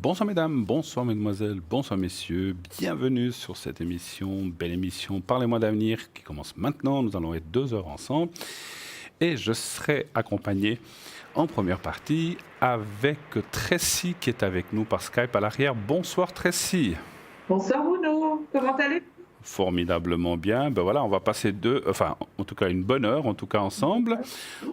Bonsoir mesdames, bonsoir mesdemoiselles, bonsoir messieurs, bienvenue sur cette émission, belle émission Parlez-moi d'avenir qui commence maintenant, nous allons être 2 heures ensemble et je serai accompagné en première partie avec Tracy qui est avec nous par Skype à l'arrière. Bonsoir Tracy. Bonsoir Bruno, comment allez-vous? Formidablement bien. Ben voilà, on va passer en tout cas une bonne heure, en tout cas ensemble.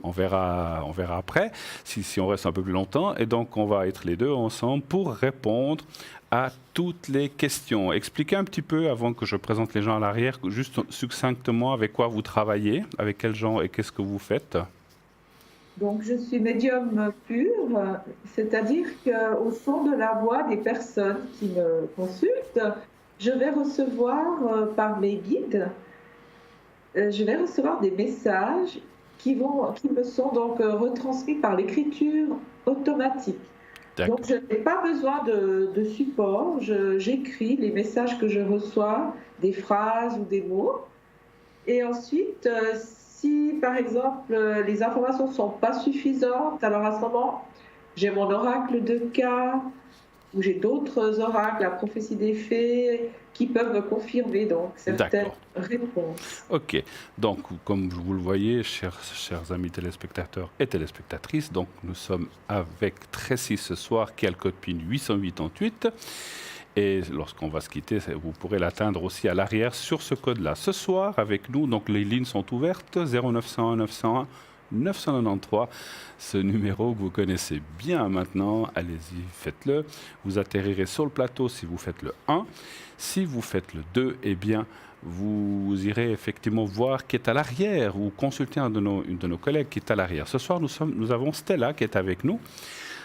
On verra après si on reste un peu plus longtemps. Et donc, on va être les deux ensemble pour répondre à toutes les questions. Expliquez un petit peu, avant que je présente les gens à l'arrière, juste succinctement avec quoi vous travaillez, avec quels gens et qu'est-ce que vous faites. Donc, je suis médium pur, c'est-à-dire qu'au son de la voix des personnes qui me consultent, je vais recevoir par mes guides, je vais recevoir des messages qui me sont donc retransmis par l'écriture automatique. Donc, je n'ai pas besoin de support, j'écris les messages que je reçois, des phrases ou des mots. Et ensuite, si par exemple les informations ne sont pas suffisantes, alors à ce moment, j'ai mon oracle de cas, ou j'ai d'autres oracles, la prophétie des fées, qui peuvent me confirmer donc certaines réponses. Ok, donc comme vous le voyez, chers amis téléspectateurs et téléspectatrices, donc nous sommes avec Tracy ce soir qui a le code PIN 888. Et lorsqu'on va se quitter, vous pourrez l'atteindre aussi à l'arrière sur ce code-là. Ce soir, avec nous, donc les lignes sont ouvertes, 0901 901 993, ce numéro que vous connaissez bien maintenant, allez-y, faites-le. Vous atterrirez sur le plateau si vous faites le 1. Si vous faites le 2, eh bien, vous irez effectivement voir qui est à l'arrière ou consulter une de nos collègues qui est à l'arrière. Ce soir, nous avons Stella qui est avec nous.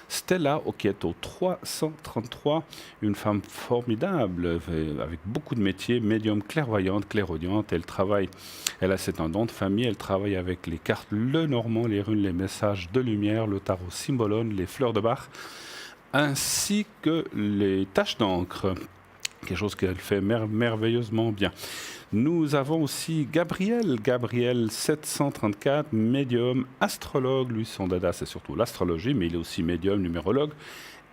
Stella, qui est au 333, une femme formidable, avec beaucoup de métiers, médium, clairvoyante, clairaudiente. Elle a ses dons de famille, elle travaille avec les cartes Lenormand, les runes, les messages de lumière, le tarot Symbolone, les fleurs de Bach, ainsi que les taches d'encre. Quelque chose qu'elle fait merveilleusement bien. Nous avons aussi Gabriel 734, médium, astrologue. Lui, son dada, c'est surtout l'astrologie, mais il est aussi médium, numérologue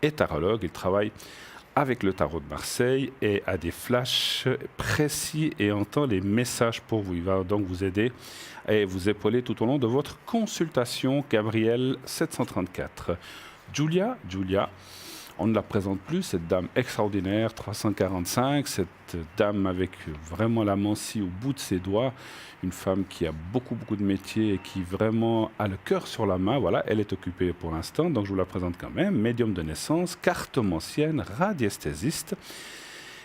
et tarologue. Il travaille avec le tarot de Marseille et a des flashs précis et entend les messages pour vous. Il va donc vous aider et vous épauler tout au long de votre consultation. Gabriel 734. Julia, on ne la présente plus, cette dame extraordinaire, 345, cette dame avec vraiment la mancie au bout de ses doigts, une femme qui a beaucoup de métiers et qui vraiment a le cœur sur la main. Voilà, elle est occupée pour l'instant, donc je vous la présente quand même. Médium de naissance, cartomancienne, radiesthésiste.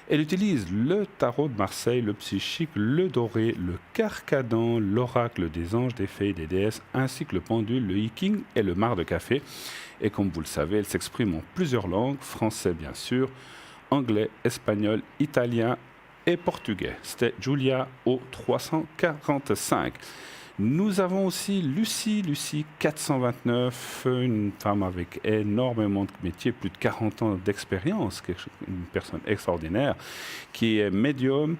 Elle utilise le tarot de Marseille, le psychique, le doré, le carcadan, l'oracle des anges, des fées, des déesses, ainsi que le pendule, le hiking et le marc de café. Et comme vous le savez, elle s'exprime en plusieurs langues, français bien sûr, anglais, espagnol, italien et portugais. C'était Julia au 345. Nous avons aussi Lucie 429, une femme avec énormément de métiers, plus de 40 ans d'expérience, une personne extraordinaire, qui est médium.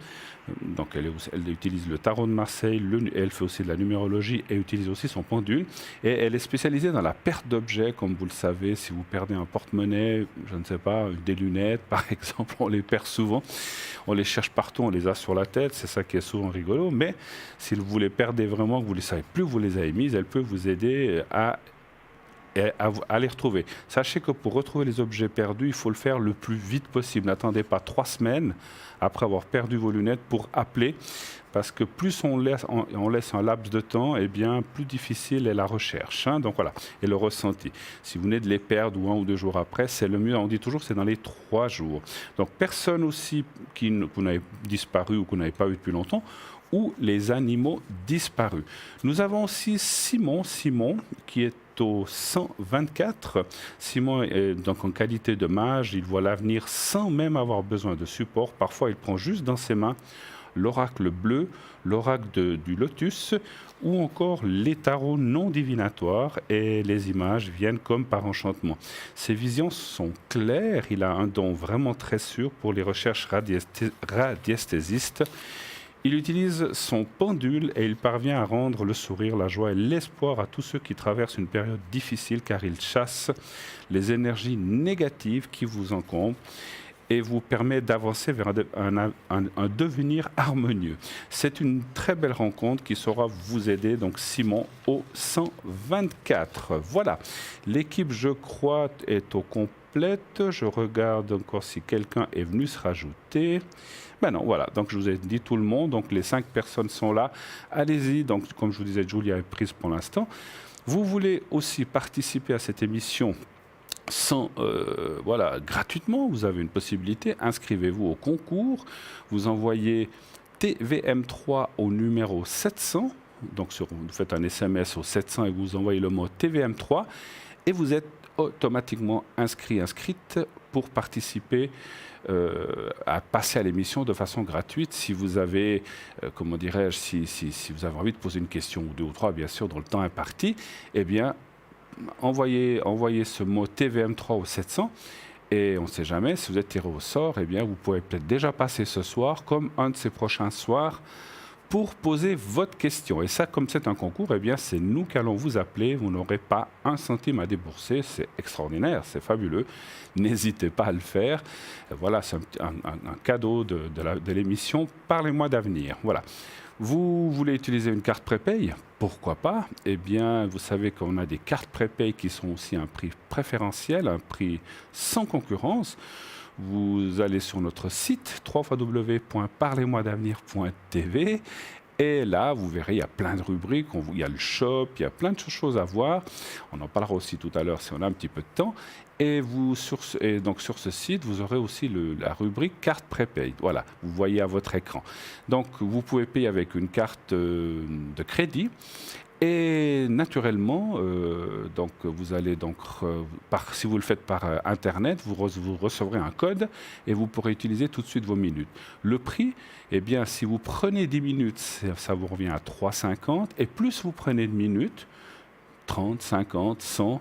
Donc elle utilise le tarot de Marseille, elle fait aussi de la numérologie et utilise aussi son pendule. Et elle est spécialisée dans la perte d'objets, comme vous le savez. Si vous perdez un porte-monnaie, je ne sais pas, des lunettes par exemple, on les perd souvent. On les cherche partout, on les a sur la tête, c'est ça qui est souvent rigolo. Mais si vous les perdez vraiment, que vous ne les savez plus où vous les avez mises, elle peut vous aider à les retrouver. Sachez que pour retrouver les objets perdus, il faut le faire le plus vite possible. N'attendez pas 3 semaines après avoir perdu vos lunettes pour appeler, parce que plus on laisse un laps de temps, eh bien, plus difficile est la recherche. Donc voilà, et le ressenti. Si vous venez de les perdre 1 ou 2 jours après, c'est le mieux. On dit toujours que c'est dans les 3 jours. Donc personne aussi que vous n'avez disparu ou que vous n'avez pas vu depuis longtemps, ou les animaux disparus. Nous avons aussi Simon qui est au 124. Simon est donc en qualité de mage, il voit l'avenir sans même avoir besoin de support. Parfois, il prend juste dans ses mains l'oracle bleu, l'oracle du lotus ou encore les tarots non divinatoires et les images viennent comme par enchantement. Ses visions sont claires, il a un don vraiment très sûr pour les recherches radiesthésistes. Il utilise son pendule et il parvient à rendre le sourire, la joie et l'espoir à tous ceux qui traversent une période difficile car il chasse les énergies négatives qui vous encombrent et vous permet d'avancer vers un devenir harmonieux. C'est une très belle rencontre qui saura vous aider. Donc Simon au 124. Voilà, l'équipe je crois est au complète. Je regarde encore si quelqu'un est venu se rajouter. Ben non, voilà, donc je vous ai dit tout le monde, donc les 5 personnes sont là. Allez-y, donc comme je vous disais, Julia est prise pour l'instant. Vous voulez aussi participer à cette émission gratuitement, vous avez une possibilité, inscrivez-vous au concours, vous envoyez TVM3 au numéro 700, donc vous faites un SMS au 700 et vous envoyez le mot TVM3 et vous êtes automatiquement inscrite pour participer à passer à l'émission de façon gratuite. Si vous avez, si vous avez envie de poser une question ou 2 ou 3, bien sûr, dans le temps imparti, eh bien, envoyez ce mot TVM3 au 700 et on ne sait jamais, si vous êtes tiré au sort, eh bien, vous pouvez peut-être déjà passer ce soir comme un de ces prochains soirs pour poser votre question. Et ça, comme c'est un concours, eh bien, c'est nous qui allons vous appeler. Vous n'aurez pas un centime à débourser. C'est extraordinaire, c'est fabuleux. N'hésitez pas à le faire. Voilà, c'est un cadeau de l'émission Parlez-moi d'avenir. Voilà. Vous voulez utiliser une carte prépay? Pourquoi pas? Eh bien, vous savez qu'on a des cartes prépay qui sont aussi à un prix préférentiel, un prix sans concurrence. Vous allez sur notre site www.parlez-moi-d'avenir.tv et là, vous verrez, il y a plein de rubriques, il y a le shop, il y a plein de choses à voir. On en parlera aussi tout à l'heure si on a un petit peu de temps. Et donc sur ce site, vous aurez aussi la rubrique carte prépay. Voilà, vous voyez à votre écran. Donc, vous pouvez payer avec une carte de crédit. Et naturellement, donc vous allez si vous le faites par Internet, vous recevrez un code et vous pourrez utiliser tout de suite vos minutes. Le prix, eh bien, si vous prenez 10 minutes, ça vous revient à 3,50 et plus vous prenez de minutes, 30, 50, 100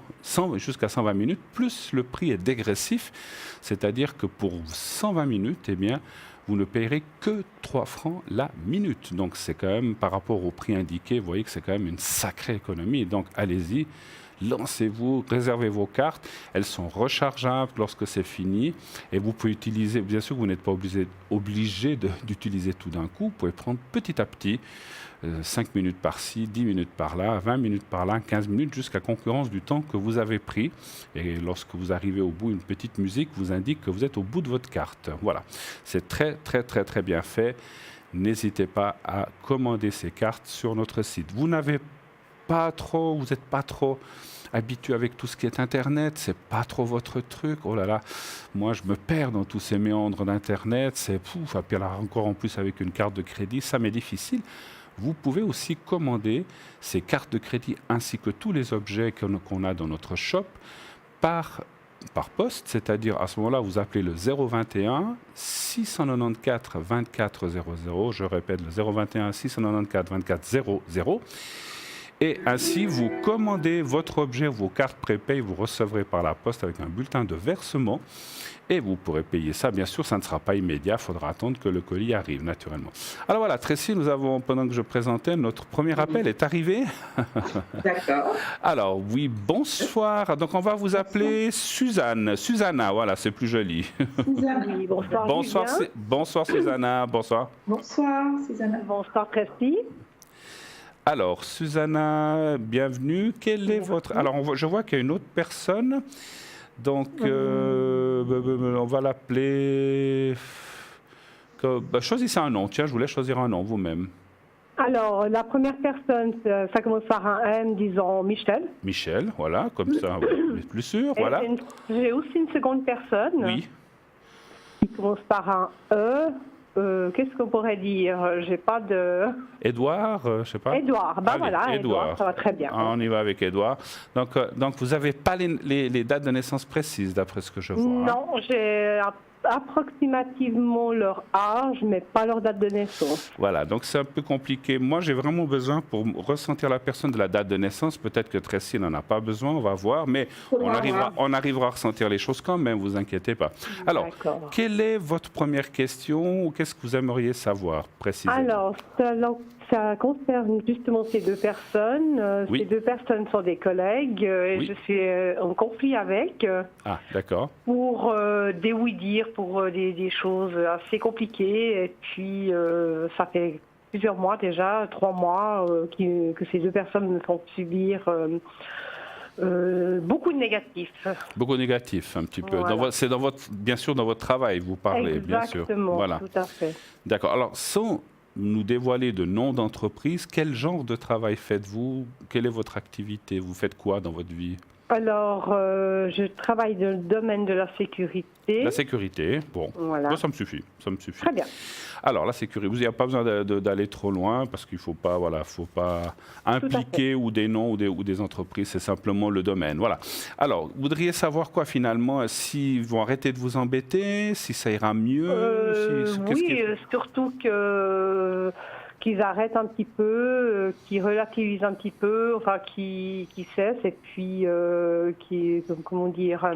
jusqu'à 120 minutes, plus le prix est dégressif, c'est-à-dire que pour 120 minutes, eh bien, vous ne payerez que 3 francs la minute. Donc, c'est quand même, par rapport au prix indiqué, vous voyez que c'est quand même une sacrée économie. Donc, allez-y, lancez-vous, réservez vos cartes. Elles sont rechargeables lorsque c'est fini. Et vous pouvez utiliser, bien sûr, vous n'êtes pas obligé d'utiliser tout d'un coup. Vous pouvez prendre petit à petit, 5 minutes par-ci, 10 minutes par-là, 20 minutes par-là, 15 minutes, jusqu'à concurrence du temps que vous avez pris. Et lorsque vous arrivez au bout, une petite musique vous indique que vous êtes au bout de votre carte. Voilà, c'est très, très, très, très bien fait. N'hésitez pas à commander ces cartes sur notre site. Vous n'êtes pas trop habitué avec tout ce qui est Internet, c'est pas trop votre truc. Oh là là, moi je me perds dans tous ces méandres d'Internet, c'est pouf, et puis alors encore en plus avec une carte de crédit, ça m'est difficile. Vous pouvez aussi commander ces cartes de crédit ainsi que tous les objets qu'on a dans notre shop par poste, c'est-à-dire à ce moment-là, vous appelez le 021 694 24 00, je répète le 021 694 24 00, et ainsi vous commandez votre objet, vos cartes prépay, vous recevrez par la poste avec un bulletin de versement et vous pourrez payer ça. Bien sûr, ça ne sera pas immédiat, il faudra attendre que le colis arrive, naturellement. Alors voilà, Tracy, nous avons, pendant que je présentais, notre premier appel est arrivé. D'accord. Alors oui, bonsoir. Donc on va vous appeler Suzanne. Susanna, voilà, c'est plus joli. Oui, bonsoir. Bonsoir Susanna, bonsoir. Bonsoir Susanna. Bonsoir Tracy. Alors, Susanna, bienvenue. Quel est votre... Alors, je vois qu'il y a une autre personne. Donc, on va l'appeler... choisissez un nom. Tiens, je voulais choisir un nom vous-même. Alors, la première personne, ça commence par un M, disons Michel. Michel, voilà, comme ça, vous êtes plus sûr, voilà. J'ai aussi une seconde personne. Oui. Qui commence par un E. Qu'est-ce qu'on pourrait dire? J'ai pas de... Édouard, je sais pas. Édouard, voilà, Édouard, ça va très bien. On y va avec Édouard. Donc vous n'avez pas les dates de naissance précises, d'après ce que je vois. Non, j'ai approximativement leur âge, mais pas leur date de naissance. Voilà, donc c'est un peu compliqué. Moi, j'ai vraiment besoin, pour ressentir la personne, de la date de naissance. Peut-être que Tracy n'en a pas besoin, on va voir, mais on arrivera à ressentir les choses quand même, vous inquiétez pas. Alors, quelle est votre première question ou qu'est-ce que vous aimeriez savoir précisément? Alors, ça concerne justement ces deux personnes. Oui. Ces deux personnes sont des collègues et Oui. je suis en conflit avec. Ah, d'accord. Pour des oui-dire, pour des choses assez compliquées. Et puis, ça fait plusieurs mois déjà, 3 mois, que ces deux personnes me font subir beaucoup de négatifs. Beaucoup de négatifs, un petit peu. Voilà. C'est bien sûr dans votre travail, vous parlez, bien sûr. Exactement, Voilà. tout à fait. D'accord. Alors, sans nous dévoiler de nom d'entreprise, quel genre de travail faites-vous? Quelle est votre activité? Vous faites quoi dans votre vie? Alors, je travaille dans le domaine de la sécurité. La sécurité, bon, Voilà. Bon, ça me suffit. Très bien. Alors, la sécurité, vous n'avez pas besoin d'aller trop loin parce qu'il ne faut pas impliquer ou des noms ou des entreprises, c'est simplement le domaine. Voilà. Alors, vous voudriez savoir quoi finalement? S'ils vont arrêter de vous embêter, si ça ira mieux? Surtout qu'ils arrêtent un petit peu, qu'ils relativisent un petit peu, enfin qu'ils cessent et puis comment dire,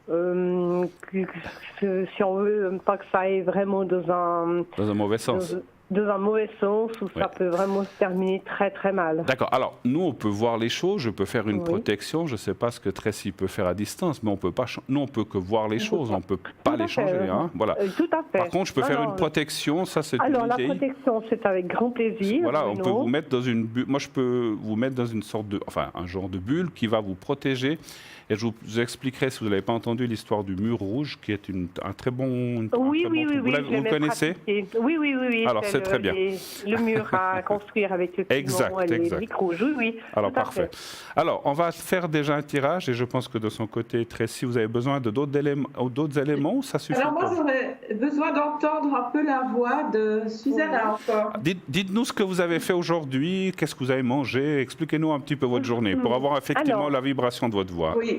si on veut pas que ça aille vraiment dans un mauvais sens. Dans un mauvais sens où ça peut vraiment se terminer très très mal. D'accord. Alors, nous, on peut voir les choses. Je peux faire une protection. Je ne sais pas ce que Tracy peut faire à distance, mais on peut pas. Nous, on peut que voir les choses. On ne peut pas les changer. Hein. Voilà. Tout à fait. Par contre, je peux faire une protection. Ça, c'est une idée. Alors, la protection, c'est avec grand plaisir. Voilà, on peut vous mettre dans une bulle. Moi, je peux vous mettre dans une sorte de, un genre de bulle qui va vous protéger. Et je vous expliquerai, si vous n'avez pas entendu, l'histoire du mur rouge, qui est un très bon. Oui. Vous le connaissez? Oui. Alors, c'est très bien. Le mur à construire avec le pigment et les briques rouges. Oui. Alors, parfait. Alors, on va faire déjà un tirage et je pense que de son côté, Tracy, vous avez besoin de d'autres éléments ou ça suffit? Alors, moi, j'aurais besoin d'entendre un peu la voix de Susanna encore. Dites-nous ce que vous avez fait aujourd'hui, qu'est-ce que vous avez mangé, expliquez-nous un petit peu votre journée pour avoir effectivement la vibration de votre voix. Oui.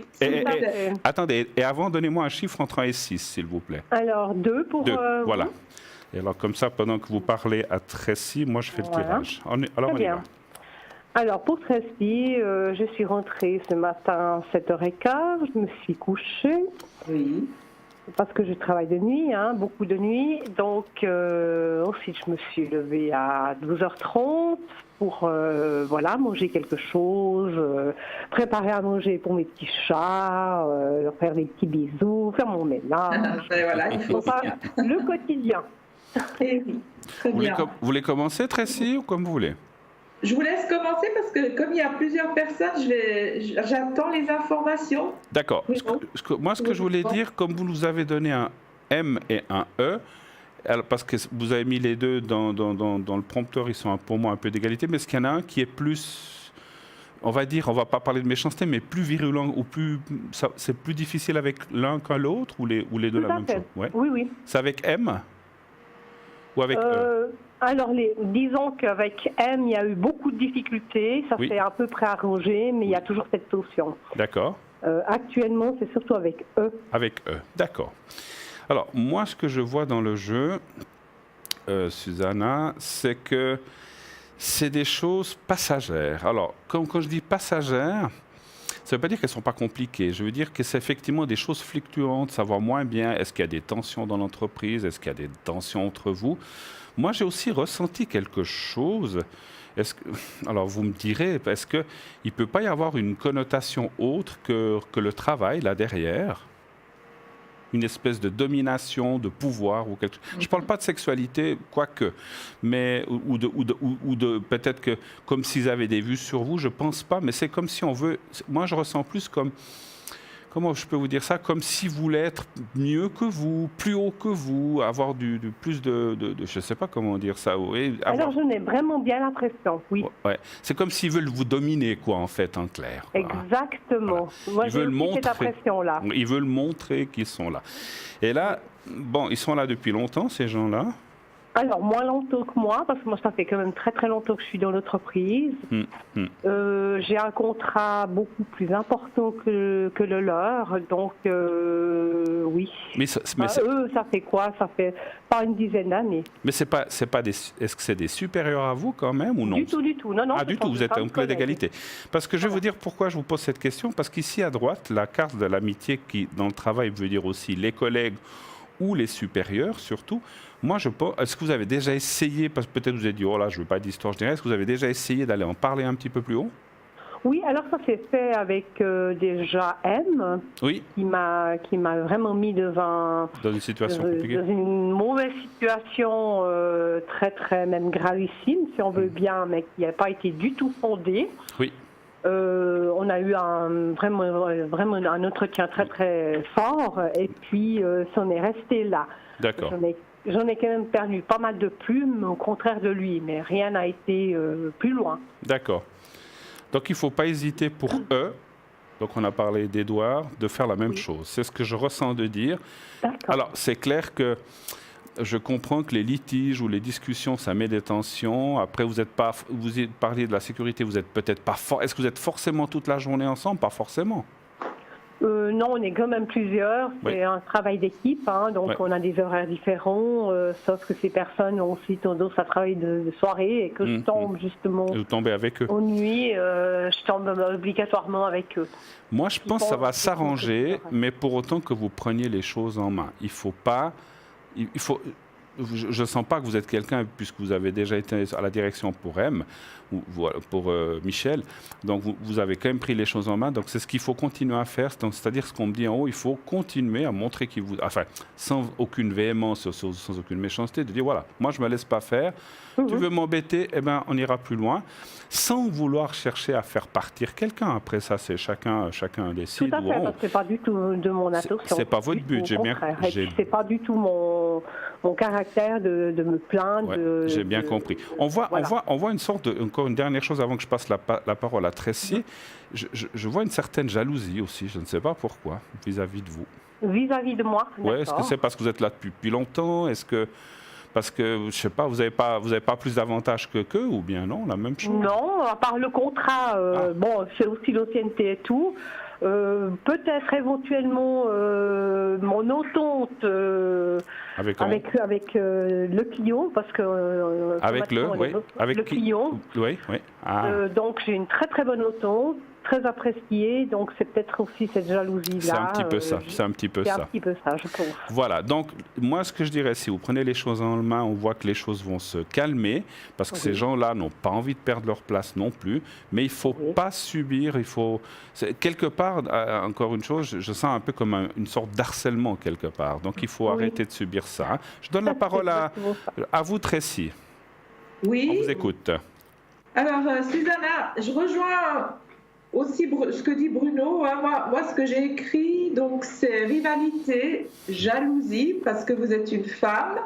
Attendez, et avant, donnez-moi un chiffre entre 1 et 6, s'il vous plaît. Alors, 2 pour... 2, voilà. Et alors, comme ça, pendant que vous parlez à Tracy, moi, je fais le tirage. Alors, on y va. Alors, pour Tracy, je suis rentrée ce matin à 7h15, je me suis couchée. Oui. Parce que je travaille de nuit, beaucoup de nuit. Donc, ensuite, je me suis levée à 12h30 pour manger quelque chose, préparer à manger pour mes petits chats, leur faire des petits bisous, faire mon ménage. Voilà, il faut le quotidien. Et oui, très bien. Vous voulez commencer, Tracy, ou comme vous voulez? Je vous laisse commencer parce que comme il y a plusieurs personnes, j'attends les informations. D'accord. Moi, ce que je voulais dire, comme vous nous avez donné un M et un E, parce que vous avez mis les deux dans le prompteur, ils sont pour moi un peu d'égalité, mais est-ce qu'il y en a un qui est plus, on va dire, on ne va pas parler de méchanceté, mais plus virulent ou c'est plus difficile avec l'un qu'à l'autre ou les deux la même chose? Ouais. Oui. C'est avec M ou avec E? Alors, disons qu'avec M, il y a eu beaucoup de difficultés. Ça s'est à peu près arrangé, mais il y a toujours cette tension. D'accord. Actuellement, c'est surtout avec E. Avec E, d'accord. Alors, moi, ce que je vois dans le jeu, Susanna, c'est que c'est des choses passagères. Alors, quand je dis passagères, ça ne veut pas dire qu'elles ne sont pas compliquées. Je veux dire que c'est effectivement des choses fluctuantes, savoir moins bien, est-ce qu'il y a des tensions dans l'entreprise, est-ce qu'il y a des tensions entre vous. Moi, j'ai aussi ressenti quelque chose. Alors, vous me direz, est-ce qu'il ne peut pas y avoir une connotation autre que le travail, là, derrière? Une espèce de domination, de pouvoir ou quelque chose. Je ne parle pas de sexualité, quoique, mais ou de peut-être que comme s'ils avaient des vues sur vous, je ne pense pas, mais c'est comme si on veut. Moi, je ressens plus comme. Comment je peux vous dire ça? Comme si vous voulez être mieux que vous, plus haut que vous, avoir plus de je ne sais pas comment dire ça. Oui, alors, je n'ai vraiment bien l'impression, oui. Ouais. C'est comme s'ils veulent vous dominer, quoi, en fait, en clair. Exactement. Voilà. Moi, j'ai aussi cette impression-là. Ils veulent montrer qu'ils sont là. Et là, bon, ils sont là depuis longtemps, ces gens-là? Alors, moins longtemps que moi, parce que moi, ça fait quand même très très longtemps que je suis dans l'entreprise. J'ai un contrat beaucoup plus important que le leur, donc oui. Eux, ça fait quoi? Ça fait pas une dizaine d'années. Mais c'est pas est-ce que c'est des supérieurs à vous quand même ou non? Du tout. Non. Ah, du tout, vous êtes en plein d'égalité. Parce que je vais vous dire pourquoi je vous pose cette question, parce qu'ici à droite, la carte de l'amitié qui, dans le travail, veut dire aussi les collègues ou les supérieurs surtout. Moi, je pense, est-ce que vous avez déjà essayé, parce que peut-être vous avez dit, oh là, je ne veux pas d'histoire, je dirais, est-ce que vous avez déjà essayé d'aller en parler un petit peu plus haut? Oui, alors ça s'est fait avec déjà M, oui. qui m'a vraiment mis devant dans une situation compliquée, dans une mauvaise situation très très même gravissime, si on veut bien, mais qui n'a pas été du tout fondée. Oui. On a eu vraiment un entretien très très fort, et puis ça en est resté là. D'accord. J'en ai quand même perdu pas mal de plumes, au contraire de lui, mais rien n'a été plus loin. D'accord. Donc il ne faut pas hésiter pour eux, donc on a parlé d'Édouard, de faire la même chose. C'est ce que je ressens de dire. D'accord. Alors c'est clair que je comprends que les litiges ou les discussions, ça met des tensions. Après, vous parliez de la sécurité, vous n'êtes peut-être pas fort. Est-ce que vous êtes forcément toute la journée ensemble? Pas forcément. Non, on est quand même plusieurs. C'est un travail d'équipe, hein, donc on a des horaires différents, sauf que ces personnes ont aussi tendance à travailler de soirée et que je tombe justement. Et vous tombez avec eux? En nuit, je tombe obligatoirement avec eux. Moi, je pense que ça va s'arranger, mais pour autant que vous preniez les choses en main. Il faut pas. Je ne sens pas que vous êtes quelqu'un, puisque vous avez déjà été à la direction pour M, ou pour Michel, donc vous avez quand même pris les choses en main, donc c'est ce qu'il faut continuer à faire, c'est-à-dire ce qu'on me dit en haut, il faut continuer à montrer qu'il vous... Enfin, sans aucune véhémence, sans aucune méchanceté, de dire voilà, moi je ne me laisse pas faire, tu veux m'embêter, eh ben, on ira plus loin, sans vouloir chercher à faire partir quelqu'un. Après ça, c'est chacun décide. Tout à fait, parce que ce n'est pas du tout de mon intention. C'est pas votre but, j'ai bien... C'est pas du tout mon caractère de me plaindre. Ouais, j'ai bien compris. On voit une sorte de... Encore une dernière chose avant que je passe la parole à Tracy. Je vois une certaine jalousie aussi, je ne sais pas pourquoi, vis-à-vis de vous. Vis-à-vis de moi? Ouais, est-ce que c'est parce que vous êtes là depuis longtemps? Est-ce que... Parce que, je ne sais pas, vous n'avez pas plus d'avantages qu'eux, ou bien non, la même chose? Non, à part le contrat, bon, c'est aussi l'ancienneté et tout. Peut-être éventuellement mon entente avec le client, parce que... avec le client. Oui. Ah. Donc j'ai une très très bonne entente, très appréciée, donc c'est peut-être aussi cette jalousie-là. C'est un petit peu ça, c'est un petit peu ça, je pense. Voilà, donc moi ce que je dirais, si vous prenez les choses en main, on voit que les choses vont se calmer, parce que ces gens-là n'ont pas envie de perdre leur place non plus, mais il ne faut pas subir, quelque part, encore une chose, je sens un peu comme une sorte d'harcèlement quelque part, donc il faut arrêter de subir ça. Je donne la parole à vous, Tracy. Oui. On vous écoute. Alors, Susanna, je rejoins aussi ce que dit Bruno. Moi, ce que j'ai écrit, donc, c'est rivalité, jalousie, parce que vous êtes une femme,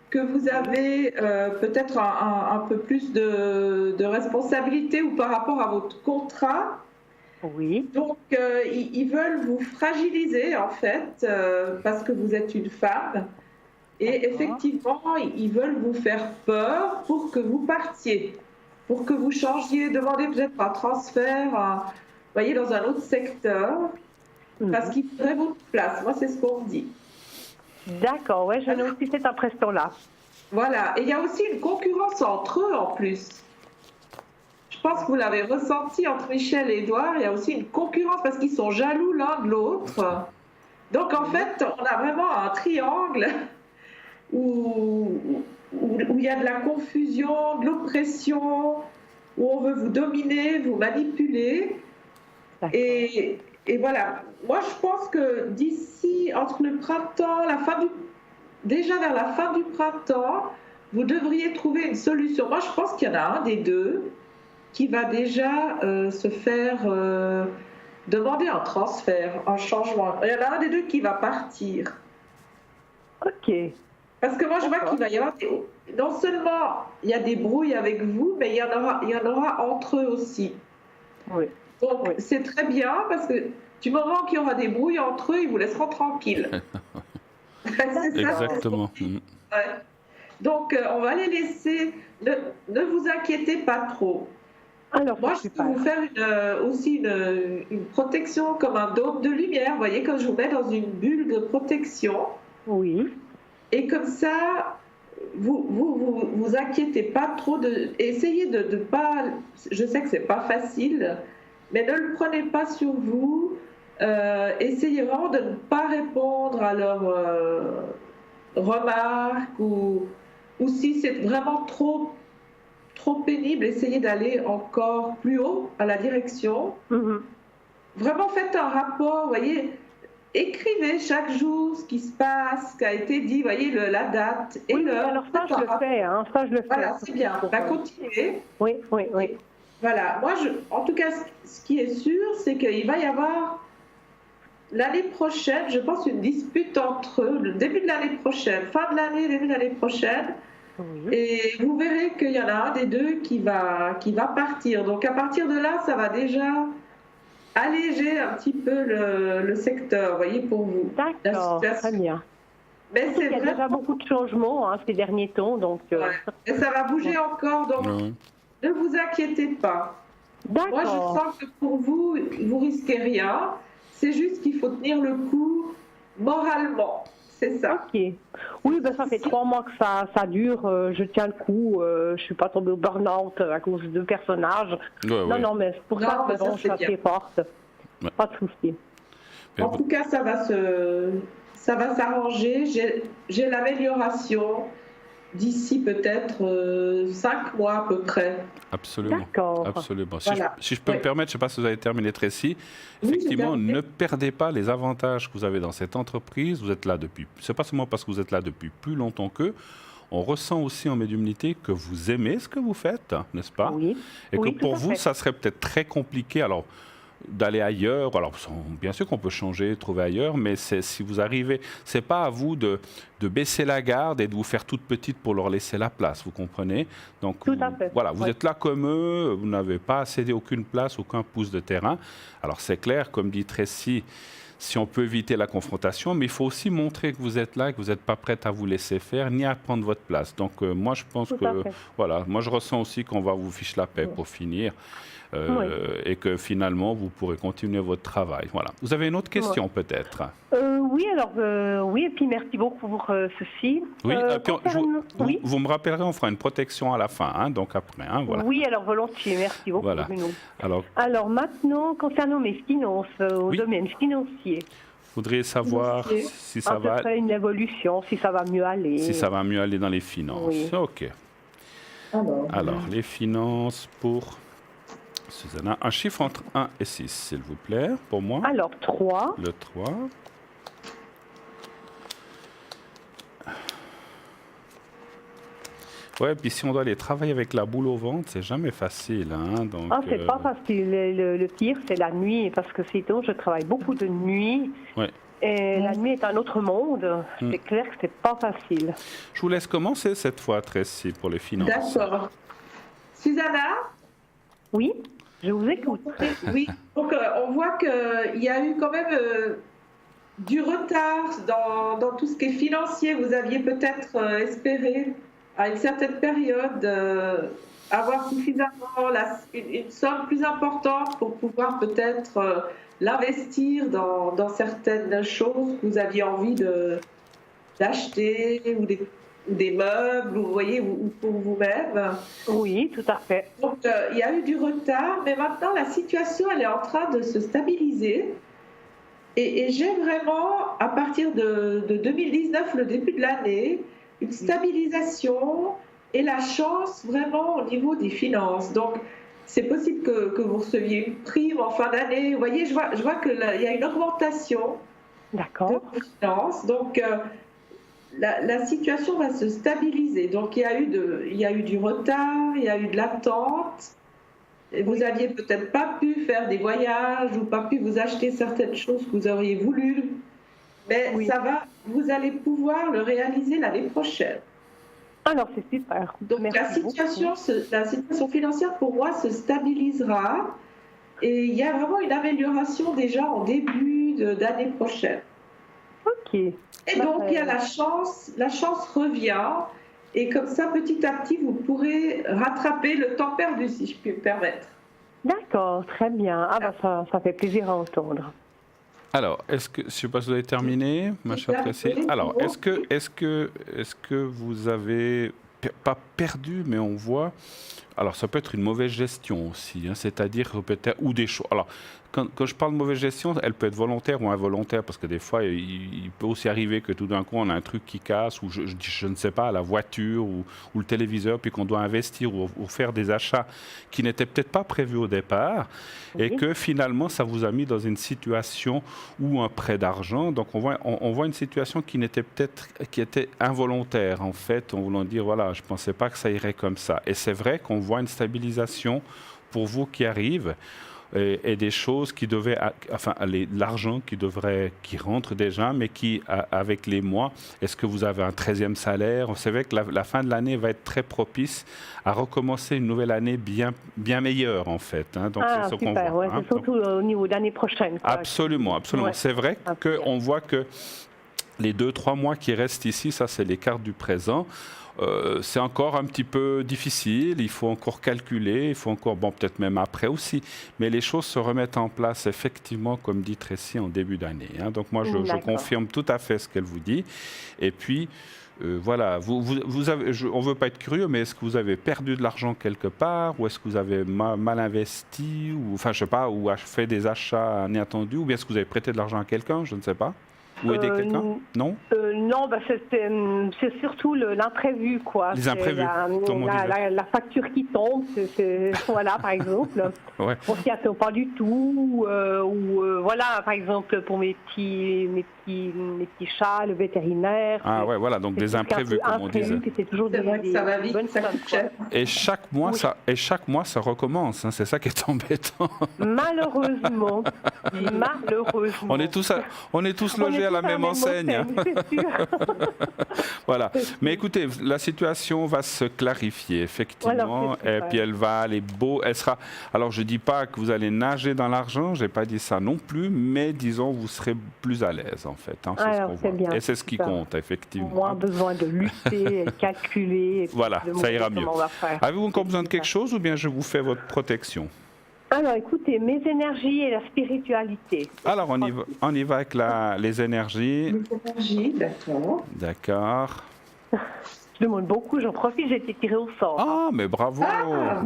que vous avez peut-être un peu plus de responsabilité ou par rapport à votre contrat. Oui. Donc, ils veulent vous fragiliser, en fait, parce que vous êtes une femme. Et effectivement, ils veulent vous faire peur pour que vous partiez, pour que vous changiez, demandez peut-être un transfert, voyez, dans un autre secteur, parce qu'ils voudraient votre place. Moi, c'est ce qu'on me dit. D'accord, ouais, j'en ai aussi cette impression-là. Voilà. Et il y a aussi une concurrence entre eux, en plus. Je pense que vous l'avez ressenti entre Michel et Édouard. Il y a aussi une concurrence parce qu'ils sont jaloux l'un de l'autre. Donc, en fait, on a vraiment un triangle où il y a de la confusion, de l'oppression, où on veut vous dominer, vous manipuler. Et voilà. Moi, je pense que d'ici, entre le printemps, déjà vers la fin du printemps, vous devriez trouver une solution. Moi, je pense qu'il y en a un des deux qui va déjà se faire demander un transfert, un changement. Il y en a un des deux qui va partir. Ok. Parce que moi, je vois qu'il va y avoir... Non seulement il y a des brouilles avec vous, mais il y en aura entre eux aussi. Oui. Donc, c'est très bien, parce que du moment qu'il y aura des brouilles entre eux, ils vous laisseront tranquilles. Exactement. Ouais. Donc, on va les laisser. Ne vous inquiétez pas trop. Alors, moi, je peux vous faire aussi une protection comme un dôme de lumière. Vous voyez, quand je vous mets dans une bulle de protection. Oui. Et comme ça, vous inquiétez pas trop. Essayez de pas. Je sais que c'est pas facile, mais ne le prenez pas sur vous. Essayez vraiment de ne pas répondre à leurs remarques ou si c'est vraiment trop pénible, essayez d'aller encore plus haut à la direction. Vraiment faites un rapport, voyez, écrivez chaque jour ce qui se passe, ce qui a été dit, voyez, la date et l'heure. Alors ça, je le fais, hein, ça, je le fais. Voilà, c'est bien, on va continuer. Oui. Voilà, moi, en tout cas, ce qui est sûr, c'est qu'il va y avoir l'année prochaine, je pense, une dispute entre eux, le début de l'année prochaine, fin de l'année, début de l'année prochaine. Oui. Et vous verrez qu'il y en a un des deux qui va partir. Donc à partir de là, ça va déjà alléger un petit peu le secteur, vous voyez, pour vous. D'accord, très bien. Mais il y a déjà beaucoup de changements ces derniers temps. Donc, Et ça va bouger encore, donc ne vous inquiétez pas. Moi, je sens que pour vous, vous risquez rien. C'est juste qu'il faut tenir le coup moralement. C'est ça. Ok. Oui, ça fait 3 mois que ça dure. Je tiens le coup. Je ne suis pas tombée au burn-out à cause de personnages. Non, mais c'est pour ça que je suis assez forte. Pas de souci. En tout cas, ça va s'arranger. J'ai l'amélioration d'ici peut-être 5 mois à peu près. Absolument. D'accord. Absolument. Si je peux me permettre, je ne sais pas si vous avez terminé, Tracy. Effectivement, ne perdez pas les avantages que vous avez dans cette entreprise. Vous êtes là depuis. C'est pas seulement parce que vous êtes là depuis plus longtemps qu'eux. On ressent aussi en médiumnité que vous aimez ce que vous faites, n'est-ce pas? Oui. Et que pour vous, ça serait peut-être très compliqué. Alors, d'aller ailleurs. Alors, bien sûr qu'on peut changer, trouver ailleurs, mais si vous arrivez, c'est pas à vous de baisser la garde et de vous faire toute petite pour leur laisser la place, vous comprenez? Donc, voilà, vous êtes là comme eux, vous n'avez pas à céder aucune place, aucun pouce de terrain. Alors, c'est clair, comme dit Tracy, si on peut éviter la confrontation, mais il faut aussi montrer que vous êtes là, que vous n'êtes pas prête à vous laisser faire, ni à prendre votre place. Donc, moi, je pense voilà, moi, je ressens aussi qu'on va vous ficher la paix pour finir. Et que finalement, vous pourrez continuer votre travail. Voilà. Vous avez une autre question peut-être? Oui, et puis merci beaucoup pour ceci. Oui, vous me rappellerez, on fera une protection à la fin, donc après. Voilà. Oui, alors volontiers, merci beaucoup. Voilà. Alors maintenant, concernant mes finances, au domaine financier. Vous voudriez savoir si ça va... une évolution, si ça va mieux aller. Si ça va mieux aller dans les finances. Oui. OK. Alors, les finances pour... Susanna, un chiffre entre 1 et 6, s'il vous plaît, pour moi. Alors, 3. Le 3. Ouais, puis si on doit aller travailler avec la boule au ventre, c'est jamais facile. Donc, c'est pas facile. Le pire, c'est la nuit, parce que sinon, je travaille beaucoup de nuit. Ouais. Et la nuit est un autre monde. C'est clair que c'est pas facile. Je vous laisse commencer cette fois, Tracy, pour les finances. D'accord. Susanna? Oui, je vous écoute. Oui, donc on voit qu'il y a eu quand même du retard dans tout ce qui est financier. Vous aviez peut-être espéré à une certaine période avoir suffisamment une somme plus importante pour pouvoir peut-être l'investir dans certaines choses que vous aviez envie d'acheter ou des meubles, vous voyez, ou pour vous-même. Oui, tout à fait. Donc, il y a eu du retard, mais maintenant, la situation, elle est en train de se stabiliser. Et j'ai vraiment, à partir de 2019, le début de l'année, une stabilisation et la chance vraiment au niveau des finances. Donc, c'est possible que vous receviez une prime en fin d'année. Vous voyez, je vois qu'il y a une augmentation de finances. Donc, la situation va se stabiliser. Donc, il y a eu du retard, il y a eu de l'attente. Vous n'aviez peut-être pas pu faire des voyages ou pas pu vous acheter certaines choses que vous auriez voulu. Mais vous allez pouvoir le réaliser l'année prochaine. Alors, c'est super. Donc, la situation financière, pour moi, se stabilisera. Et il y a vraiment une amélioration déjà en début d'année prochaine. OK. Et donc, il y a la chance revient. Et comme ça, petit à petit, vous pourrez rattraper le temps perdu, si je puis me permettre. D'accord, très bien. Ah bah ça fait plaisir à entendre. Alors, je ne sais pas si vous avez terminé, ma chère Tracy. Alors, est-ce que vous avez pas perdu, mais on voit. Alors, ça peut être une mauvaise gestion aussi, hein, c'est-à-dire peut-être ou des choses. Alors, quand je parle de mauvaise gestion, elle peut être volontaire ou involontaire, parce que des fois, il peut aussi arriver que tout d'un coup, on a un truc qui casse, ou je ne sais pas, la voiture ou le téléviseur, puis qu'on doit investir ou faire des achats qui n'étaient peut-être pas prévus au départ, et que finalement, ça vous a mis dans une situation où un prêt d'argent. Donc, on voit une situation qui était involontaire, en fait, en voulant dire, voilà, je ne pensais pas que ça irait comme ça. Et c'est vrai qu'on voit une stabilisation pour vous qui arrive. Et des choses qui devaient, enfin, l'argent qui rentre déjà, mais qui, avec les mois, est-ce que vous avez un 13e salaire? C'est vrai que la fin de l'année va être très propice à recommencer une nouvelle année bien meilleure, en fait. Hein. Donc, c'est ce qu'on voit. Ouais, c'est surtout au niveau de l'année prochaine. Quoi. Absolument. Ouais. C'est vrai qu'on voit que les 2-3 mois qui restent ici, ça, c'est les cartes du présent. C'est encore un petit peu difficile, il faut encore calculer, il faut encore, bon, peut-être même après aussi, mais les choses se remettent en place effectivement, comme dit Tracy, en début d'année. Hein. Donc moi, je confirme tout à fait ce qu'elle vous dit. Et puis, voilà, vous avez, on ne veut pas être curieux, mais est-ce que vous avez perdu de l'argent quelque part, ou est-ce que vous avez mal investi, ou, enfin, je sais pas, ou fait des achats inattendus, ou bien est-ce que vous avez prêté de l'argent à quelqu'un, je ne sais pas. Ou aider quelqu'un? Non. Non, bah c'est surtout l'imprévu, quoi. Les imprévus. La facture qui tombe, voilà, par exemple. Ouais. On s'y attend pas du tout. Voilà, par exemple, pour mes petits chats, le vétérinaire. Ah ouais, voilà, donc des imprévus, comme on disait. C'est toujours vrai que ça va vite, ça coûte cher. Et chaque mois, ça recommence. Hein, c'est ça qui est embêtant. Malheureusement. On est tous logés à la même enseigne. C'est sûr. Voilà. Mais écoutez, la situation va se clarifier, effectivement. Et puis elle va aller elle sera. Alors je dis pas que vous allez nager dans l'argent, j'ai pas dit ça non plus, mais disons vous serez plus à l'aise en fait. Hein, c'est bien. Et c'est ce qui compte, effectivement. Moins besoin de lutter, calculer. Voilà, ça ira mieux. Avez-vous encore besoin de quelque chose ou bien je vous fais votre protection? Alors, écoutez, mes énergies et la spiritualité. Alors, on y va avec les énergies. Les énergies, d'accord. D'accord. Je demande beaucoup, j'en profite, j'ai été tirée au sort. Ah, mais bravo,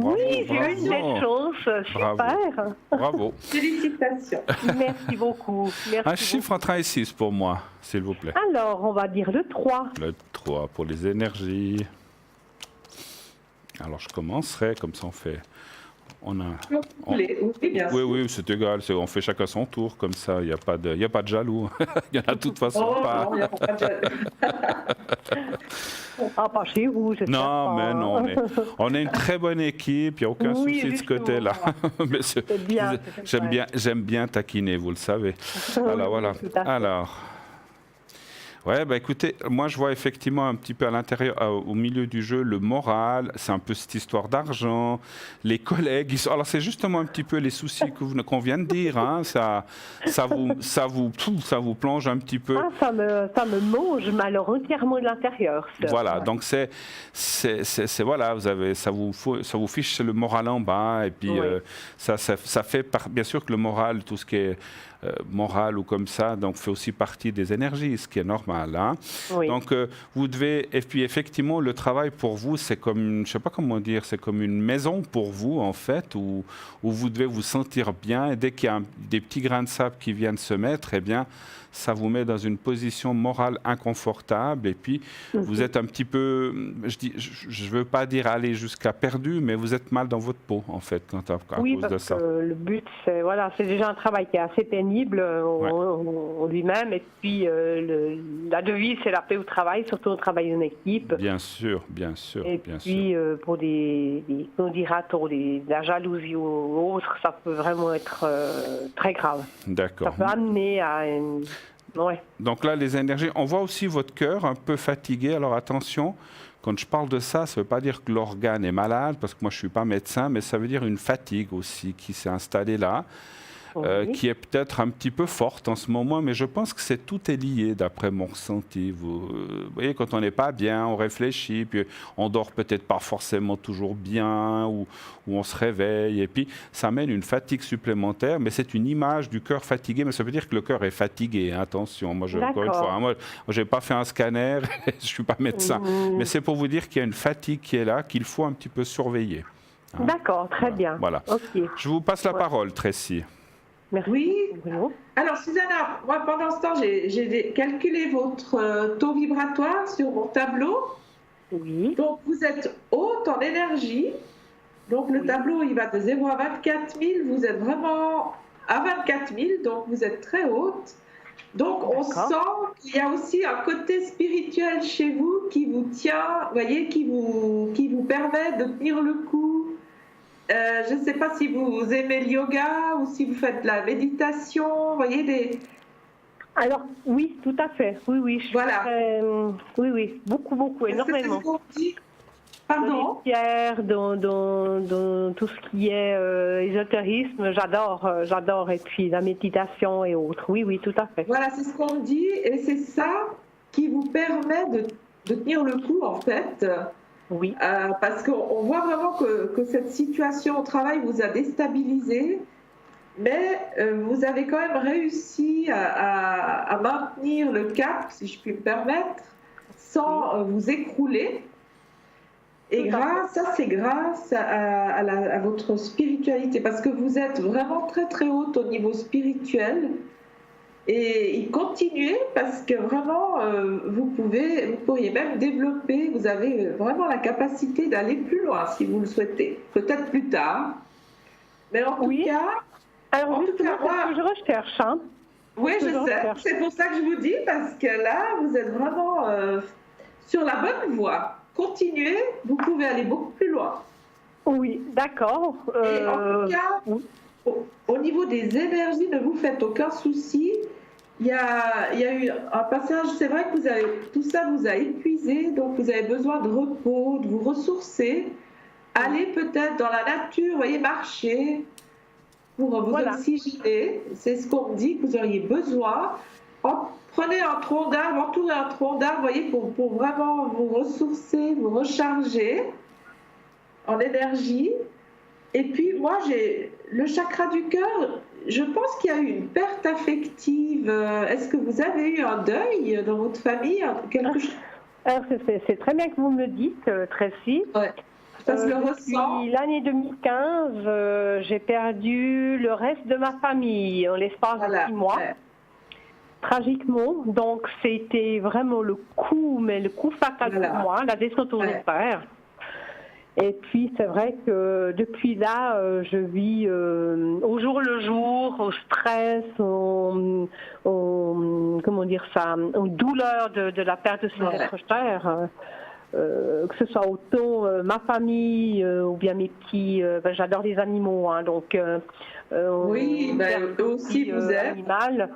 oui, j'ai eu une belle chance, super. Bravo. Félicitations. Merci beaucoup. Un chiffre entre 1 et 6 pour moi, s'il vous plaît. Alors, on va dire le 3. Le 3 pour les énergies. Alors, je commencerai, comme ça on fait... Oui, c'est égal. On fait chacun son tour, comme ça, il n'y a pas de jaloux. Il y en a de toute façon pas. Non, il n'y a pas de jaloux. Pas chez vous, j'espère non, pas. Mais non, on est une très bonne équipe, il n'y a aucun souci de ce côté-là. Mais j'aime bien taquiner, vous le savez. Voilà. Alors... Ouais, bah écoutez, moi je vois effectivement un petit peu à l'intérieur, au milieu du jeu, le moral, c'est un peu cette histoire d'argent, les collègues, alors c'est justement un petit peu les soucis qu'on vient de dire, hein, ça vous plonge un petit peu. Ça me mange alors entièrement de l'intérieur. Voilà, donc voilà, ça vous fiche le moral en bas, et puis ça fait bien sûr que le moral, tout ce qui est moral ou comme ça, donc fait aussi partie des énergies, ce qui est normal. Hein. Oui. Donc vous devez, et puis effectivement le travail pour vous, c'est comme, je sais pas comment dire, c'est comme une maison pour vous en fait, où vous devez vous sentir bien, et dès qu'il y a des petits grains de sable qui viennent se mettre, eh bien ça vous met dans une position morale inconfortable, et puis vous êtes un petit peu, je veux pas dire aller jusqu'à perdu, mais vous êtes mal dans votre peau en fait à cause de ça. Que le but c'est déjà un travail qui est assez pénible en lui-même, et puis la devise c'est la paix au travail, surtout au travail en équipe. Bien sûr. Et puis pour on dira la jalousie ou autre, ça peut vraiment être très grave. D'accord. Ça peut amener à une... Ouais. Donc là, les énergies, on voit aussi votre cœur un peu fatigué. Alors attention, quand je parle de ça, ça ne veut pas dire que l'organe est malade, parce que moi je ne suis pas médecin, mais ça veut dire une fatigue aussi qui s'est installée là. qui est peut-être un petit peu forte en ce moment, mais je pense que tout est lié d'après mon ressenti. Vous voyez, quand on n'est pas bien, on réfléchit, puis on dort peut-être pas forcément toujours bien, ou on se réveille, et puis ça mène une fatigue supplémentaire, mais c'est une image du cœur fatigué, mais ça veut dire que le cœur est fatigué, attention, encore une fois, moi je n'ai pas fait un scanner, je ne suis pas médecin, mais c'est pour vous dire qu'il y a une fatigue qui est là, qu'il faut un petit peu surveiller. D'accord, très bien. Voilà. Okay. Je vous passe la parole, Tracy. Merci. Oui. Alors, Susanna, moi, pendant ce temps, j'ai calculé votre taux vibratoire sur mon tableau. Oui. Donc, vous êtes haute en énergie. Donc, le tableau, il va de 0 à 24 000. Vous êtes vraiment à 24 000, donc vous êtes très haute. Donc, on sent qu'il y a aussi un côté spirituel chez vous qui vous tient, voyez, qui vous permet de tenir le coup. Je ne sais pas si vous aimez le yoga ou si vous faites de la méditation, vous voyez Alors, oui, tout à fait. Oui, je voilà. Oui, beaucoup, énormément. C'est ce qu'on dit. Pardon. Dans tout ce qui est ésotérisme, j'adore. Et puis la méditation et autres. Oui, tout à fait. Voilà, c'est ce qu'on dit et c'est ça qui vous permet de tenir le coup, en fait. Oui. Parce qu'on voit vraiment que cette situation au travail vous a déstabilisé, mais vous avez quand même réussi à maintenir le cap, si je puis me permettre, sans vous écrouler. Et c'est grâce à votre spiritualité, parce que vous êtes vraiment très très haute au niveau spirituel. Et continuez parce que vraiment, vous pourriez même développer, vous avez vraiment la capacité d'aller plus loin si vous le souhaitez, peut-être plus tard. Mais en tout cas... Alors justement, c'est ce que je recherche. Hein. Oui, je sais. C'est pour ça que je vous dis, parce que là, vous êtes vraiment sur la bonne voie. Continuez, vous pouvez aller beaucoup plus loin. Oui, d'accord. Et en tout cas, au niveau des énergies, ne vous faites aucun souci. Il y a eu un passage, c'est vrai que tout ça vous a épuisé, donc vous avez besoin de repos, de vous ressourcer. Allez peut-être dans la nature, voyez, marcher pour vous oxygéner. C'est ce qu'on me dit que vous auriez besoin. Prenez un tronc d'arbre, entourez un tronc d'arbre, voyez, pour vraiment vous ressourcer, vous recharger en énergie. Et puis moi, j'ai le chakra du cœur. Je pense qu'il y a eu une perte affective. Est-ce que vous avez eu un deuil dans votre famille, quelque chose? Alors, c'est très bien que vous me le dites, Tracy. Ouais. Ça se le ressent. Depuis l'année 2015, j'ai perdu le reste de ma famille en l'espace de 6 mois. Ouais. Tragiquement. Donc, c'était vraiment le coup fatal pour moi, la descente aux enfers. Et puis, c'est vrai que depuis là, je vis au jour le jour, au stress, comment dire ça, aux douleurs de la perte de son être cher. Que ce soit autant ma famille ou bien mes petits, j'adore les animaux, hein, donc oui, eux aussi vous êtes animal.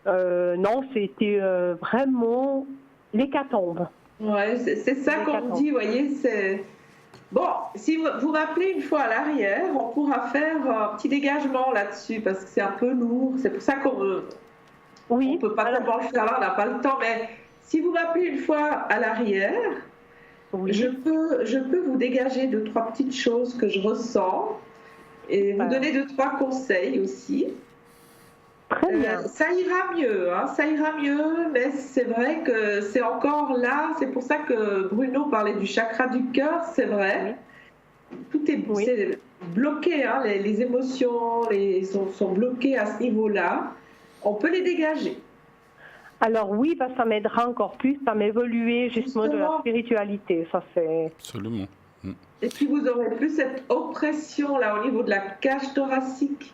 Non, c'était vraiment l'hécatombe. Ouais, c'est ça qu'on dit, vous voyez, c'est... Bon, si vous vous rappelez une fois à l'arrière, on pourra faire un petit dégagement là-dessus, parce que c'est un peu lourd, c'est pour ça qu'on ne peut pas tellement le faire là, on n'a pas le temps, mais si vous rappelez une fois à l'arrière, je peux vous dégager 2-3 petites choses que je ressens, et vous donner 2-3 conseils aussi. Très bien. Ça ira mieux, hein, ça ira mieux, mais c'est vrai que c'est encore là, c'est pour ça que Bruno parlait du chakra du cœur, c'est vrai. Tout est bloqué, hein, les émotions sont bloquées à ce niveau-là. On peut les dégager. Alors oui, ça m'aidera encore plus à m'évoluer justement de la spiritualité, ça c'est... Absolument. Et puis vous aurez plus cette oppression là au niveau de la cage thoracique,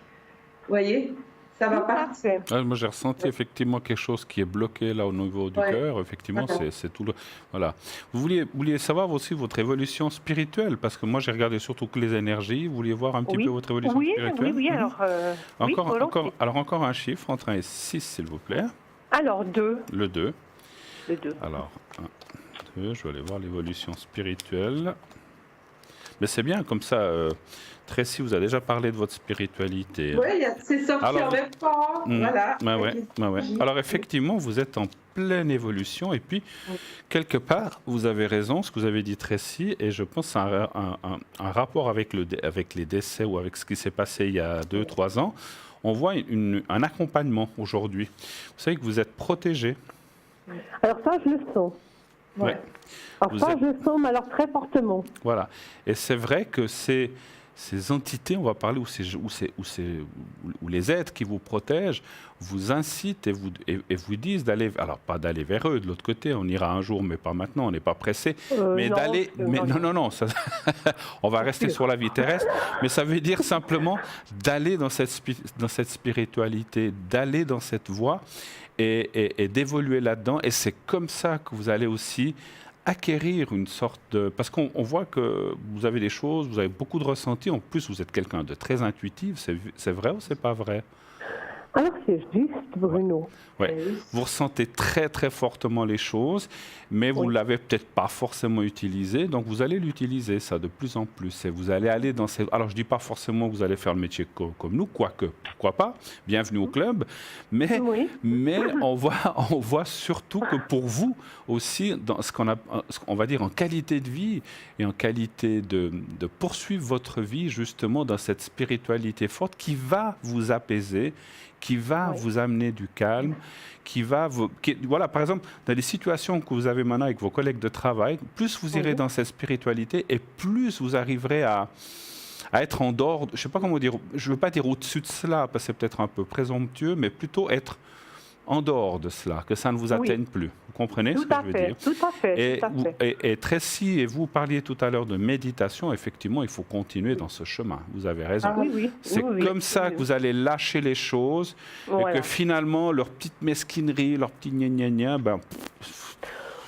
vous voyez ? Ça va partir. Moi, j'ai ressenti effectivement quelque chose qui est bloqué là au niveau du cœur. Effectivement, c'est tout le... Voilà. Vous vouliez savoir aussi votre évolution spirituelle, parce que moi, j'ai regardé surtout que les énergies. Vous vouliez voir un petit peu votre évolution spirituelle? Oui. Alors, encore un chiffre entre 1 et 6, s'il vous plaît. Alors, 2. Le 2. Le 2. Alors, 1, 2, je vais aller voir l'évolution spirituelle. Mais c'est bien, comme ça, Tracy vous a déjà parlé de votre spiritualité. Oui, c'est sorti en même temps. Voilà. Alors effectivement, vous êtes en pleine évolution et puis, quelque part, vous avez raison, ce que vous avez dit Tracy, et je pense que c'est un rapport avec les décès ou avec ce qui s'est passé il y a 2-3 ans. On voit un accompagnement aujourd'hui. Vous savez que vous êtes protégé. Alors ça, je le sens. Ouais. Alors ça, je le sens, mais alors très fortement. Voilà. Et c'est vrai que ces entités, on va parler, ou les êtres qui vous protègent, vous incitent et vous disent d'aller, alors pas d'aller vers eux de l'autre côté, on ira un jour, mais pas maintenant, on n'est pas pressé, mais non, d'aller, non, ça, on va rester sur la vie terrestre, mais ça veut dire simplement d'aller dans cette spiritualité, d'aller dans cette voie et d'évoluer là-dedans, et c'est comme ça que vous allez aussi acquérir une sorte de... Parce qu'on voit que vous avez des choses, vous avez beaucoup de ressentis, en plus vous êtes quelqu'un de très intuitif, c'est vrai ou c'est pas vrai? Alors c'est juste, Bruno. Ouais. Vous ressentez très très fortement les choses, mais vous ne l'avez peut-être pas forcément utilisé, donc vous allez l'utiliser ça de plus en plus. Et vous allez aller dans ces... Alors je ne dis pas forcément que vous allez faire le métier comme nous, quoique, pourquoi pas, bienvenue au club, mais on voit surtout que pour vous aussi, dans ce qu'on va dire en qualité de vie et en qualité de poursuivre votre vie justement dans cette spiritualité forte qui va vous apaiser, qui va vous amener du calme, voilà, par exemple, dans les situations que vous avez maintenant avec vos collègues de travail, plus vous irez dans cette spiritualité et plus vous arriverez à être en dehors, je ne sais pas comment dire, je ne veux pas dire au-dessus de cela, parce que c'est peut-être un peu présomptueux, mais plutôt être en dehors de cela, que ça ne vous atteigne plus. Vous comprenez ce que je veux dire? Tout à fait. Et Tracy, et vous parliez tout à l'heure de méditation, effectivement, il faut continuer dans ce chemin. Vous avez raison. C'est comme ça que vous allez lâcher les choses et que finalement, leur petite mesquinerie, leur petit gna-gna-gna, ben...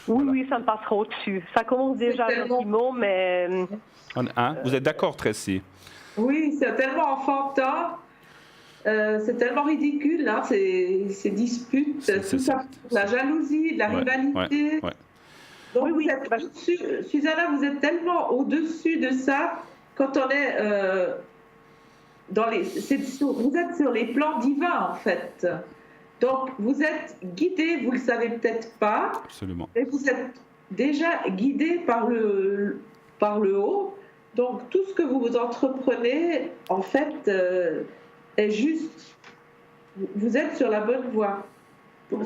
Oui, ça me passera au-dessus. Ça commence déjà gentiment, mais... Vous êtes d'accord, Tracy? Oui, c'est tellement enfantin. C'est tellement ridicule, hein, ces disputes, tout ça, la jalousie, la rivalité. Donc vous êtes au-dessus, Susanna, vous êtes tellement au-dessus de ça quand on est vous êtes sur les plans divins en fait. Donc vous êtes guidé, vous le savez peut-être pas. Absolument. Mais vous êtes déjà guidé par le haut. Donc tout ce que vous entreprenez, en fait. Est juste, vous êtes sur la bonne voie.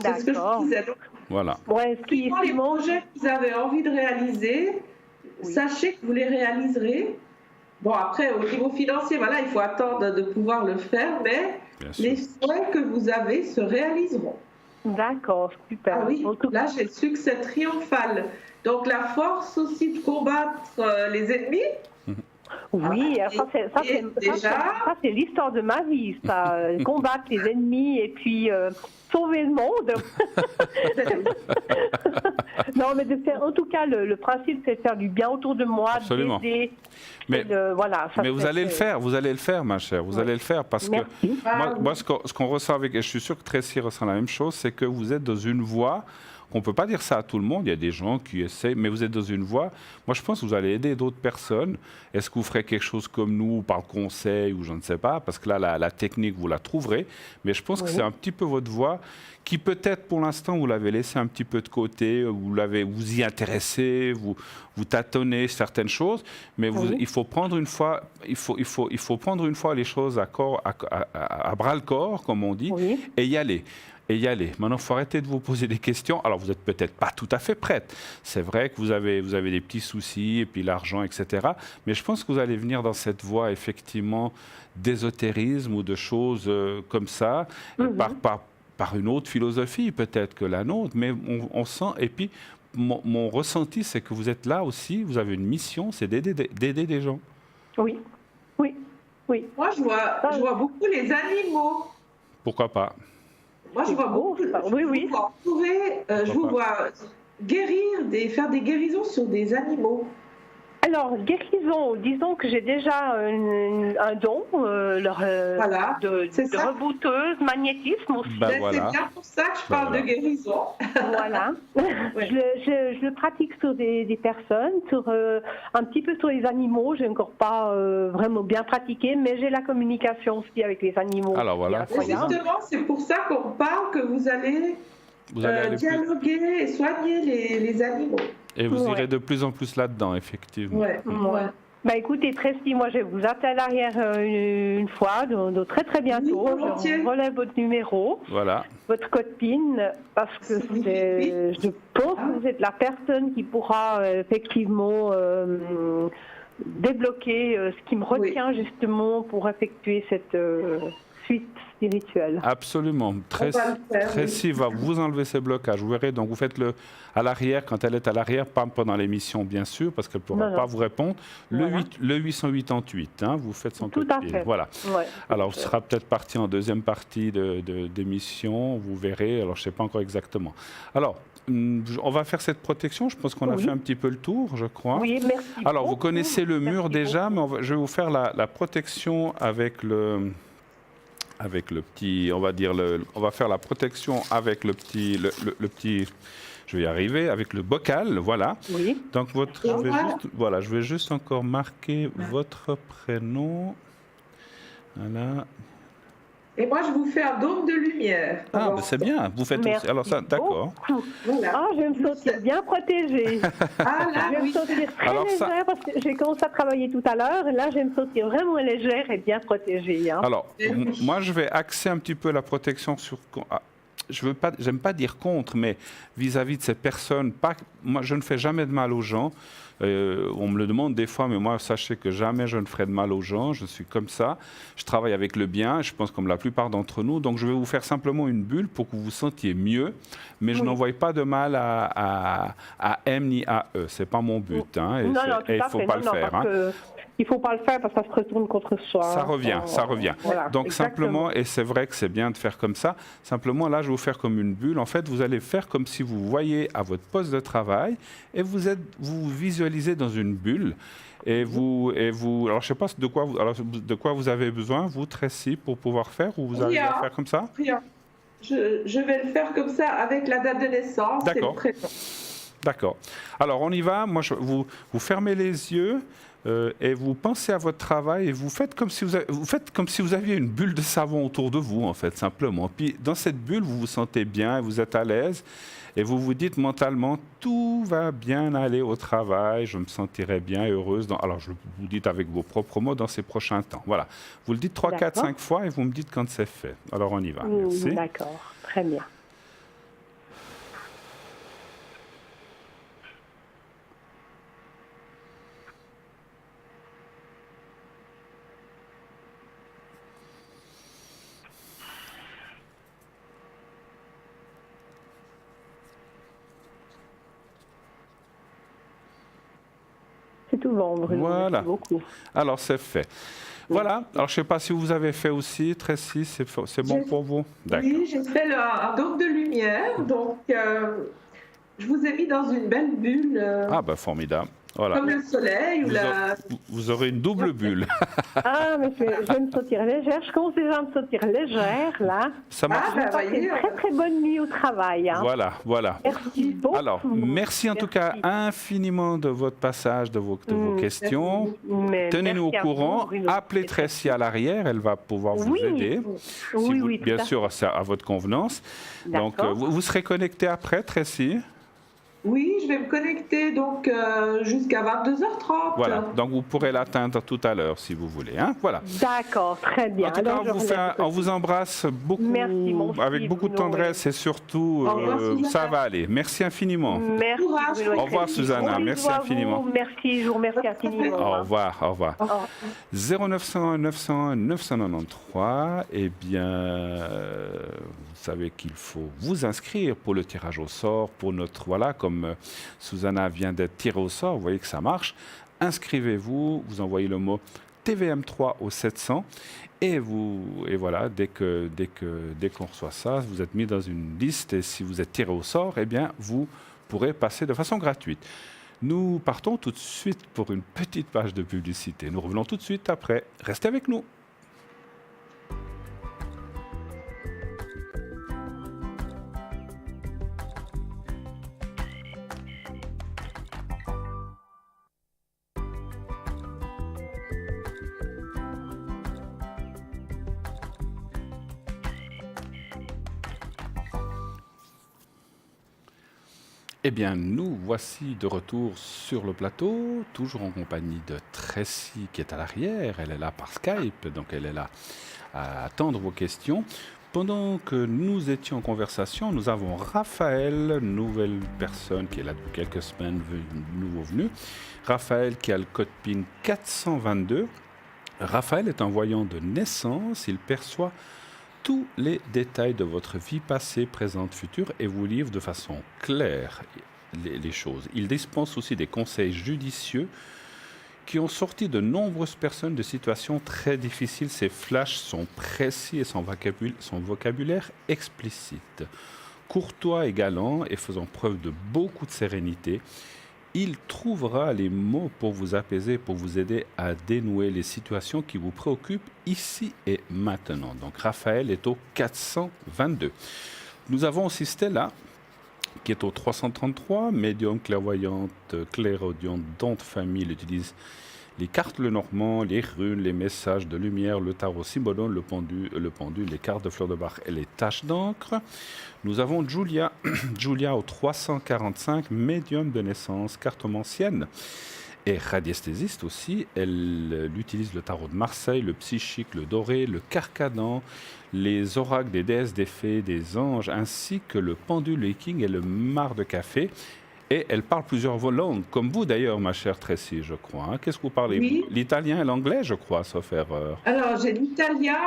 C'est ce que je disais. Voilà. Les projets que vous avez envie de réaliser, sachez que vous les réaliserez. Bon, après, au niveau financier, voilà, il faut attendre de pouvoir le faire, mais les souhaits que vous avez se réaliseront. D'accord, super. Ah oui, là, j'ai le succès triomphal. Donc, la force aussi de combattre les ennemis. Oui, ça c'est l'histoire de ma vie, ça, combattre les ennemis et puis sauver le monde. Non, mais en tout cas, le principe c'est de faire du bien autour de moi, d'aider. Mais vous allez le faire, ma chère, vous allez le faire parce que moi ce qu'on ressent avec, et je suis sûr que Tracy ressent la même chose, c'est que vous êtes dans une voie. On ne peut pas dire ça à tout le monde, il y a des gens qui essaient, mais vous êtes dans une voie. Moi, je pense que vous allez aider d'autres personnes. Est-ce que vous ferez quelque chose comme nous, par conseil, ou je ne sais pas, parce que là, la technique, vous la trouverez. Mais je pense que c'est un petit peu votre voie qui, peut-être, pour l'instant, vous l'avez laissé un petit peu de côté, vous y intéressez, vous tâtonnez certaines choses, mais il faut prendre une fois, il faut prendre une fois les choses à bras-le-corps, comme on dit, et y aller. Maintenant, il faut arrêter de vous poser des questions. Alors, vous n'êtes peut-être pas tout à fait prête. C'est vrai que vous avez des petits soucis, et puis l'argent, etc. Mais je pense que vous allez venir dans cette voie, effectivement, d'ésotérisme ou de choses comme ça, par une autre philosophie, peut-être que la nôtre. Mais on sent... Et puis, mon ressenti, c'est que vous êtes là aussi, vous avez une mission, c'est d'aider des gens. Oui. Moi, je vois beaucoup les animaux. Pourquoi pas? Moi, je vois beaucoup. Je vous vois guérir, faire des guérisons sur des animaux. Alors, guérison, disons que j'ai déjà un don de rebouteuse, magnétisme aussi. C'est bien pour ça que je parle de guérison. Voilà. Je le pratique sur des personnes, un petit peu sur les animaux. Je n'ai encore pas vraiment bien pratiqué, mais j'ai la communication aussi avec les animaux. Alors voilà. Justement, c'est pour ça qu'on parle que vous allez dialoguer et soigner les animaux. Et vous irez de plus en plus là-dedans, effectivement. Ouais. Bah écoutez, Tracy, moi je vais vous appeler à l'arrière une fois, de très très bientôt. Je relève votre numéro, votre code PIN, parce que je pense que vous êtes la personne qui pourra effectivement débloquer ce qui me retient justement pour effectuer cette suite spirituelle. Absolument. Tracy va vous enlever ces blocages. Vous verrez, donc vous faites-le à l'arrière, quand elle est à l'arrière, pas pendant l'émission bien sûr, parce qu'elle ne pourra pas vous répondre. Le 888, vous faites son code PIN. Voilà. Ouais, alors, ce sera peut-être parti en deuxième partie d'émission, vous verrez, alors je ne sais pas encore exactement. Alors, on va faire cette protection, je pense qu'on a fait un petit peu le tour, je crois. Oui, merci. Alors, vous connaissez le mur déjà, mais je vais vous faire la protection avec le petit, on va faire la protection avec le petit, je vais y arriver, avec le bocal, voilà. Oui. Donc je vais juste encore marquer votre prénom. Voilà. Et moi, je vous fais un dôme de lumière. Ah, ben c'est bien, vous faites aussi. Alors ça, d'accord. Voilà. Ah, je vais me sentir bien protégée. Je vais me sentir très légère parce que j'ai commencé à travailler tout à l'heure et là, je vais me sentir vraiment légère et bien protégée. Alors, moi, je vais axer un petit peu la protection sur... j'aime pas dire contre, mais vis-à-vis de ces personnes, moi, je ne fais jamais de mal aux gens. On me le demande des fois, mais moi, sachez que jamais je ne ferai de mal aux gens. Je suis comme ça. Je travaille avec le bien, je pense comme la plupart d'entre nous. Donc, je vais vous faire simplement une bulle pour que vous vous sentiez mieux. Mais je n'envoie pas de mal à M ni à E. Ce n'est pas mon but. Et il ne faut pas le faire. Il ne faut pas le faire parce que ça se retourne contre soi. Ça revient. Voilà, donc exactement. simplement, et c'est vrai que c'est bien de faire comme ça, simplement là je vais vous faire comme une bulle. En fait, vous allez faire comme si vous voyez à votre poste de travail et vous visualisez dans une bulle. Et vous, alors je ne sais pas de quoi vous avez besoin, vous, Tracy, pour pouvoir faire, ou vous allez le faire comme ça? Rien. Je vais le faire comme ça avec la date de naissance et le prénom. D'accord. Alors on y va. Moi, vous fermez les yeux. Et vous pensez à votre travail et vous faites comme si vous aviez une bulle de savon autour de vous, en fait, simplement. Puis dans cette bulle, vous vous sentez bien, vous êtes à l'aise et vous vous dites mentalement, tout va bien aller au travail, je me sentirai bien heureuse. Alors, je vous dites avec vos propres mots dans ces prochains temps. Voilà. Vous le dites 3, 4, 5 fois et vous me dites quand c'est fait. Alors, on y va. Merci. D'accord. Très bien. C'est tout bon, Bruno. Voilà. Merci beaucoup. Alors, c'est fait. Voilà. Alors, je ne sais pas si vous avez fait aussi, Tracy, c'est bon pour vous? Oui, j'ai fait un dôme de lumière. Donc, je vous ai mis dans une belle bulle. Ah, ben formidable. Voilà. Comme le soleil vous aurez une double bulle. Ah, mais je vais me sentir légère. Je commence déjà à me sentir légère, là. Ça marche. Je vais passer une très, très bonne nuit au travail. Voilà. Merci beaucoup. Alors, merci en tout cas infiniment de votre passage, de vos questions. Tenez-nous au courant. Appelez Tracy à l'arrière. Elle va pouvoir vous aider. Oui, bien sûr, c'est à votre convenance. Donc, vous serez connecté après, Tracy? Oui, je vais me connecter donc jusqu'à 22h30. Voilà, donc vous pourrez l'atteindre tout à l'heure si vous voulez. Voilà. D'accord, très bien. En tout cas, on vous embrasse beaucoup, avec beaucoup de tendresse et surtout, ça va aller. Merci infiniment. Merci. Au revoir, Susanna. Merci infiniment. Merci, je vous remercie infiniment. Au revoir. 0901 901 993, eh bien, vous savez qu'il faut vous inscrire pour le tirage au sort, pour notre, comme Susanna vient d'être tirée au sort, vous voyez que ça marche. Inscrivez-vous, vous envoyez le mot TVM3 au 700 et voilà, dès qu'on reçoit ça, vous êtes mis dans une liste et si vous êtes tiré au sort, eh bien, vous pourrez passer de façon gratuite. Nous partons tout de suite pour une petite page de publicité. Nous revenons tout de suite après. Restez avec nous. Eh bien, nous voici de retour sur le plateau, toujours en compagnie de Tracy qui est à l'arrière. Elle est là par Skype, donc elle est là à attendre vos questions. Pendant que nous étions en conversation, nous avons Raphaël, nouvelle personne qui est là depuis quelques semaines, nouveau venu. Raphaël qui a le code PIN 422. Raphaël est un voyant de naissance, il perçoit tous les détails de votre vie passée, présente, future et vous livre de façon claire les choses. Il dispense aussi des conseils judicieux qui ont sorti de nombreuses personnes de situations très difficiles. Ses flashs sont précis et son vocabulaire explicite. Courtois et galant et faisant preuve de beaucoup de sérénité, il trouvera les mots pour vous apaiser, pour vous aider à dénouer les situations qui vous préoccupent ici et maintenant. Donc Raphaël est au 422. Nous avons aussi Stella, qui est au 333, médium, clairvoyante, clairaudiente, don de famille. Elle utilise les cartes Lenormand, les runes, les messages de lumière, le tarot Symbolone, le pendule, les cartes de fleurs de Bach et les taches d'encre. Nous avons Julia, Julia au 345, médium de naissance, cartomancienne et radiesthésiste aussi. Elle utilise le tarot de Marseille, le psychique, le doré, le carcadan, les oracles des déesses, des fées, des anges, ainsi que le pendule viking et le marc de café. Et elle parle plusieurs langues, comme vous d'ailleurs, ma chère Tracy, je crois. Hein. Qu'est-ce que vous parlez? Oui. L'italien et l'anglais, je crois, sauf erreur. Alors, j'ai l'italien,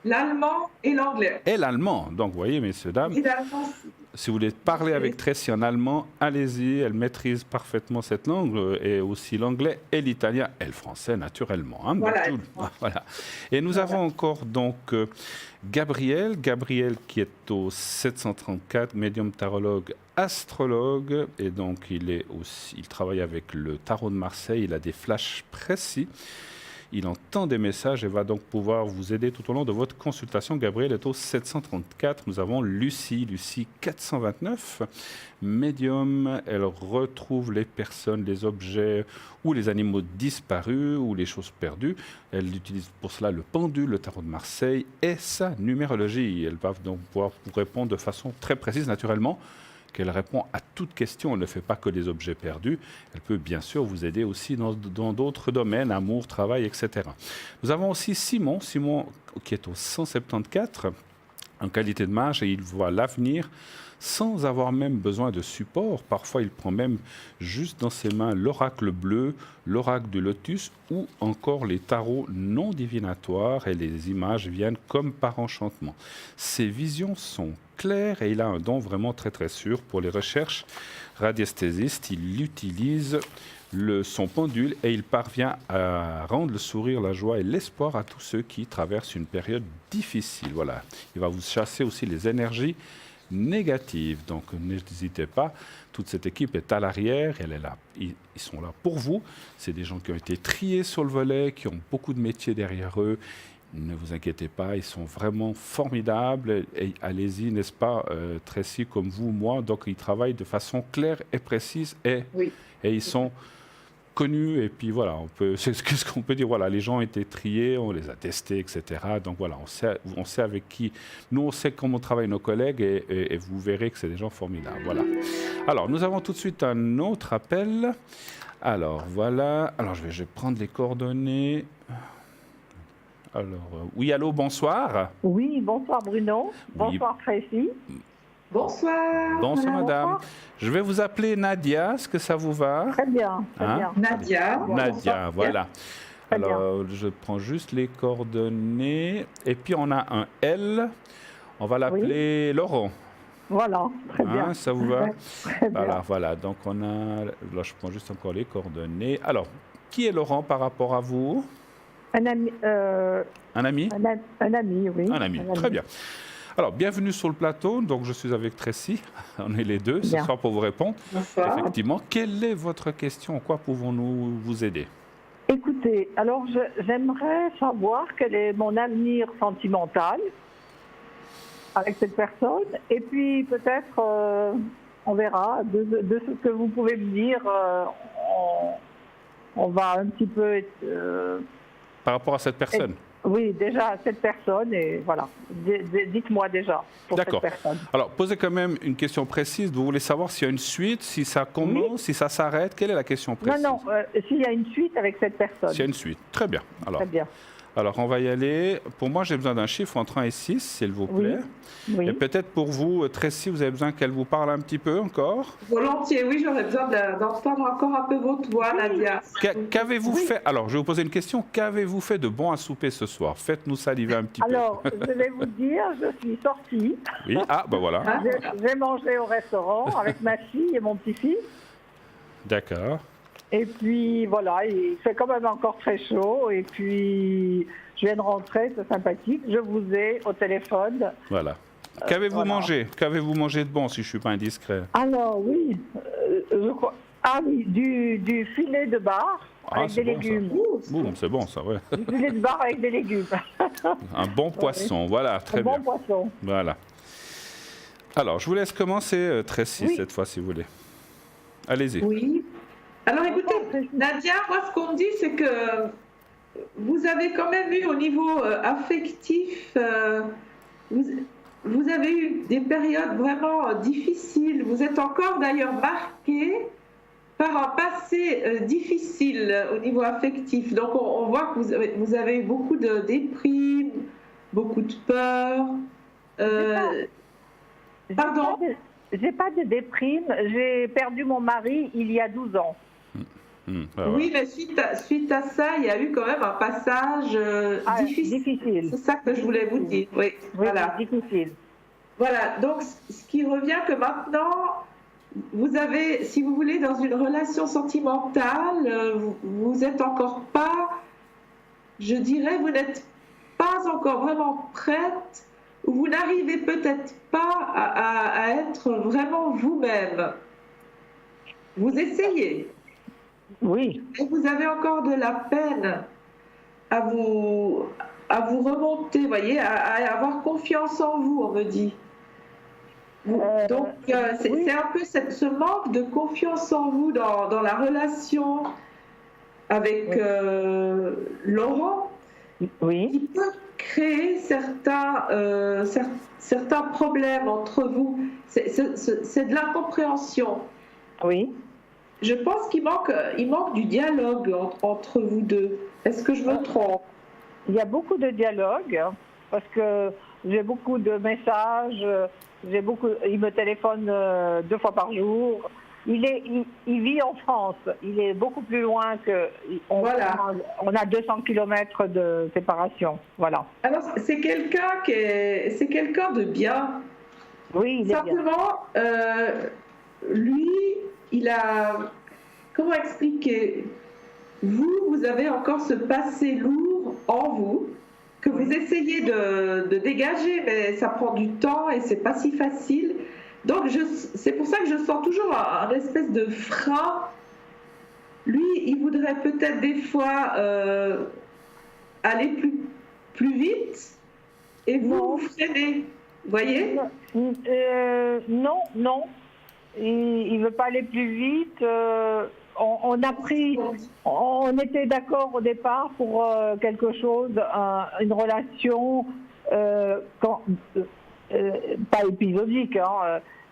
l'allemand et l'anglais. Et l'allemand. Donc, vous voyez, messieurs, dames, Et l'allemand. si vous voulez parler avec Tracy en allemand, allez-y. Elle maîtrise parfaitement cette langue, et aussi l'anglais et l'italien, et le français, naturellement. Hein. Voilà. Voilà. Et nous avons encore donc Gabriel qui est au 734, médium tarologue, astrologue, et donc il travaille avec le tarot de Marseille, il a des flashs précis, il entend des messages et va donc pouvoir vous aider tout au long de votre consultation. Gabriel est au 734, nous avons Lucie 429, médium, elle retrouve les personnes, les objets ou les animaux disparus ou les choses perdues. Elle utilise pour cela le pendule, le tarot de Marseille et sa numérologie. Elle va donc pouvoir vous répondre de façon très précise, naturellement, qu'elle répond à toute question. Elle ne fait pas que les objets perdus. Elle peut bien sûr vous aider aussi dans d'autres domaines, amour, travail, etc. Nous avons aussi Simon qui est au 174 en qualité de mage et il voit l'avenir sans avoir même besoin de support. Parfois, il prend même juste dans ses mains l'oracle bleu, l'oracle du lotus ou encore les tarots non divinatoires et les images viennent comme par enchantement. Ses visions sont claires et il a un don vraiment très très sûr pour les recherches radiesthésistes. Il utilise son pendule et il parvient à rendre le sourire, la joie et l'espoir à tous ceux qui traversent une période difficile. Voilà. Il va vous chasser aussi les énergies négatives. Donc n'hésitez pas, toute cette équipe est à l'arrière, elle est là. Ils sont là pour vous. C'est des gens qui ont été triés sur le volet, qui ont beaucoup de métiers derrière eux. Ne vous inquiétez pas, ils sont vraiment formidables. Et allez-y, n'est-ce pas, Tracy, comme vous, moi. Donc ils travaillent de façon claire et précise et ils sont connus. Et puis voilà, c'est ce qu'on peut dire. Voilà, les gens ont été triés, on les a testés, etc. Donc voilà, on sait avec qui. Nous, on sait comment travaillent nos collègues et vous verrez que c'est des gens formidables. Voilà. Alors, nous avons tout de suite un autre appel. Alors, voilà. Alors, je vais prendre les coordonnées. Alors, oui, allô, bonsoir. Oui, bonsoir Bruno. Bonsoir Tracy. Bonsoir. Bonsoir madame. Je vais vous appeler Nadia, est-ce que ça vous va? Très bien, très bien. Nadia. Nadia, voilà. Très Alors, je prends juste les coordonnées. Et puis, on a un L. On va l'appeler Laurent. Voilà, très bien. Ça vous va? Très bien. Voilà. Donc, on a... Là, je prends juste encore les coordonnées. Alors, qui est Laurent par rapport à vous? Un ami. Un ami? Un ami, oui. Un ami, très bien. Alors, bienvenue sur le plateau. Donc, je suis avec Tracy. On est les deux ce Bien. soir pour vous répondre. Bonsoir. Effectivement, quelle est votre question? En quoi pouvons-nous vous aider? Écoutez, alors j'aimerais savoir quel est mon avenir sentimental avec cette personne. Et puis peut-être, on verra, de ce que vous pouvez me dire, on va un petit peu... Par rapport à cette personne? Oui, déjà cette personne, et voilà. Dites-moi déjà pour cette D'accord. personne. Alors, posez quand même une question précise. Vous voulez savoir s'il y a une suite, si ça commence, Oui. si ça s'arrête? Quelle est la question précise? Non, s'il y a une suite avec cette personne. S'il y a une suite. Très bien. Alors, Très bien. on va y aller. Pour moi, j'ai besoin d'un chiffre entre 1 et 6, s'il vous plaît. Oui. Et peut-être pour vous, Tracy, vous avez besoin qu'elle vous parle un petit peu encore? Volontiers, oui, j'aurais besoin d'entendre encore un peu votre voix, Nadia. Qu'avez-vous fait? Alors, je vais vous poser une question. Qu'avez-vous fait de bon à souper ce soir? Faites-nous saliver un petit Alors, peu. je vais vous dire, je suis sortie. Oui, voilà. Ah. J'ai mangé au restaurant avec ma fille et mon petit-fils. D'accord. Et puis voilà, il fait quand même encore très chaud. Et puis je viens de rentrer, c'est sympathique. Je vous ai au téléphone. Voilà. Qu'avez-vous voilà. mangé? Qu'avez-vous mangé de bon, si je ne suis pas indiscret? Alors oui, je crois. Ah oui, du filet de bar avec c'est des bon, ça. légumes. Boum, c'est bon, ça, ouais. Du filet de bar avec des légumes. Un bon poisson, voilà, très Un bien. bon poisson. Voilà. Alors, je vous laisse commencer, Tracy, Oui. cette fois, si vous voulez. Allez-y. Oui. Alors écoutez, Nadia, moi ce qu'on me dit, c'est que vous avez quand même eu au niveau affectif, vous avez eu des périodes vraiment difficiles. Vous êtes encore d'ailleurs marqué par un passé difficile au niveau affectif. Donc on voit que vous avez eu beaucoup de déprime, beaucoup de peur. Pardon? J'ai pas de déprime. J'ai perdu mon mari il y a 12 ans. Oui, mais suite à ça, il y a eu quand même un passage difficile. C'est ça que je voulais vous dire. Oui, voilà. Difficile. Voilà, donc ce qui revient que maintenant, vous avez, si vous voulez, dans une relation sentimentale, vous n'êtes encore pas, je dirais, vous n'êtes pas encore vraiment prête, ou vous n'arrivez peut-être pas à être vraiment vous-même. Vous essayez. Oui. Et vous avez encore de la peine à vous remonter, voyez, à avoir confiance en vous, on me dit. Donc, c'est un peu ce manque de confiance en vous dans la relation avec Laurent, oui, qui peut créer certains problèmes entre vous. C'est de l'incompréhension. Oui. Je pense qu'il manque du dialogue entre vous deux. Est-ce que je me trompe? Il y a beaucoup de dialogue parce que j'ai beaucoup de messages. Il me téléphone 2 fois par jour. Il vit en France. Il est beaucoup plus loin que. Voilà. On a 200 km de séparation. Voilà. Alors c'est quelqu'un de bien. Oui, il est simplement, lui, il a. Comment expliquer? Vous avez encore ce passé lourd en vous que vous essayez de dégager, mais ça prend du temps et c'est pas si facile. Donc c'est pour ça que je sens toujours un espèce de frein. Lui, il voudrait peut-être des fois aller plus vite et vous freinez. Vous voyez? Non. Il veut pas aller plus vite. On était d'accord au départ pour quelque chose, une relation pas épisodique,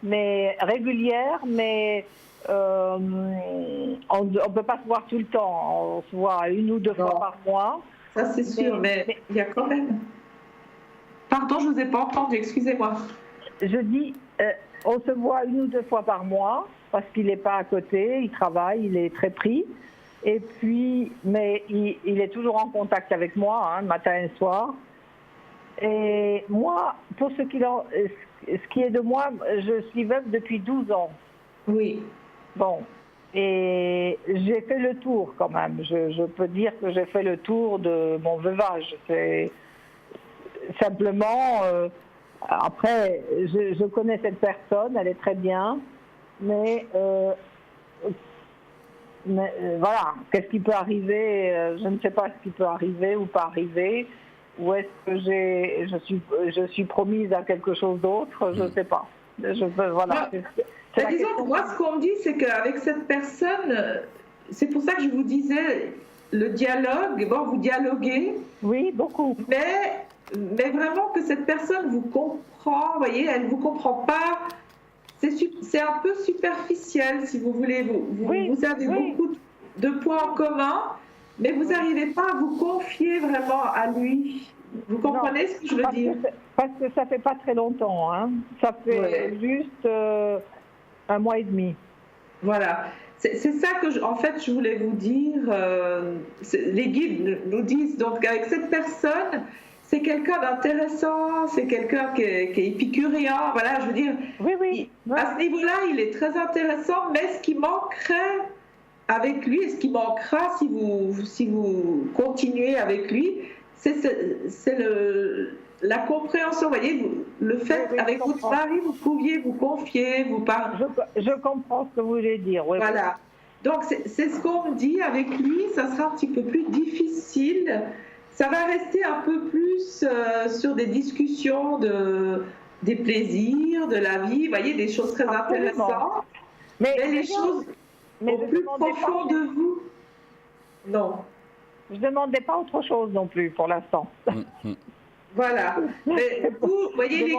mais régulière, mais on ne peut pas se voir tout le temps. On se voit 1 ou 2 fois par mois. Ça c'est sûr, mais il y a quand même... Pardon, je ne vous ai pas entendu, excusez-moi. Je dis, on se voit 1 ou 2 fois par mois, parce qu'il n'est pas à côté, il travaille, il est très pris. Et puis, mais il est toujours en contact avec moi, matin et soir. Et moi, pour ce qui est de moi, je suis veuve depuis 12 ans. Oui. Bon, et j'ai fait le tour quand même. Je peux dire que j'ai fait le tour de mon veuvage. C'est simplement, Après, je connais cette personne, elle est très bien, mais voilà, qu'est-ce qui peut arriver? Je ne sais pas ce qui peut arriver ou pas arriver. Ou est-ce que je suis promise à quelque chose d'autre? Je ne sais pas. Voilà. Disons que moi, ce qu'on me dit, c'est qu'avec cette personne, c'est pour ça que je vous disais, le dialogue, bon, vous dialoguez. Oui, beaucoup. Mais vraiment que cette personne vous comprend, vous voyez, elle ne vous comprend pas. C'est un peu superficiel, si vous voulez. Vous avez beaucoup de points en commun, mais vous n'arrivez pas à vous confier vraiment à lui. Vous comprenez ce que je veux dire? Parce que ça ne fait pas très longtemps. Hein. Ça fait juste 1 mois et demi. Voilà. C'est ça que, en fait, je voulais vous dire. Les guides nous disent donc avec cette personne, c'est quelqu'un d'intéressant, c'est quelqu'un qui est épicurien. Voilà, je veux dire. Oui. À ce niveau-là, il est très intéressant, mais ce qui manquerait avec lui, et ce qui manquera si vous continuez avec lui, c'est la compréhension. Vous voyez, le fait avec votre mari, vous pouviez vous confier, vous parler. Je comprends ce que vous voulez dire. Voilà. Donc, c'est ce qu'on me dit. Avec lui, ça sera un petit peu plus difficile. Ça va rester un peu plus sur des discussions des plaisirs, de la vie. Vous voyez, des choses très intéressantes. Mais les choses au plus profond de vous, non. Je ne demandais pas autre chose non plus pour l'instant. Voilà. Mais vous voyez,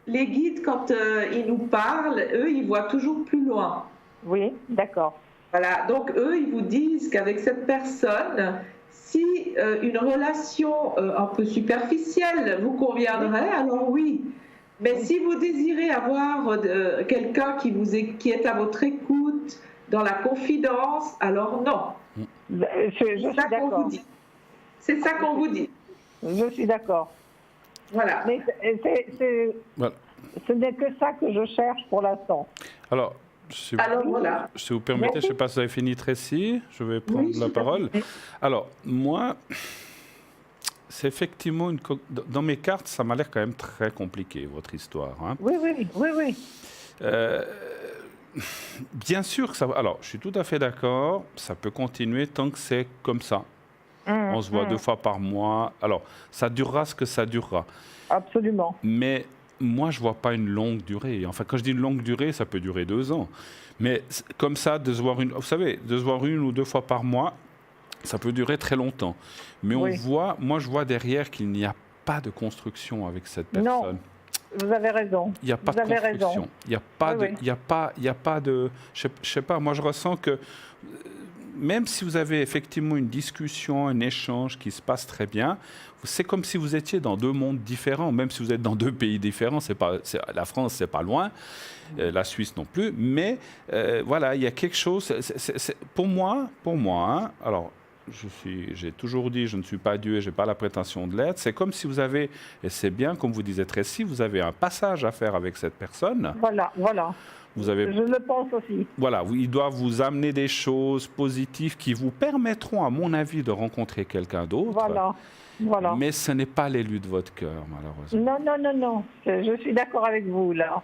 les guides, quand ils nous parlent, eux, ils voient toujours plus loin. Oui, d'accord. Voilà. Donc, eux, ils vous disent qu'avec cette personne, si une relation un peu superficielle vous conviendrait, alors oui. Mais si vous désirez avoir quelqu'un qui est à votre écoute, dans la confidence, alors non. C'est ça qu'on vous dit. C'est ça qu'on vous dit. Je suis d'accord. Voilà. Mais ce n'est que ça que je cherche pour l'instant. Alors, si vous permettez, je ne sais pas si vous avez fini, Tracy, je vais prendre la parole. Alors, moi, c'est effectivement dans mes cartes, ça m'a l'air quand même très compliqué, votre histoire. Hein. Oui. Bien sûr que ça va. Alors, je suis tout à fait d'accord, ça peut continuer tant que c'est comme ça. On se voit 2 fois par mois. Alors, ça durera ce que ça durera. Absolument. Mais moi, je ne vois pas une longue durée. Enfin, quand je dis une longue durée, ça peut durer 2 ans. Mais comme ça, de se voir vous savez, de se voir 1 ou 2 fois par mois, ça peut durer très longtemps. Mais moi, je vois derrière qu'il n'y a pas de construction avec cette personne. Non. Vous avez raison. Il n'y a pas de construction. Il n'y a pas de... Je sais pas, moi je ressens que même si vous avez effectivement une discussion, un échange qui se passe très bien, c'est comme si vous étiez dans 2 mondes différents, même si vous êtes dans 2 pays différents. La France, c'est pas loin, la Suisse non plus, mais voilà, il y a quelque chose... Pour moi, hein, alors... J'ai toujours dit, je ne suis pas Dieu et je n'ai pas la prétention de l'être. C'est comme si vous avez, et c'est bien, comme vous disiez Tracy, vous avez un passage à faire avec cette personne. Voilà. Je le pense aussi. Voilà, il doit vous amener des choses positives qui vous permettront, à mon avis, de rencontrer quelqu'un d'autre. Voilà. Mais ce n'est pas l'élu de votre cœur, malheureusement. Non. Je suis d'accord avec vous, là.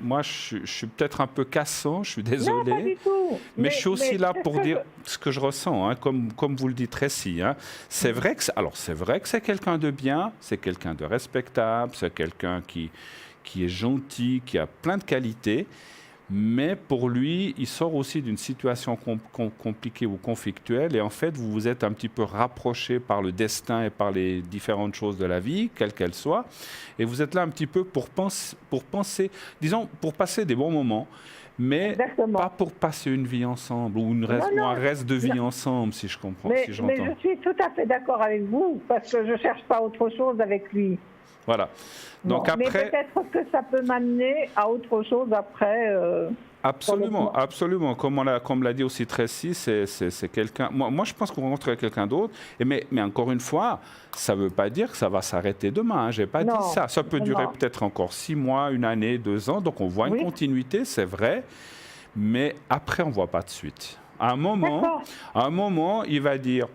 Moi, je suis peut-être un peu cassant, je suis désolé. Non, pas du tout. Mais je suis aussi là pour dire ce que je ressens, hein, comme vous le dites, Tracy. Hein. C'est vrai que c'est quelqu'un de bien, c'est quelqu'un de respectable, c'est quelqu'un qui est gentil, qui a plein de qualités. Mais pour lui, il sort aussi d'une situation compliquée ou conflictuelle. Et en fait, vous vous êtes un petit peu rapproché par le destin et par les différentes choses de la vie, quelles qu'elles soient. Et vous êtes là un petit peu pour penser, disons, pour passer des bons moments, mais pas pour passer une vie ensemble ou un reste de vie ensemble, si je comprends. Mais je suis tout à fait d'accord avec vous, parce que je ne cherche pas autre chose avec lui. Voilà. Donc mais peut-être que ça peut m'amener à autre chose après. Absolument. Comme l'a dit aussi Tracy, c'est quelqu'un... Moi, je pense qu'on rencontrerait quelqu'un d'autre. Mais encore une fois, ça ne veut pas dire que ça va s'arrêter demain. Hein. Je n'ai pas dit ça. Ça peut durer peut-être encore 6 mois, 1 année, 2 ans. Donc, on voit une continuité, c'est vrai. Mais après, on ne voit pas de suite. À un moment, il va dire...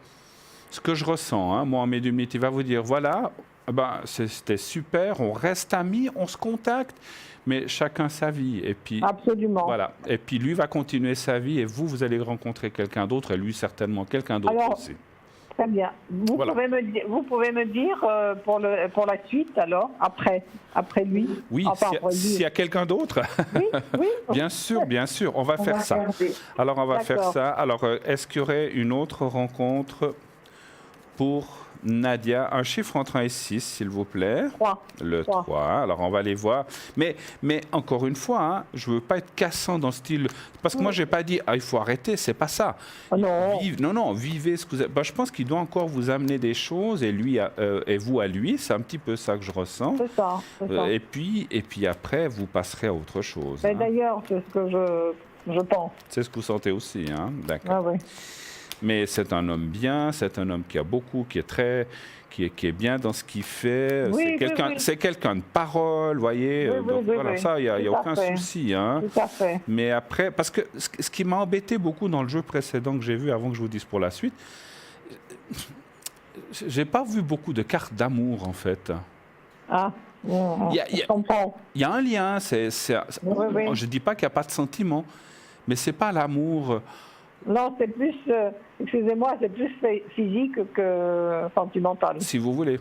Ce que je ressens, hein, moi, en médiumnité, il va vous dire, voilà... C'était super, on reste amis, on se contacte, mais chacun sa vie. Et puis, absolument. Voilà. Et puis lui va continuer sa vie et vous allez rencontrer quelqu'un d'autre et lui certainement quelqu'un d'autre aussi. Très bien. Vous pouvez me dire pour la suite alors, après lui. Oui, s'il y a quelqu'un d'autre. Oui. Bien sûr, on va faire ça. Alors on va faire ça. Alors est-ce qu'il y aurait une autre rencontre pour Nadia? Un chiffre entre 1 et 6, s'il vous plaît. 3. Le 3. Alors, on va aller voir. Mais encore une fois, hein, je ne veux pas être cassant dans le style... Parce que moi, je n'ai pas dit, il faut arrêter, c'est pas ça. Non. Vivez ce que vous avez... je pense qu'il doit encore vous amener des choses, et lui et vous à lui. C'est un petit peu ça que je ressens. C'est ça. Et puis après, vous passerez à autre chose. Mais d'ailleurs, c'est ce que je pense. C'est ce que vous sentez aussi, hein? D'accord. Ah oui. Mais c'est un homme bien, c'est un homme qui a beaucoup, qui est bien dans ce qu'il fait. C'est quelqu'un de parole, voyez. Ça, il n'y a aucun souci. Hein. Tout à fait. Mais après, parce que ce qui m'a embêté beaucoup dans le jeu précédent que j'ai vu, avant que je vous dise pour la suite, j'ai pas vu beaucoup de cartes d'amour, en fait. Ah, je comprends. Il y a un lien. Je ne dis pas qu'il n'y a pas de sentiment, mais c'est pas l'amour... Non, c'est plus, excusez-moi, c'est plus physique que sentimental. Si vous voulez.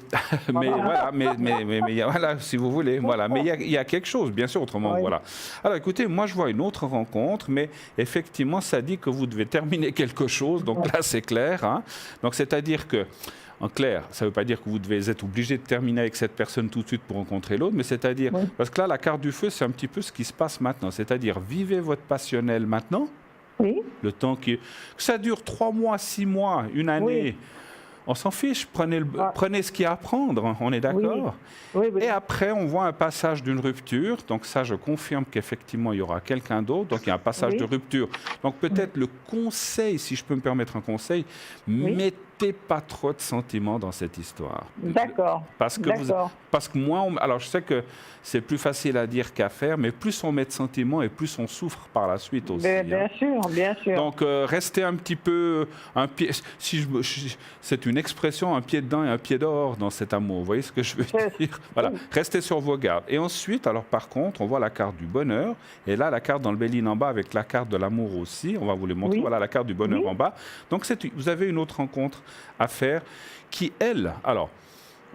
Voilà, si vous voulez. Voilà. Mais il y a quelque chose, bien sûr, autrement. Oui. Voilà. Alors écoutez, moi je vois une autre rencontre, mais effectivement, ça dit que vous devez terminer quelque chose. Donc là, c'est clair. Hein. Donc c'est-à-dire que, en clair, ça ne veut pas dire que vous devez être obligé de terminer avec cette personne tout de suite pour rencontrer l'autre, mais c'est-à-dire, parce que là, la carte du feu, c'est un petit peu ce qui se passe maintenant. C'est-à-dire, vivez votre passionnel maintenant. Oui. Le temps que ça dure 3 mois, 6 mois, une année. On s'en fiche, prenez ce qu'il y a à prendre, on est d'accord? Oui. Et après, on voit un passage d'une rupture. Donc ça, je confirme qu'effectivement, il y aura quelqu'un d'autre. Donc il y a un passage de rupture. Donc peut-être le conseil, si je peux me permettre un conseil, mettez pas trop de sentiments dans cette histoire. D'accord. Parce que moi, alors je sais que c'est plus facile à dire qu'à faire, mais plus on met de sentiments et plus on souffre par la suite aussi. Bien sûr. Donc restez un petit peu, c'est une expression, un pied dedans et un pied dehors dans cet amour. Vous voyez ce que je veux dire? Voilà. Restez sur vos gardes. Et ensuite, alors par contre, on voit la carte du bonheur. Et là, la carte dans le Béline en bas avec la carte de l'amour aussi. On va vous les montrer. Voilà la carte du bonheur en bas. Donc vous avez une autre rencontre à faire qui, elle, alors,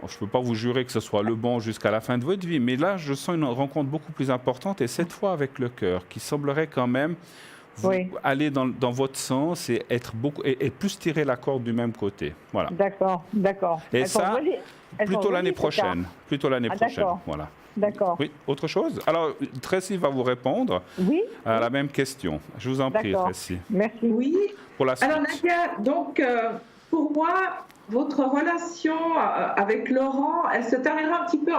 je ne peux pas vous jurer que ce soit le bon jusqu'à la fin de votre vie, mais là, je sens une rencontre beaucoup plus importante, et cette fois avec le cœur, qui semblerait quand même aller dans votre sens et être et plus tirer la corde du même côté. Voilà. D'accord. Et ça, plutôt l'année prochaine. Voilà. D'accord. Oui, autre chose? Alors, Tracy va vous répondre à la même question. Je vous en prie, Tracy. Merci. Oui. Pour la suite. Alors, Nadia, donc, pour moi, votre relation avec Laurent, elle se terminera un petit peu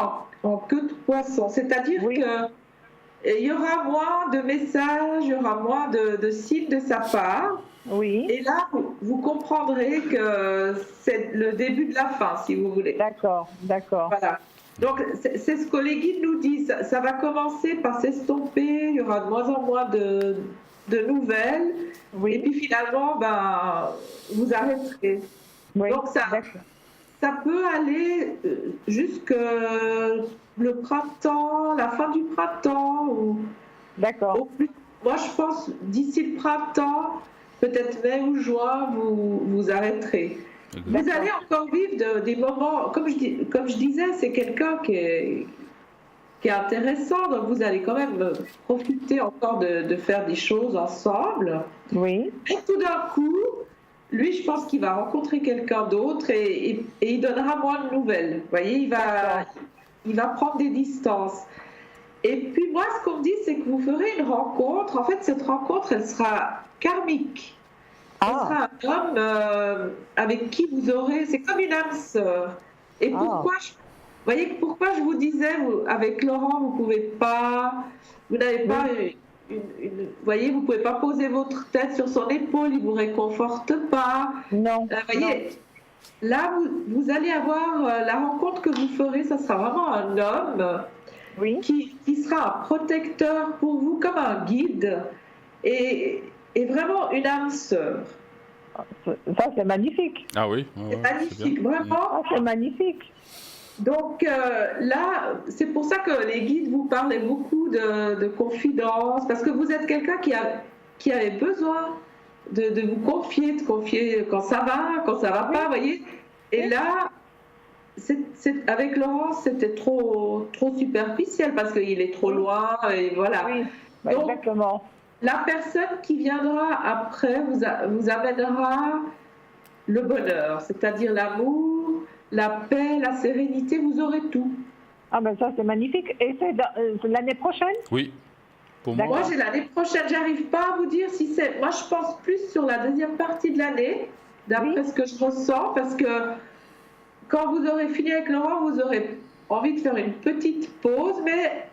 en queue de poisson. C'est-à-dire qu'il y aura moins de messages, il y aura moins de signes de sa part. Oui. Et là, vous comprendrez que c'est le début de la fin, si vous voulez. D'accord. Voilà. Donc, c'est ce que les guides nous disent. Ça va commencer par s'estomper, il y aura de moins en moins de nouvelles. Et puis finalement, vous arrêterez. Donc, ça peut aller jusque le printemps, la fin du printemps. D'accord. Moi, je pense d'ici le printemps, peut-être mai ou juin, vous arrêterez. Vous allez encore vivre des moments, comme je disais, c'est quelqu'un qui est intéressant, donc vous allez quand même profiter encore de faire des choses ensemble. Oui. Et tout d'un coup, lui, je pense qu'il va rencontrer quelqu'un d'autre et il donnera moins de nouvelles. Vous voyez, il va prendre des distances. Et puis moi, ce qu'on me dit, c'est que vous ferez une rencontre. En fait, cette rencontre, elle sera karmique. Ce sera un homme avec qui vous aurez... C'est comme une âme sœur. Et pourquoi je vous disais, avec Laurent, vous n'avez pas... Vous voyez, vous ne pouvez pas poser votre tête sur son épaule, il ne vous réconforte pas. Non. Voyez, là, vous allez avoir la rencontre que vous ferez, ça sera vraiment un homme qui sera un protecteur pour vous, comme un guide, et vraiment une âme sœur. Ça, c'est magnifique. Ah oui. C'est magnifique, vraiment. C'est magnifique. Donc là, c'est pour ça que les guides vous parlaient beaucoup de confidence, parce que vous êtes quelqu'un qui avait besoin de vous confier, de confier quand ça va pas, voyez. Et là, avec Laurence, c'était trop superficiel parce qu'il est trop loin et voilà. Oui, donc, exactement. La personne qui viendra après vous amènera le bonheur, c'est-à-dire l'amour, la paix, la sérénité, vous aurez tout. Ah ben ça c'est magnifique. Et c'est l'année prochaine? Oui. Pour moi, j'ai l'année prochaine. J'arrive pas à vous dire si c'est. Moi, je pense plus sur la deuxième partie de l'année, d'après ce que je ressens, parce que quand vous aurez fini avec Laurent, vous aurez envie de faire une petite pause, mais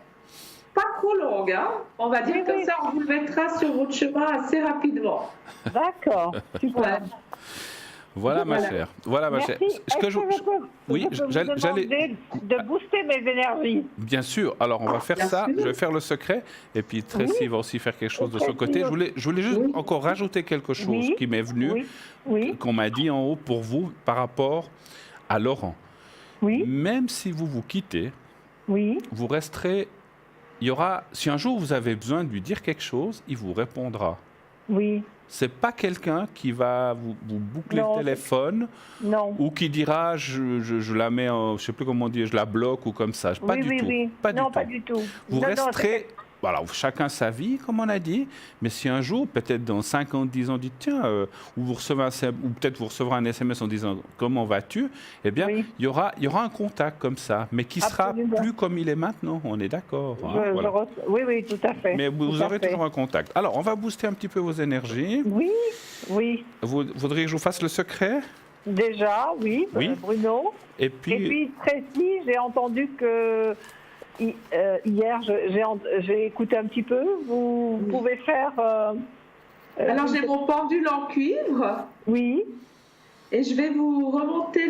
pas trop longue. Hein. On va dire comme ça, on vous le mettra sur votre chemin assez rapidement. D'accord. Super. Voilà ma chère. Voilà ma chère. Je peux vous demander de booster mes énergies. Bien sûr. Alors on va faire ça. Je vais faire le secret. Et puis Tracy va aussi faire quelque chose de son côté. Je voulais juste encore rajouter quelque chose qui m'est venu, qu'on m'a dit en haut pour vous par rapport à Laurent. Oui. Même si vous vous quittez, vous resterez. Il y aura. Si un jour vous avez besoin de lui dire quelque chose, il vous répondra. Oui. C'est pas quelqu'un qui va vous boucler le téléphone ou qui dira je la mets en, je sais plus comment dire, je la bloque ou comme ça. Pas du tout. Pas du tout. Vous resterez. Voilà, chacun sa vie, comme on a dit, mais si un jour, peut-être dans 5 ans, 10 ans, dites tiens, ou vous recevez ou peut-être vous recevrez un SMS en disant comment vas-tu, eh bien, il y aura un contact comme ça, mais qui sera plus comme il est maintenant, on est d'accord. Hein, voilà. Oui, tout à fait. Mais vous aurez toujours un contact. Alors, on va booster un petit peu vos énergies. Oui. Vous voudriez que je vous fasse le secret? Déjà, oui. Bruno. Et puis Tracy, j'ai entendu que hier, j'ai écouté un petit peu. Vous pouvez faire... Alors, j'ai mon pendule en cuivre. Oui. Et je vais vous remonter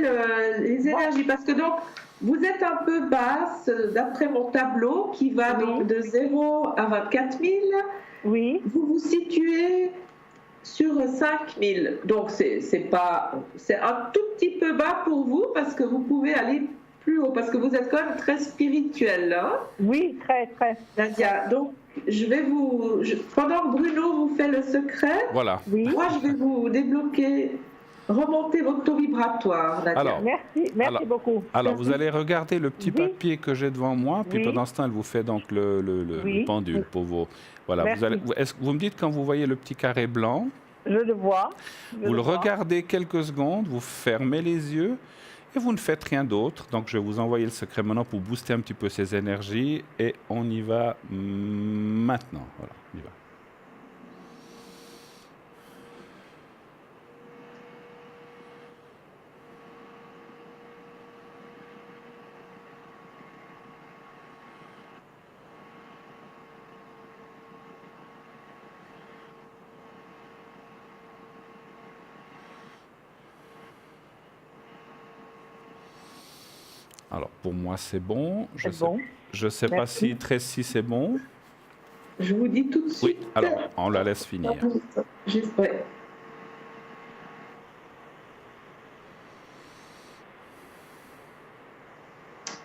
les énergies. Parce que donc, vous êtes un peu basse, d'après mon tableau, qui va donc de 0 à 24 000. Oui. Vous vous situez sur 5 000. Donc, c'est un tout petit peu bas pour vous, parce que vous pouvez aller plus haut, parce que vous êtes quand même très spirituel, hein? Oui, très. Nadia, donc je vais pendant que Bruno vous fait le secret, moi je vais vous débloquer, remonter votre taux vibratoire, Nadia. Alors, merci beaucoup. Alors vous allez regarder le petit papier que j'ai devant moi, puis pendant ce temps elle vous fait donc le pendule pour vos. Voilà, vous me dites quand vous voyez le petit carré blanc. Je le vois. Vous le regardez quelques secondes, vous fermez les yeux. Et vous ne faites rien d'autre. Donc, je vais vous envoyer le secret maintenant pour booster un petit peu ces énergies. Et on y va maintenant. Voilà, on y va. Alors, pour moi, c'est bon. Je ne sais pas si Tracy, c'est bon. Je vous dis tout de suite. Oui, alors, on la laisse finir.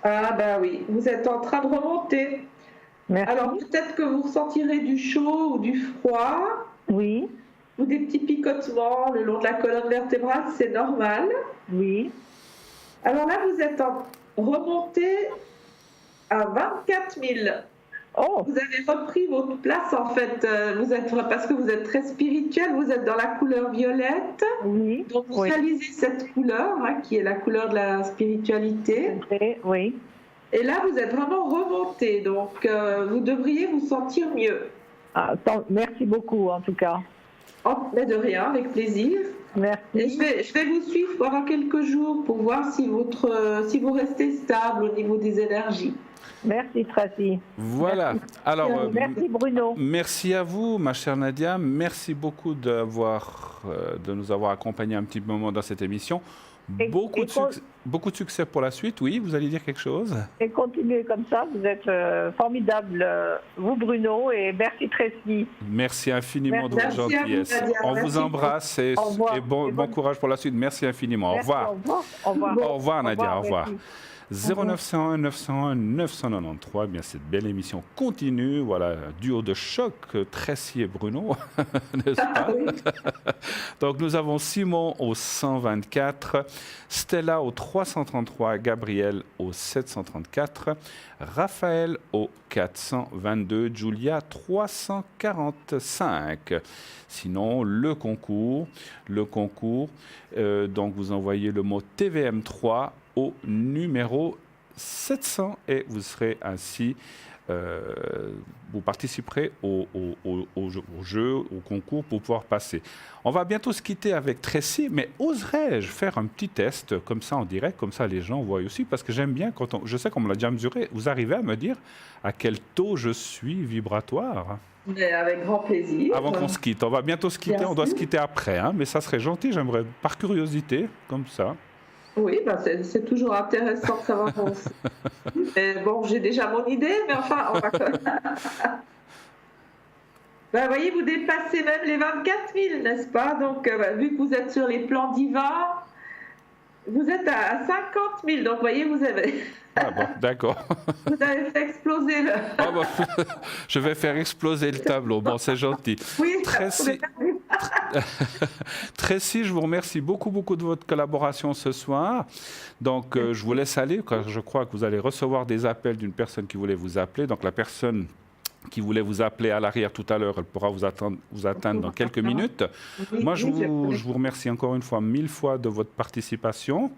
Ah ben oui, vous êtes en train de remonter. Merci. Alors, peut-être que vous ressentirez du chaud ou du froid. Oui. Ou des petits picotements le long de la colonne vertébrale, c'est normal. Oui. Alors là, vous êtes remonté à 24 000. Oh. Vous avez repris votre place, en fait. Parce que vous êtes très spirituel, vous êtes dans la couleur violette. Oui. Donc, vous réalisez cette couleur, qui est la couleur de la spiritualité. Oui. Et là, vous êtes vraiment remonté. Donc, vous devriez vous sentir mieux. Merci beaucoup, en tout cas. Mais de rien, avec plaisir. Merci. Et je vais vous suivre pendant quelques jours pour voir si vous restez stable au niveau des énergies. Merci Tracy. Voilà. Merci. Alors, merci Bruno. Merci à vous, ma chère Nadia. Merci beaucoup de nous avoir accompagnés un petit moment dans cette émission. Beaucoup de succès pour la suite. Oui, vous allez dire quelque chose? Et continuez comme ça, vous êtes formidable, vous Bruno, et merci Tracy. Merci infiniment de votre gentillesse. On vous embrasse et bon courage pour la suite. Merci infiniment. Au revoir. Au revoir. Au revoir Nadia, au revoir. 0901 901 993. Eh bien, cette belle émission continue. Voilà, duo de choc, Tracy et Bruno, n'est-ce pas? Donc, nous avons Simon au 124, Stella au 333, Gabriel au 734, Raphaël au 422, Julia 345. Sinon, le concours, donc vous envoyez le mot TVM3 au numéro 700 et vous serez ainsi, vous participerez au jeu, au concours pour pouvoir passer. On va bientôt se quitter avec Tracy, mais oserais-je faire un petit test comme ça en direct, comme ça les gens voient aussi, parce que j'aime bien, je sais qu'on me l'a déjà mesuré, vous arrivez à me dire à quel taux je suis vibratoire? Mais avec grand plaisir. Avant qu'on se quitte, on va bientôt se quitter, on doit se quitter après, hein, mais ça serait gentil, j'aimerais, par curiosité, comme ça. Oui, c'est toujours intéressant de savoir. Mais bon, j'ai déjà mon idée, mais enfin, on va quand même. Vous voyez, vous dépassez même les 24 000, n'est-ce pas? Donc, vu que vous êtes sur les plans divins, vous êtes à 50 000. Donc, vous voyez, vous avez... Ah bon, d'accord. Vous avez fait exploser le... Ah bon, je vais faire exploser le tableau. Bon, c'est gentil. Oui, Tracy, je vous remercie beaucoup de votre collaboration ce soir. Donc, je vous laisse aller, car je crois que vous allez recevoir des appels d'une personne qui voulait vous appeler. Donc, la personne qui voulait vous appeler à l'arrière tout à l'heure, elle pourra vous atteindre dans quelques minutes. Oui, moi, je vous remercie encore une fois, 1000 fois de votre participation.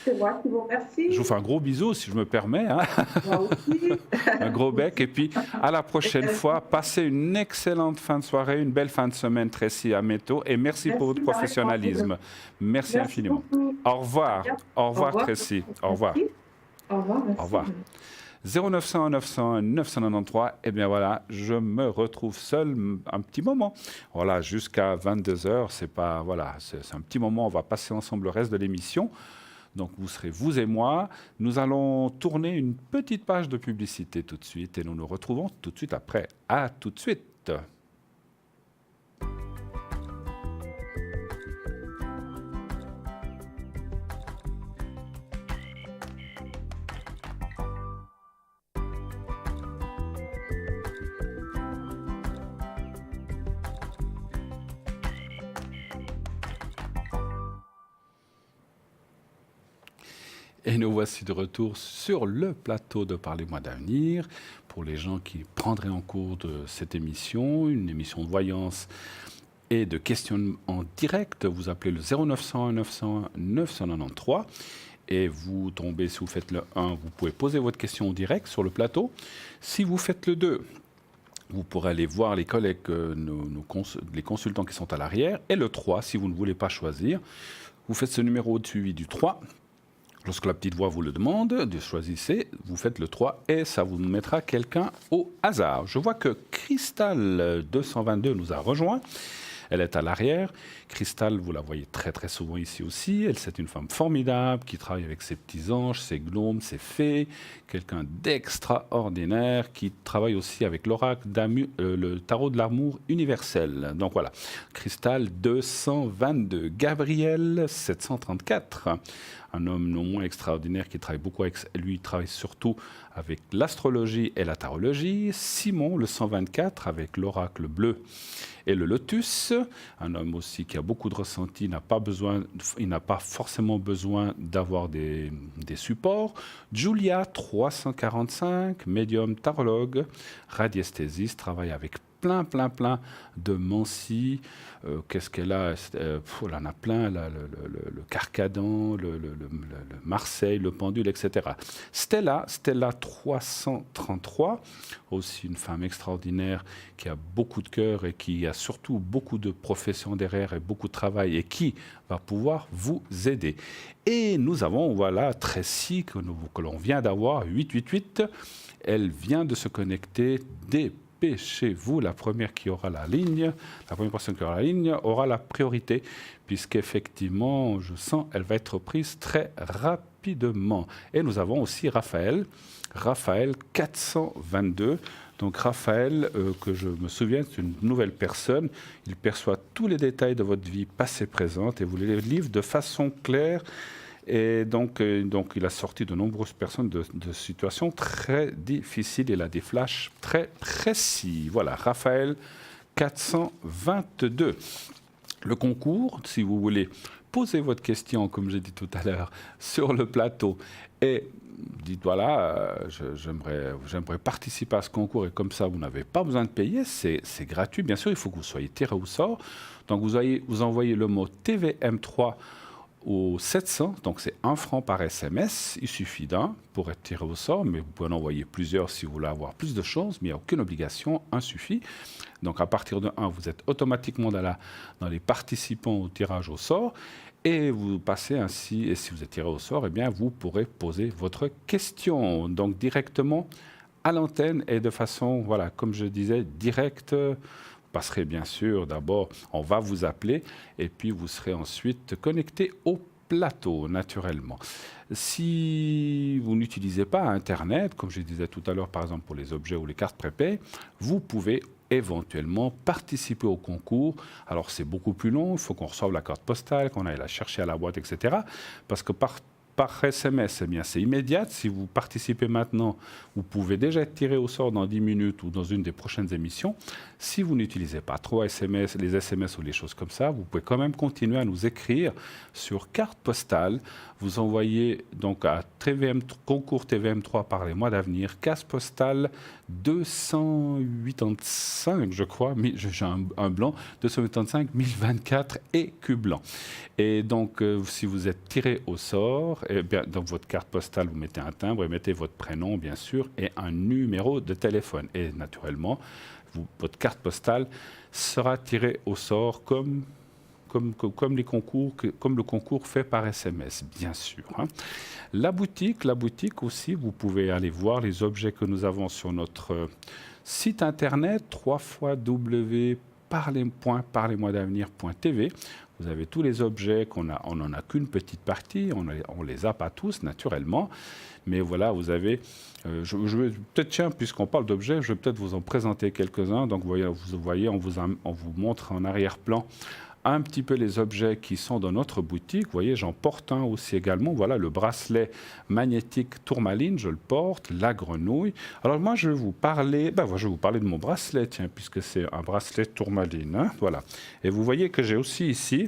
C'est moi qui vous remercie. Je vous fais un gros bisou, si je me permets. Hein. Moi aussi. Un gros bec. Et puis, à la prochaine fois. Passez une excellente fin de soirée, une belle fin de semaine, Tracy, à Métaux. Et merci pour votre professionnalisme. Merci infiniment. Beaucoup. Au revoir. Au revoir, Tracy. Au revoir. Au revoir. Merci. Au revoir. 0901 901 993, et bien voilà, je me retrouve seul un petit moment. Voilà, jusqu'à 22h, c'est pas, voilà, c'est un petit moment, on va passer ensemble le reste de l'émission. Donc vous serez vous et moi. Nous allons tourner une petite page de publicité tout de suite et nous nous retrouvons tout de suite après. À tout de suite. Et nous voici de retour sur le plateau de Parlez-moi d'avenir. Pour les gens qui prendraient en cours de cette émission, une émission de voyance et de questions en direct, vous appelez le 0901 901 993 et vous tombez, si vous faites le 1, vous pouvez poser votre question en direct sur le plateau. Si vous faites le 2, vous pourrez aller voir les collègues, les consultants qui sont à l'arrière. Et le 3, si vous ne voulez pas choisir, vous faites ce numéro de suivi du 3. Lorsque la petite voix vous le demande, choisissez, vous faites le 3 et ça vous mettra quelqu'un au hasard. Je vois que Cristal 222 nous a rejoint. Elle est à l'arrière. Cristal, vous la voyez très très souvent ici aussi. C'est une femme formidable qui travaille avec ses petits anges, ses gnomes, ses fées. Quelqu'un d'extraordinaire qui travaille aussi avec l'oracle, le tarot de l'amour universel. Donc voilà, Cristal 222. Gabriel 734. Un homme non moins extraordinaire qui travaille beaucoup avec lui, il travaille surtout avec l'astrologie et la tarologie. Simon, le 124, avec l'oracle bleu et le lotus. Un homme aussi qui a beaucoup de ressenti, il n'a pas forcément besoin d'avoir des supports. Julia, 345, médium tarologue, radiesthésiste, travaille avec plein de Mancy. Qu'est-ce qu'elle a? Elle en a plein, là, le Carcadan, le Marseille, le Pendule, etc. Stella 333, aussi une femme extraordinaire qui a beaucoup de cœur et qui a surtout beaucoup de professions derrière et beaucoup de travail et qui va pouvoir vous aider. Et nous avons, voilà, Tracy que l'on vient d'avoir, 888. Elle vient de se connecter dépêchez-vous, la première personne qui aura la ligne aura la priorité, puisqu'effectivement, je sens, elle va être prise très rapidement. Et nous avons aussi Raphaël 422. Donc Raphaël, que je me souviens, c'est une nouvelle personne. Il perçoit tous les détails de votre vie passée, présente, et vous les livre de façon claire Et donc, il a sorti de nombreuses personnes de situations très difficiles. Il a des flashs très précis. Voilà, Raphaël 422. Le concours, si vous voulez poser votre question, comme j'ai dit tout à l'heure, sur le plateau et dites voilà, j'aimerais participer à ce concours et comme ça, vous n'avez pas besoin de payer, c'est gratuit. Bien sûr, il faut que vous soyez tiré au sort. Donc, vous envoyez le mot TVM3 au 700, donc c'est 1 franc par SMS. Il suffit d'un pour être tiré au sort, mais vous pouvez en envoyer plusieurs si vous voulez avoir plus de chances, mais il n'y a aucune obligation, un suffit. Donc, à partir de 1, vous êtes automatiquement dans les participants au tirage au sort. Et vous passez ainsi, et si vous êtes tiré au sort, eh bien, vous pourrez poser votre question. Donc, directement à l'antenne et de façon, voilà, comme je disais, directe. Vous passerez bien sûr, d'abord, on va vous appeler, et puis vous serez ensuite connecté au plateau, naturellement. Si vous n'utilisez pas Internet, comme je disais tout à l'heure, par exemple, pour les objets ou les cartes prépay, vous pouvez éventuellement participer au concours. Alors, c'est beaucoup plus long, il faut qu'on reçoive la carte postale, qu'on aille la chercher à la boîte, etc. Parce que par SMS, eh bien, c'est immédiat. Si vous participez maintenant, vous pouvez déjà être tiré au sort dans 10 minutes ou dans une des prochaines émissions. Si vous n'utilisez pas trop les SMS ou les choses comme ça, vous pouvez quand même continuer à nous écrire sur carte postale. Vous envoyez donc à concours TVM3 par les mois d'avenir, case postale 285, je crois, j'ai un blanc, 285 1024 écus blancs. Et donc, si vous êtes tiré au sort, eh bien, dans votre carte postale, vous mettez un timbre et mettez votre prénom, bien sûr, et un numéro de téléphone. Et naturellement, votre carte postale sera tirée au sort comme le concours fait par SMS, bien sûr. Hein. La boutique aussi, vous pouvez aller voir les objets que nous avons sur notre site internet, www.parlez-moi-d'avenir.tv. Vous avez tous les objets on n'en a qu'une petite partie, on les a pas tous naturellement, mais voilà, vous avez, je vais peut-être, puisqu'on parle d'objets, je vais peut-être vous en présenter quelques-uns. Donc vous voyez, on vous montre en arrière-plan un petit peu les objets qui sont dans notre boutique. Vous voyez, j'en porte un aussi également. Voilà, le bracelet magnétique tourmaline, je le porte, la grenouille. Alors moi, je vais vous parler de mon bracelet, tiens, puisque c'est un bracelet tourmaline. Hein, voilà. Et vous voyez que j'ai aussi ici,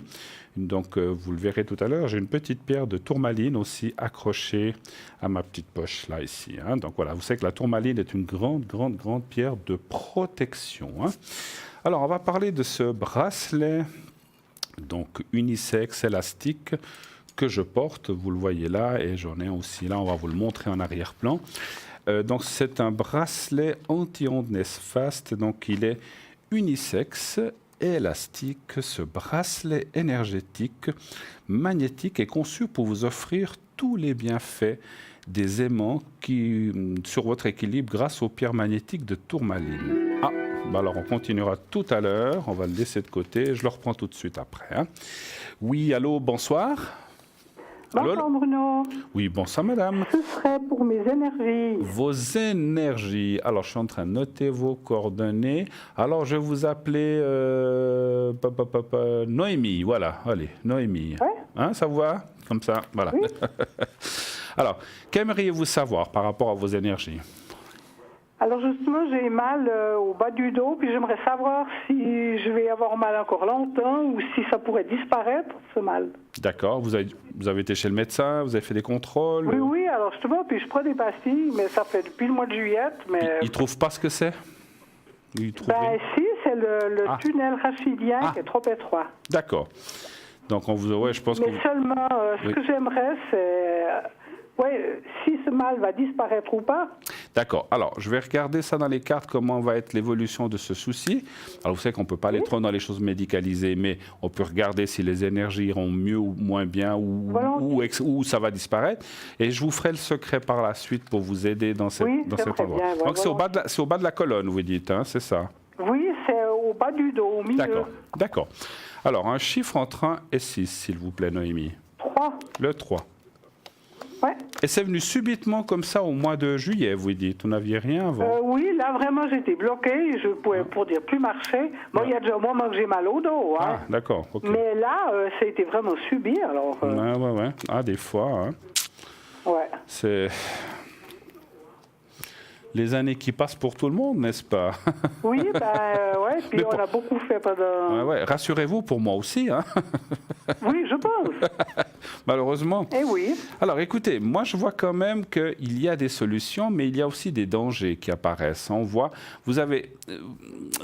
donc vous le verrez tout à l'heure, j'ai une petite pierre de tourmaline aussi accrochée à ma petite poche là, ici. Hein. Donc voilà, vous savez que la tourmaline est une grande pierre de protection. Hein. Alors, on va parler de ce bracelet donc unisexe élastique que je porte, vous le voyez là, et j'en ai aussi là, on va vous le montrer en arrière-plan. Donc c'est un bracelet anti-ondes néfastes, donc il est unisexe et élastique. Ce bracelet énergétique magnétique est conçu pour vous offrir tous les bienfaits des aimants sur votre équilibre grâce aux pierres magnétiques de tourmaline. Alors, on continuera tout à l'heure. On va le laisser de côté. Je le reprends tout de suite après. Hein. Oui, allô, bonsoir. Bonsoir, allô? Bruno. Oui, bonsoir, madame. Ce serait pour mes énergies. Vos énergies. Alors, je suis en train de noter vos coordonnées. Alors, je vais vous appeler Noémie. Voilà, allez, Noémie. Ouais. Hein, ça vous va? Comme ça, voilà. Oui. Alors, qu'aimeriez-vous savoir par rapport à vos énergies? Alors justement, j'ai mal au bas du dos, puis j'aimerais savoir si je vais avoir mal encore longtemps ou si ça pourrait disparaître, ce mal. D'accord. Vous avez été chez le médecin, vous avez fait des contrôles? Oui, alors justement, puis je prends des pastilles, mais ça fait depuis le mois de juillet. Mais... Il ne trouve pas ce que c'est? Si, c'est le tunnel rachidien qui est trop étroit. D'accord. Donc, je pense mais seulement, ce que j'aimerais, c'est... si ce mal va disparaître ou pas. D'accord. Alors, je vais regarder ça dans les cartes, comment va être l'évolution de ce souci. Alors, vous savez qu'on ne peut pas aller trop dans les choses médicalisées, mais on peut regarder si les énergies iront mieux ou moins bien, ou ça va disparaître. Et je vous ferai le secret par la suite pour vous aider dans cet endroit. Bien, donc, c'est au bas de la colonne, vous dites, hein, c'est ça? Oui, c'est au bas du dos, au milieu. D'accord. Alors, un chiffre entre 1 et 6, s'il vous plaît, Noémie. 3. Le 3. Ouais. Et c'est venu subitement comme ça au mois de juillet, vous dites? Vous n'aviez rien avant? Oui, là vraiment j'étais bloquée, je pouvais pour dire plus marcher. Bon, il y a déjà un moment que j'ai mal au dos. Hein. Ah, d'accord. Okay. Mais là, ça a été vraiment subi. Alors, ouais. Ah, des fois. Hein. Ouais. C'est les années qui passent pour tout le monde, n'est-ce pas? Oui, ouais. Puis on a beaucoup fait pendant. Ouais. Rassurez-vous, pour moi aussi. Hein. Oui, je pense. Malheureusement. Eh oui. Alors, écoutez, moi, je vois quand même qu'il y a des solutions, mais il y a aussi des dangers qui apparaissent. On voit, vous avez,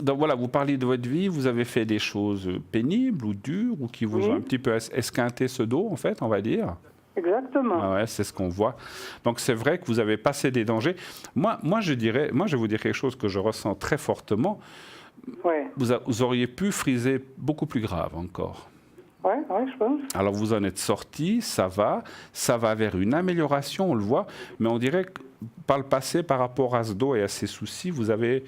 donc voilà, vous parliez de votre vie, vous avez fait des choses pénibles ou dures ou qui vous ont un petit peu esquinté ce dos, en fait, on va dire. Exactement. Ah ouais, c'est ce qu'on voit. Donc c'est vrai que vous avez passé des dangers. Moi, je vais vous dire quelque chose que je ressens très fortement. Ouais. Vous auriez pu friser beaucoup plus grave encore. Ouais, je pense. Alors vous en êtes sorti, ça va vers une amélioration, on le voit, mais on dirait que par le passé, par rapport à ce dos et à ces soucis, vous avez,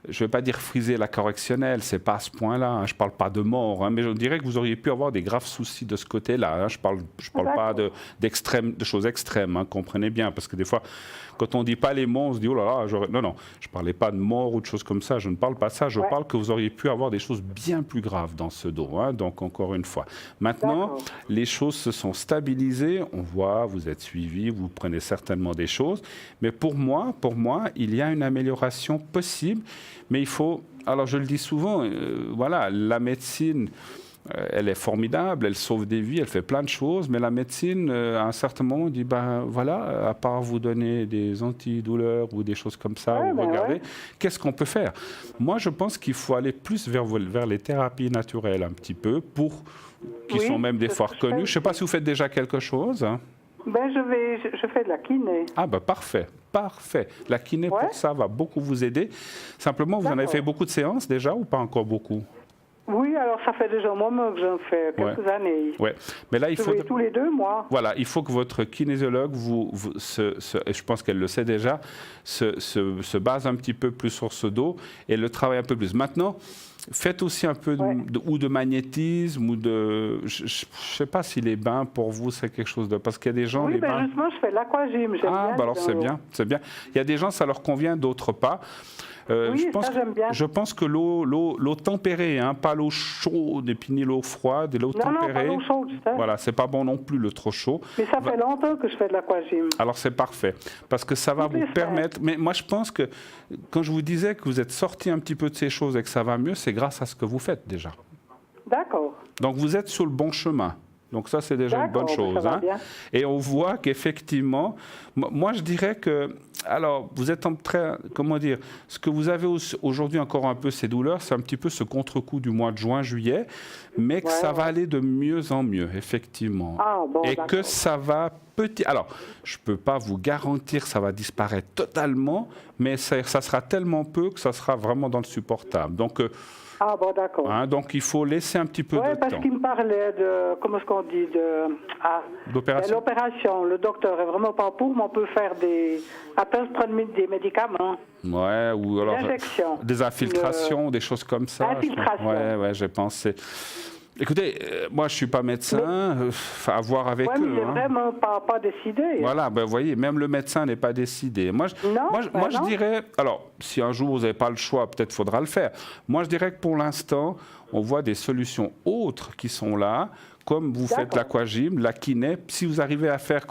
je ne vais pas dire friser la correctionnelle, c'est pas à ce point-là, hein, je ne parle pas de mort, hein, mais je dirais que vous auriez pu avoir des graves soucis de ce côté-là. Hein, je parle pas de choses extrêmes, hein, comprenez bien, parce que des fois, quand on ne dit pas les mots, on se dit, oh là là, non, je ne parlais pas de mort ou de choses comme ça, je ne parle pas de ça, je parle que vous auriez pu avoir des choses bien plus graves dans ce dos, hein, donc encore une fois. Maintenant, les choses se sont stabilisées, on voit, vous êtes suivi, vous prenez certainement des choses, mais pour moi, il y a une amélioration possible, mais il faut, alors je le dis souvent, voilà, la médecine, elle est formidable, elle sauve des vies, elle fait plein de choses, mais la médecine, à un certain moment, dit, ben voilà, à part vous donner des antidouleurs ou des choses comme ça, regardez, qu'est-ce qu'on peut faire? Moi, je pense qu'il faut aller plus vers les thérapies naturelles un petit peu, qui sont même des fois reconnues. Je ne sais pas si vous faites déjà quelque chose. Hein. Ben, je fais de la kiné. Ah ben parfait. La kiné pour ça va beaucoup vous aider. Simplement, vous en avez fait beaucoup de séances déjà ou pas encore beaucoup? Oui, alors ça fait déjà un moment que j'en fais, quelques années. Oui, mais là il faut tous les 2 mois. Voilà, il faut que votre kinésiologue et je pense qu'elle le sait déjà, se base un petit peu plus sur ce dos et le travaille un peu plus. Maintenant, faites aussi un peu de magnétisme ou de... Je ne sais pas si les bains, pour vous, c'est quelque chose de... Parce qu'il y a des gens... Oui, ben justement, je fais de l'aquagym. Ah, ben alors c'est bien. Il y a des gens, ça leur convient, d'autres pas. Oui, j'aime bien. Je pense que l'eau tempérée, hein, pas l'eau chaude et puis ni l'eau froide, et l'eau tempérée. Non, pas l'eau chaude, ça. Voilà, c'est pas bon non plus le trop chaud. Mais ça fait longtemps que je fais de l'aquagym. Alors c'est parfait, parce que ça va vous permettre... Mais moi je pense que quand je vous disais que vous êtes sorti un petit peu de ces choses et que ça va mieux, c'est grâce à ce que vous faites déjà. D'accord. Donc vous êtes sur le bon chemin. Donc ça, c'est déjà une bonne chose. Hein. Et on voit qu'effectivement, moi je dirais que, alors vous êtes en train, comment dire, ce que vous avez aujourd'hui encore un peu ces douleurs, c'est un petit peu ce contre-coup du mois de juin, juillet, mais que ça va aller de mieux en mieux, effectivement. Ah, bon, et que ça va petit. Alors, je ne peux pas vous garantir que ça va disparaître totalement, mais ça sera tellement peu que ça sera vraiment dans le supportable. Donc, ah bon, d'accord. Hein, donc il faut laisser un petit peu de temps. Oui, parce qu'il me parlait de, comment est-ce qu'on dit, d'opération. L'opération. Le docteur est vraiment pas pour, mais on peut faire prendre des médicaments. Ouais, ou alors des infiltrations, des choses comme ça. Infiltration. Ouais, j'ai pensé. Écoutez, moi je ne suis pas médecin, à voir avec eux. Oui, mais il n'est vraiment pas décidé. Voilà, ben, vous voyez, même le médecin n'est pas décidé. Moi, je dirais, alors, si un jour vous n'avez pas le choix, peut-être faudra le faire. Moi, je dirais que pour l'instant, on voit des solutions autres qui sont là, comme vous faites l'aquagym, la kiné. Si vous arrivez à faire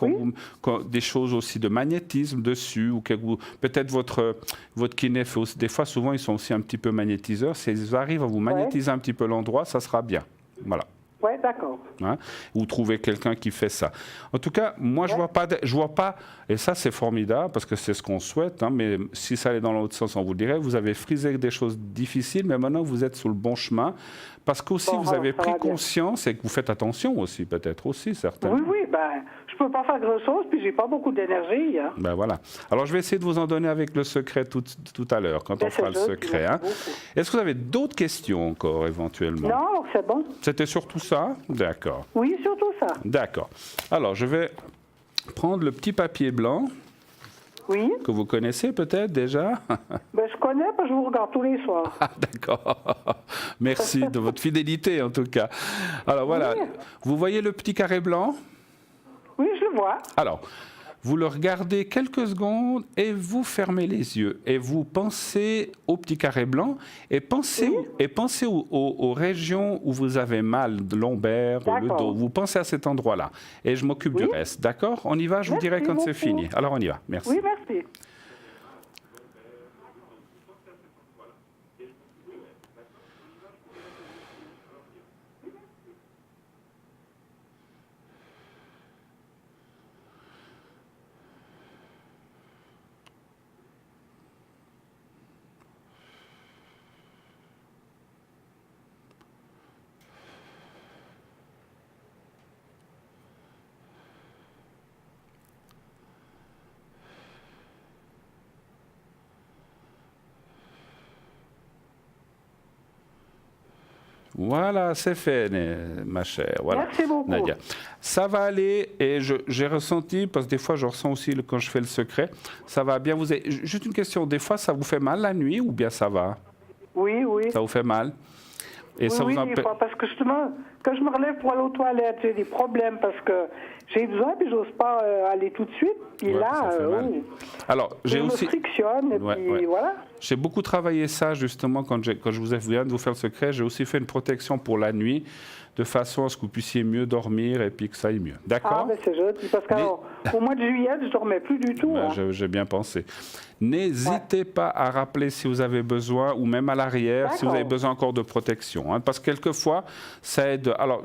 des choses aussi de magnétisme dessus, ou peut-être votre kiné fait aussi, des fois, souvent, ils sont aussi un petit peu magnétiseurs. Si ils arrivent à vous magnétiser un petit peu l'endroit, ça sera bien. Voilà. Oui, d'accord. Hein? Ou trouver quelqu'un qui fait ça. En tout cas, moi, je vois pas, et ça, c'est formidable, parce que c'est ce qu'on souhaite, hein, mais si ça allait dans l'autre sens, on vous le dirait, vous avez frisé des choses difficiles, mais maintenant, vous êtes sur le bon chemin, parce qu'aussi, vous avez pris conscience, et que vous faites attention aussi, peut-être aussi, certainement. Oui, ben, je peux pas faire grand-chose, puis j'ai pas beaucoup d'énergie. Hein. Ben voilà. Alors, je vais essayer de vous en donner avec le secret tout à l'heure, quand on fera le secret. Hein. Est-ce que vous avez d'autres questions encore, éventuellement? Non, c'est bon. C'était surtout ça? D'accord. Oui, surtout ça. D'accord. Alors, je vais prendre le petit papier blanc. Oui. Que vous connaissez peut-être déjà? Ben, je connais parce que je vous regarde tous les soirs. Ah, d'accord. Merci de votre fidélité, en tout cas. Alors, voilà. Oui. Vous voyez le petit carré blanc? Oui, je le vois. Alors, Vous le regardez quelques secondes et vous fermez les yeux. Et vous pensez au petit carré blanc et pensez, aux régions où vous avez mal, de lombaire, le dos. Vous pensez à cet endroit-là. Et je m'occupe du reste. D'accord? On y va, je vous dirai quand c'est fini. Alors on y va. Merci. Oui, merci. Voilà, c'est fait, ma chère. Voilà. Merci beaucoup. Nadia. Ça va aller et j'ai ressenti, parce que des fois je ressens aussi quand je fais le secret, ça va bien. Juste une question, des fois ça vous fait mal la nuit ou bien ça va? Oui, oui. Ça vous fait mal? Et ça oui, vous des fois, parce que justement, quand je me relève pour aller aux toilettes, j'ai des problèmes parce que j'ai besoin, puis j'ose pas aller tout de suite. Puis là, alors, j'ai aussi... me frictionne, et puis voilà. J'ai beaucoup travaillé ça, justement, quand je viens de vous faire le secret. J'ai aussi fait une protection pour la nuit, de façon à ce que vous puissiez mieux dormir et puis que ça aille mieux. D'accord? Ah, mais c'est gentil, parce qu'au mois de juillet, je ne dormais plus du tout. J'ai bien pensé. N'hésitez pas à rappeler si vous avez besoin, ou même à l'arrière, si vous avez besoin encore de protection. Hein, parce que quelquefois, ça aide. Alors,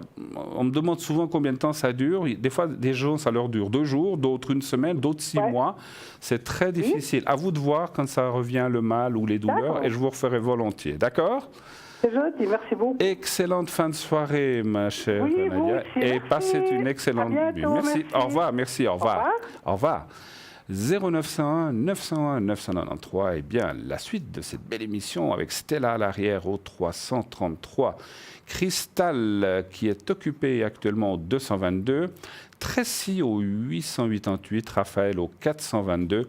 on me demande souvent combien de temps ça dure. Des fois, des gens, ça leur dure 2 jours, d'autres 1 semaine, d'autres 6 mois. C'est très difficile. À vous de voir quand ça revient le mal ou les douleurs, et je vous referai volontiers. D'accord? C'est gentil, merci beaucoup. Excellente fin de soirée, ma chère Nadia. Et passez une excellente nuit. Merci. Au revoir, merci, au revoir. Au revoir. 0901 901 993, et bien la suite de cette belle émission avec Stella à l'arrière au 333, Cristal qui est occupé actuellement au 222, Tracy au 888, Raphaël au 422,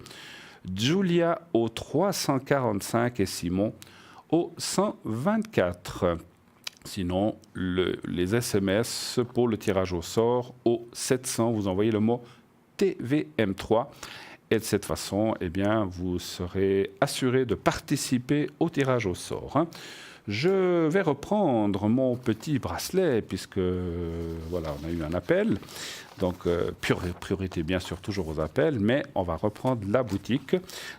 Julia au 345 et Simon au 124. Sinon, les SMS pour le tirage au sort au 700, vous envoyez le mot TVM3. Et de cette façon, eh bien, vous serez assuré de participer au tirage au sort. Hein. Je vais reprendre mon petit bracelet, puisque voilà, on a eu un appel. Donc, priorité bien sûr toujours aux appels, mais on va reprendre la boutique.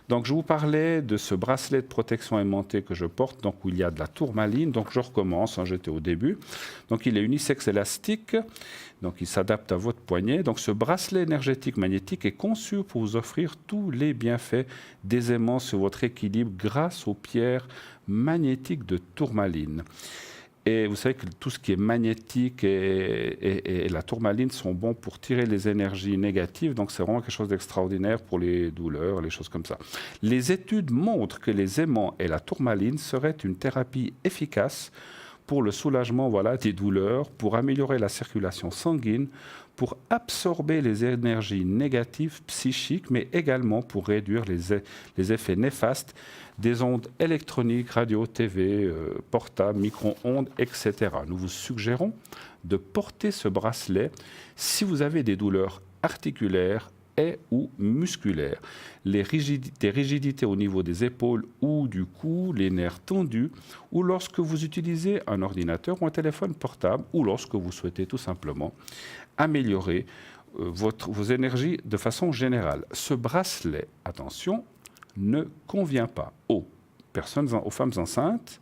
Donc, je vous parlais de ce bracelet de protection aimantée que je porte, donc où il y a de la tourmaline. Donc, je recommence, hein, j'étais au début. Donc, il est unisexe élastique, donc il s'adapte à votre poignet. Donc, ce bracelet énergétique magnétique est conçu pour vous offrir tous les bienfaits des aimants sur votre équilibre grâce aux pierres magnétiques de tourmaline. Et vous savez que tout ce qui est magnétique et la tourmaline sont bons pour tirer les énergies négatives. Donc, c'est vraiment quelque chose d'extraordinaire pour les douleurs, les choses comme ça. Les études montrent que les aimants et la tourmaline seraient une thérapie efficace pour le soulagement des douleurs, pour améliorer la circulation sanguine, pour absorber les énergies négatives psychiques, mais également pour réduire les effets néfastes des ondes électroniques, radio, TV, portables, micro-ondes, etc. Nous vous suggérons de porter ce bracelet si vous avez des douleurs articulaires et ou musculaires, des rigidités au niveau des épaules ou du cou, les nerfs tendus, ou lorsque vous utilisez un ordinateur ou un téléphone portable, ou lorsque vous souhaitez tout simplement améliorer vos énergies de façon générale. Ce bracelet, attention, ne convient pas aux femmes enceintes,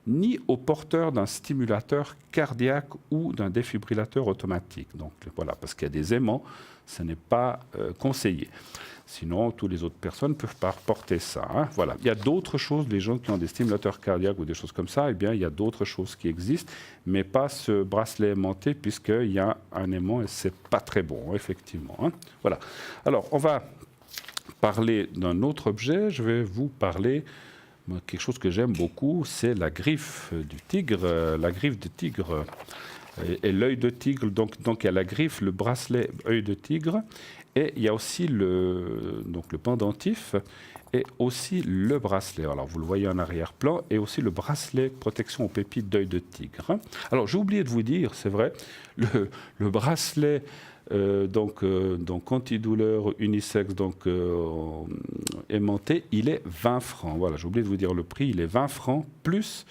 ni aux porteurs d'un stimulateur cardiaque ou d'un défibrillateur automatique. Donc voilà, parce qu'il y a des aimants, ce n'est pas conseillé. Sinon, toutes les autres personnes peuvent pas porter ça. Hein. Voilà. Il y a d'autres choses, les gens qui ont des stimulateurs cardiaques ou des choses comme ça, eh bien, il y a d'autres choses qui existent, mais pas ce bracelet aimanté, puisqu'il y a un aimant et c'est pas très bon, effectivement. Hein. Voilà. Alors, on va parler d'un autre objet. Je vais vous parler quelque chose que j'aime beaucoup, c'est la griffe du tigre. La griffe de tigre et l'œil de tigre. Donc, il y a la griffe, le bracelet œil de tigre, et il y a aussi le pendentif et aussi le bracelet. Alors, vous le voyez en arrière-plan, et aussi le bracelet protection aux pépites d'œil de tigre. Alors, j'ai oublié de vous dire, c'est vrai, le bracelet donc antidouleur unisexe, aimanté, il est 20 francs. Voilà, j'ai oublié de vous dire le prix, il est 20 francs plus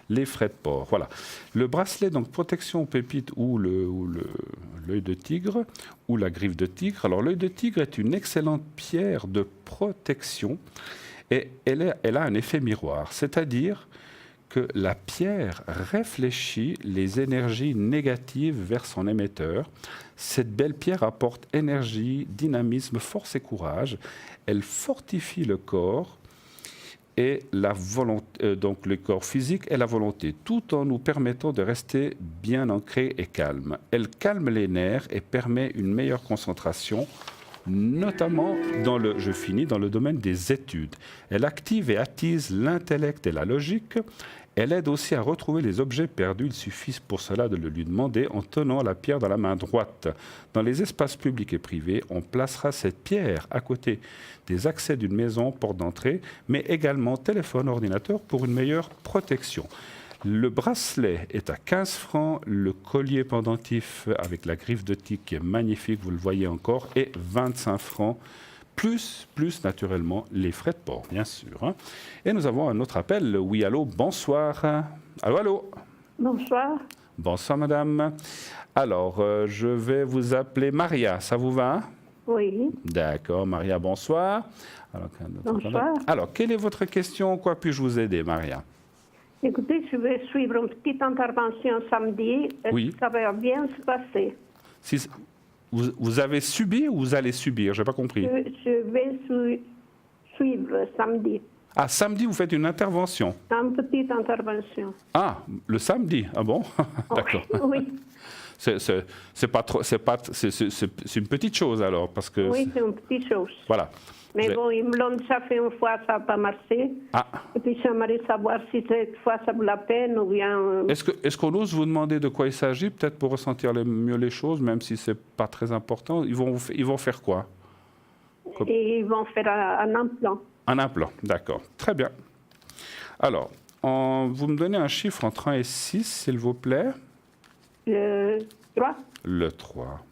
les frais de port. Voilà. Le bracelet, donc protection aux pépites ou l'œil de tigre ou la griffe de tigre. Alors l'œil de tigre est une excellente pierre de protection et elle a un effet miroir, c'est-à-dire que la pierre réfléchit les énergies négatives vers son émetteur. Cette belle pierre apporte énergie, dynamisme, force et courage. Elle fortifie le corps et la volonté, donc le corps physique et la volonté, tout en nous permettant de rester bien ancrés et calmes. Elle calme les nerfs et permet une meilleure concentration, notamment dans le domaine des études. Elle active et attise l'intellect et la logique. Elle aide aussi à retrouver les objets perdus. Il suffit pour cela de le lui demander en tenant la pierre dans la main droite. Dans les espaces publics et privés, on placera cette pierre à côté des accès d'une maison, porte d'entrée, mais également téléphone, ordinateur pour une meilleure protection. Le bracelet est à 15 francs, le collier pendentif avec la griffe de tigre qui est magnifique, vous le voyez encore, est 25 francs. Plus naturellement les frais de port, bien sûr. Hein. Et nous avons un autre appel. Oui, allô, bonsoir. Allô, allô. Bonsoir. Bonsoir, madame. Alors, je vais vous appeler Maria, ça vous va? Oui. D'accord, Maria, bonsoir. Bonsoir. Alors, quelle est votre question? Quoi puis-je vous aider, Maria? Écoutez, je vais suivre une petite intervention samedi. Oui. Ça va bien se passer. Vous avez subi ou vous allez subir? Je n'ai pas compris. Je vais suivre samedi. Ah, samedi, vous faites une intervention? Une petite intervention. Ah, le samedi? Ah bon? D'accord. Oui. C'est pas trop, c'est une petite chose alors, parce que... Oui, c'est une petite chose. Voilà. Mais bon, ils me l'ont déjà fait une fois, ça n'a pas marché. Ah. Et puis j'aimerais savoir si cette fois ça vaut la peine ou bien... Est-ce qu'on ose vous demander de quoi il s'agit, peut-être pour ressentir mieux les choses, même si ce n'est pas très important? Ils vont faire quoi? Et ils vont faire un implant. Un implant, d'accord. Très bien. Alors, vous me donnez un chiffre entre 1 et 6, s'il vous plaît? Le 3. Le 3.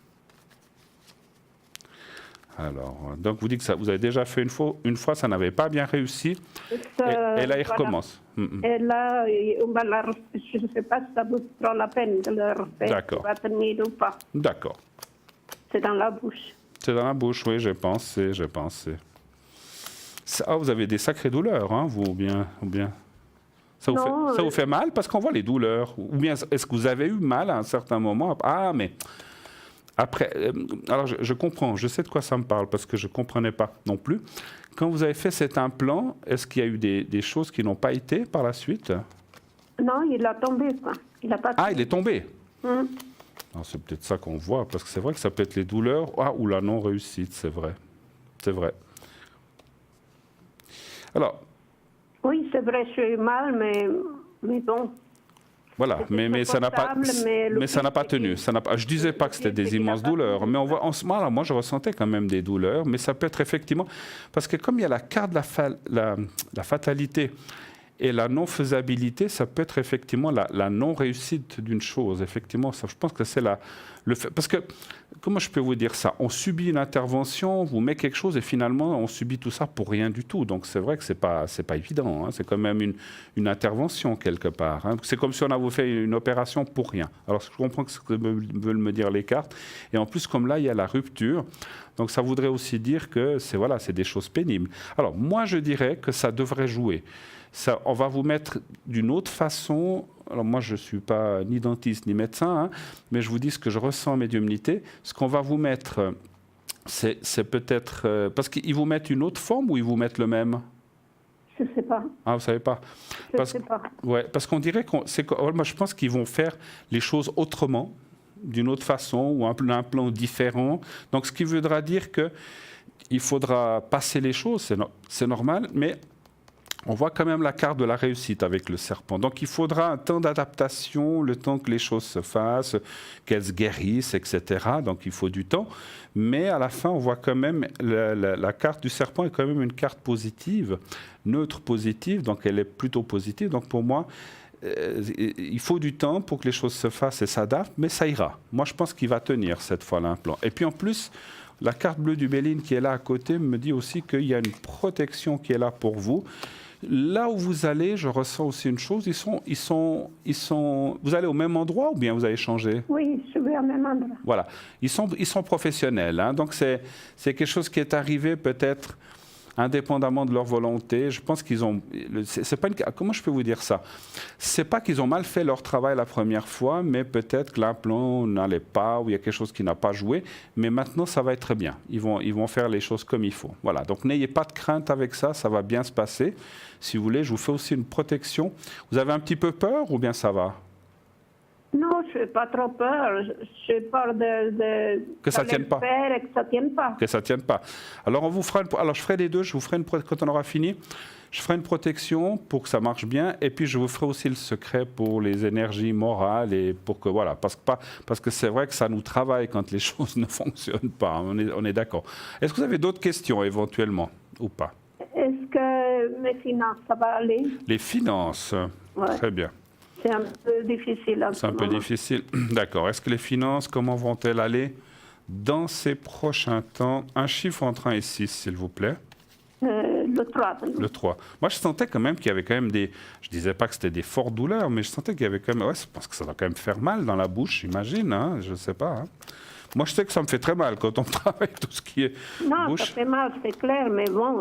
Alors, donc vous dites que ça, vous avez déjà fait une fois, ça n'avait pas bien réussi, et là, il recommence. Et là, je ne sais pas si ça vaut trop la peine de le refaire. D'accord. Ça va tenir ou pas. D'accord. C'est dans la bouche. C'est dans la bouche, oui, j'ai pensé. Vous avez des sacrées douleurs, hein, vous, ou bien ça vous fait mal parce qu'on voit les douleurs. Ou bien est-ce que vous avez eu mal à un certain moment? Ah, mais après, alors je comprends, je sais de quoi ça me parle parce que je ne comprenais pas non plus. Quand vous avez fait cet implant, est-ce qu'il y a eu des choses qui n'ont pas été par la suite? Non, il a tombé, quoi. Il a pas Ah, il est tombé. Mm. C'est peut-être ça qu'on voit, parce que c'est vrai que ça peut être les douleurs ou la non-réussite, c'est vrai. C'est vrai. Alors. Oui, c'est vrai, j'ai eu mal, mais bon. Voilà, mais ça n'a pas, ça n'a pas tenu. Je disais pas que c'était des immenses douleurs, mais on voit en ce moment-là, moi je ressentais quand même des douleurs, mais ça peut être effectivement parce que comme il y a la carte de la fatalité et la non-faisabilité, ça peut être effectivement la non-réussite d'une chose. Effectivement, ça, je pense que c'est le fait. Parce que, comment je peux vous dire ça? On subit une intervention, on vous met quelque chose et finalement, on subit tout ça pour rien du tout. Donc, c'est vrai que c'est pas évident. Hein. C'est quand même une intervention quelque part. Hein. C'est comme si on avait fait une opération pour rien. Alors, je comprends ce que veulent me dire les cartes. Et en plus, comme là, il y a la rupture. Donc, ça voudrait aussi dire que c'est des choses pénibles. Alors, moi, je dirais que ça devrait jouer. Ça, on va vous mettre d'une autre façon. Alors moi, je ne suis pas ni dentiste ni médecin, hein, mais je vous dis ce que je ressens en médiumnité. Ce qu'on va vous mettre, c'est peut-être... parce qu'ils vous mettent une autre forme ou ils vous mettent le même? Je ne sais pas. Ah, vous ne savez pas? Je ne sais pas. Ouais, parce qu'on dirait moi, je pense qu'ils vont faire les choses autrement, d'une autre façon, ou un plan différent. Donc, ce qui voudra dire qu'il faudra passer les choses, c'est normal, mais... On voit quand même la carte de la réussite avec le serpent. Donc, il faudra un temps d'adaptation, le temps que les choses se fassent, qu'elles se guérissent, etc. Donc, il faut du temps. Mais à la fin, on voit quand même la carte du serpent est quand même une carte positive, neutre positive. Donc, elle est plutôt positive. Donc, pour moi, il faut du temps pour que les choses se fassent et s'adaptent, mais ça ira. Moi, je pense qu'il va tenir cette fois l'implant. Et puis en plus, la carte bleue du Béline qui est là à côté me dit aussi qu'il y a une protection qui est là pour vous. Là où vous allez, je ressens aussi une chose, vous allez au même endroit ou bien vous avez changé? Oui, je vais au même endroit. Voilà, ils sont professionnels, hein, donc c'est quelque chose qui est arrivé peut-être indépendamment de leur volonté. Je pense qu'ils ont, c'est pas comment je peux vous dire ça? C'est pas qu'ils ont mal fait leur travail la première fois, mais peut-être que l'implant n'allait pas ou il y a quelque chose qui n'a pas joué, mais maintenant ça va être très bien. Ils vont faire les choses comme il faut. Voilà, donc n'ayez pas de crainte avec ça, ça va bien se passer. Si vous voulez, je vous fais aussi une protection. Vous avez un petit peu peur ou bien ça va? Non, je n'ai pas trop peur. J'ai peur que ça ne tienne pas. Et que ça tienne pas. Que ça tienne pas. Alors, je ferai les deux. Je vous ferai quand on aura fini, je ferai une protection pour que ça marche bien. Et puis, je vous ferai aussi le secret pour les énergies morales et pour que, voilà, parce que c'est vrai que ça nous travaille quand les choses ne fonctionnent pas. On est d'accord. Est-ce que vous avez d'autres questions éventuellement ou pas? Est-ce que mes finances, ça va aller? Les finances, ouais. Très bien. C'est un peu difficile. C'est un peu difficile. D'accord. Est-ce que les finances, comment vont-elles aller dans ces prochains temps? Un chiffre entre 1 et 6, s'il vous plaît. Le 3. Le 3. Moi, je sentais quand même qu'il y avait quand même des... Je ne disais pas que c'était des fortes douleurs, mais je sentais qu'il y avait quand même... Ouais, je pense que ça va quand même faire mal dans la bouche, j'imagine. Hein, je ne sais pas. Hein. Moi, je sais que ça me fait très mal quand on travaille tout ce qui est non, bouche. Ça fait mal, c'est clair, mais bon...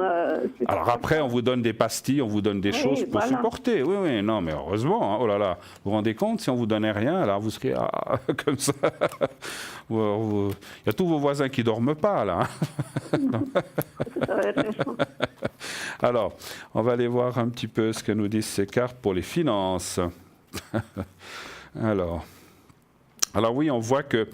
Alors après, on vous donne des pastilles, on vous donne des choses pour supporter. Oui, oui, non, mais heureusement, hein, oh là là, vous vous rendez compte, si on vous donnait rien, alors vous seriez comme ça. Il y a tous vos voisins qui ne dorment pas, là. Alors, on va aller voir un petit peu ce que nous disent ces cartes pour les finances. Alors oui, on voit que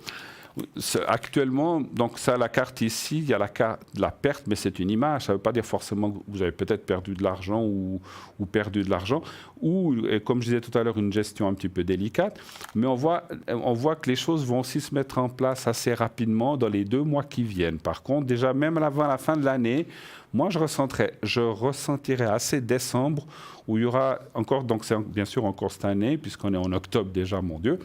actuellement, donc ça, la carte ici, il y a la carte de la perte, mais c'est une image. Ça ne veut pas dire forcément que vous avez peut-être perdu de l'argent ou perdu de l'argent, ou, comme je disais tout à l'heure, une gestion un petit peu délicate. Mais on voit que les choses vont aussi se mettre en place assez rapidement dans les 2 mois qui viennent. Par contre, déjà même avant la fin de l'année, moi, je ressentirai assez décembre, où il y aura encore, donc c'est bien sûr encore cette année, puisqu'on est en octobre déjà, mon Dieu,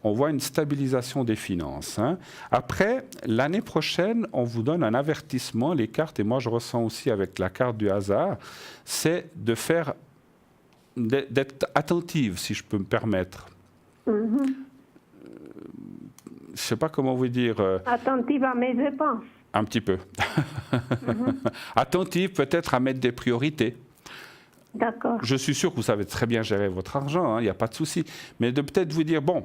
on voit une stabilisation des finances. Hein. Après, l'année prochaine, on vous donne un avertissement, les cartes, et moi je ressens aussi avec la carte du hasard, c'est d'être attentive, si je peux me permettre. Je ne sais pas comment vous dire. Attentive à mes dépenses. Un petit peu. Attentive peut-être à mettre des priorités. D'accord. Je suis sûr que vous savez très bien gérer votre argent, il n'y a pas de souci. Mais de peut-être vous dire, bon,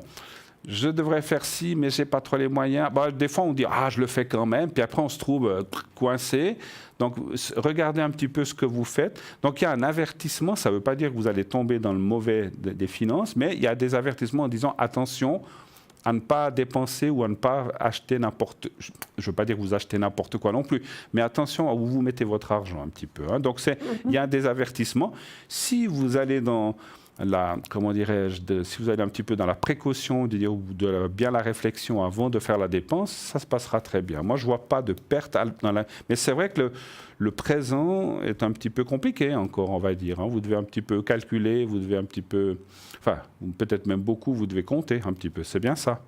je devrais faire ci, mais je n'ai pas trop les moyens. Bon, des fois, on dit, je le fais quand même, puis après, on se trouve coincé. Donc, regardez un petit peu ce que vous faites. Donc, il y a un avertissement, ça ne veut pas dire que vous allez tomber dans le mauvais des finances, mais il y a des avertissements en disant, attention à ne pas dépenser ou à ne pas acheter n'importe... Je ne veux pas dire que vous achetez n'importe quoi non plus, mais attention à où vous mettez votre argent un petit peu. Hein. Donc, il y a des avertissements. Si vous allez dans comment dirais-je, si vous allez un petit peu dans la précaution, de bien la réflexion avant de faire la dépense, ça se passera très bien. Moi, je ne vois pas de perte. Mais c'est vrai que le présent est un petit peu compliqué encore, on va dire. Hein. Vous devez un petit peu calculer, vous devez un petit peu... Enfin, peut-être même beaucoup, vous devez compter un petit peu. C'est bien ça?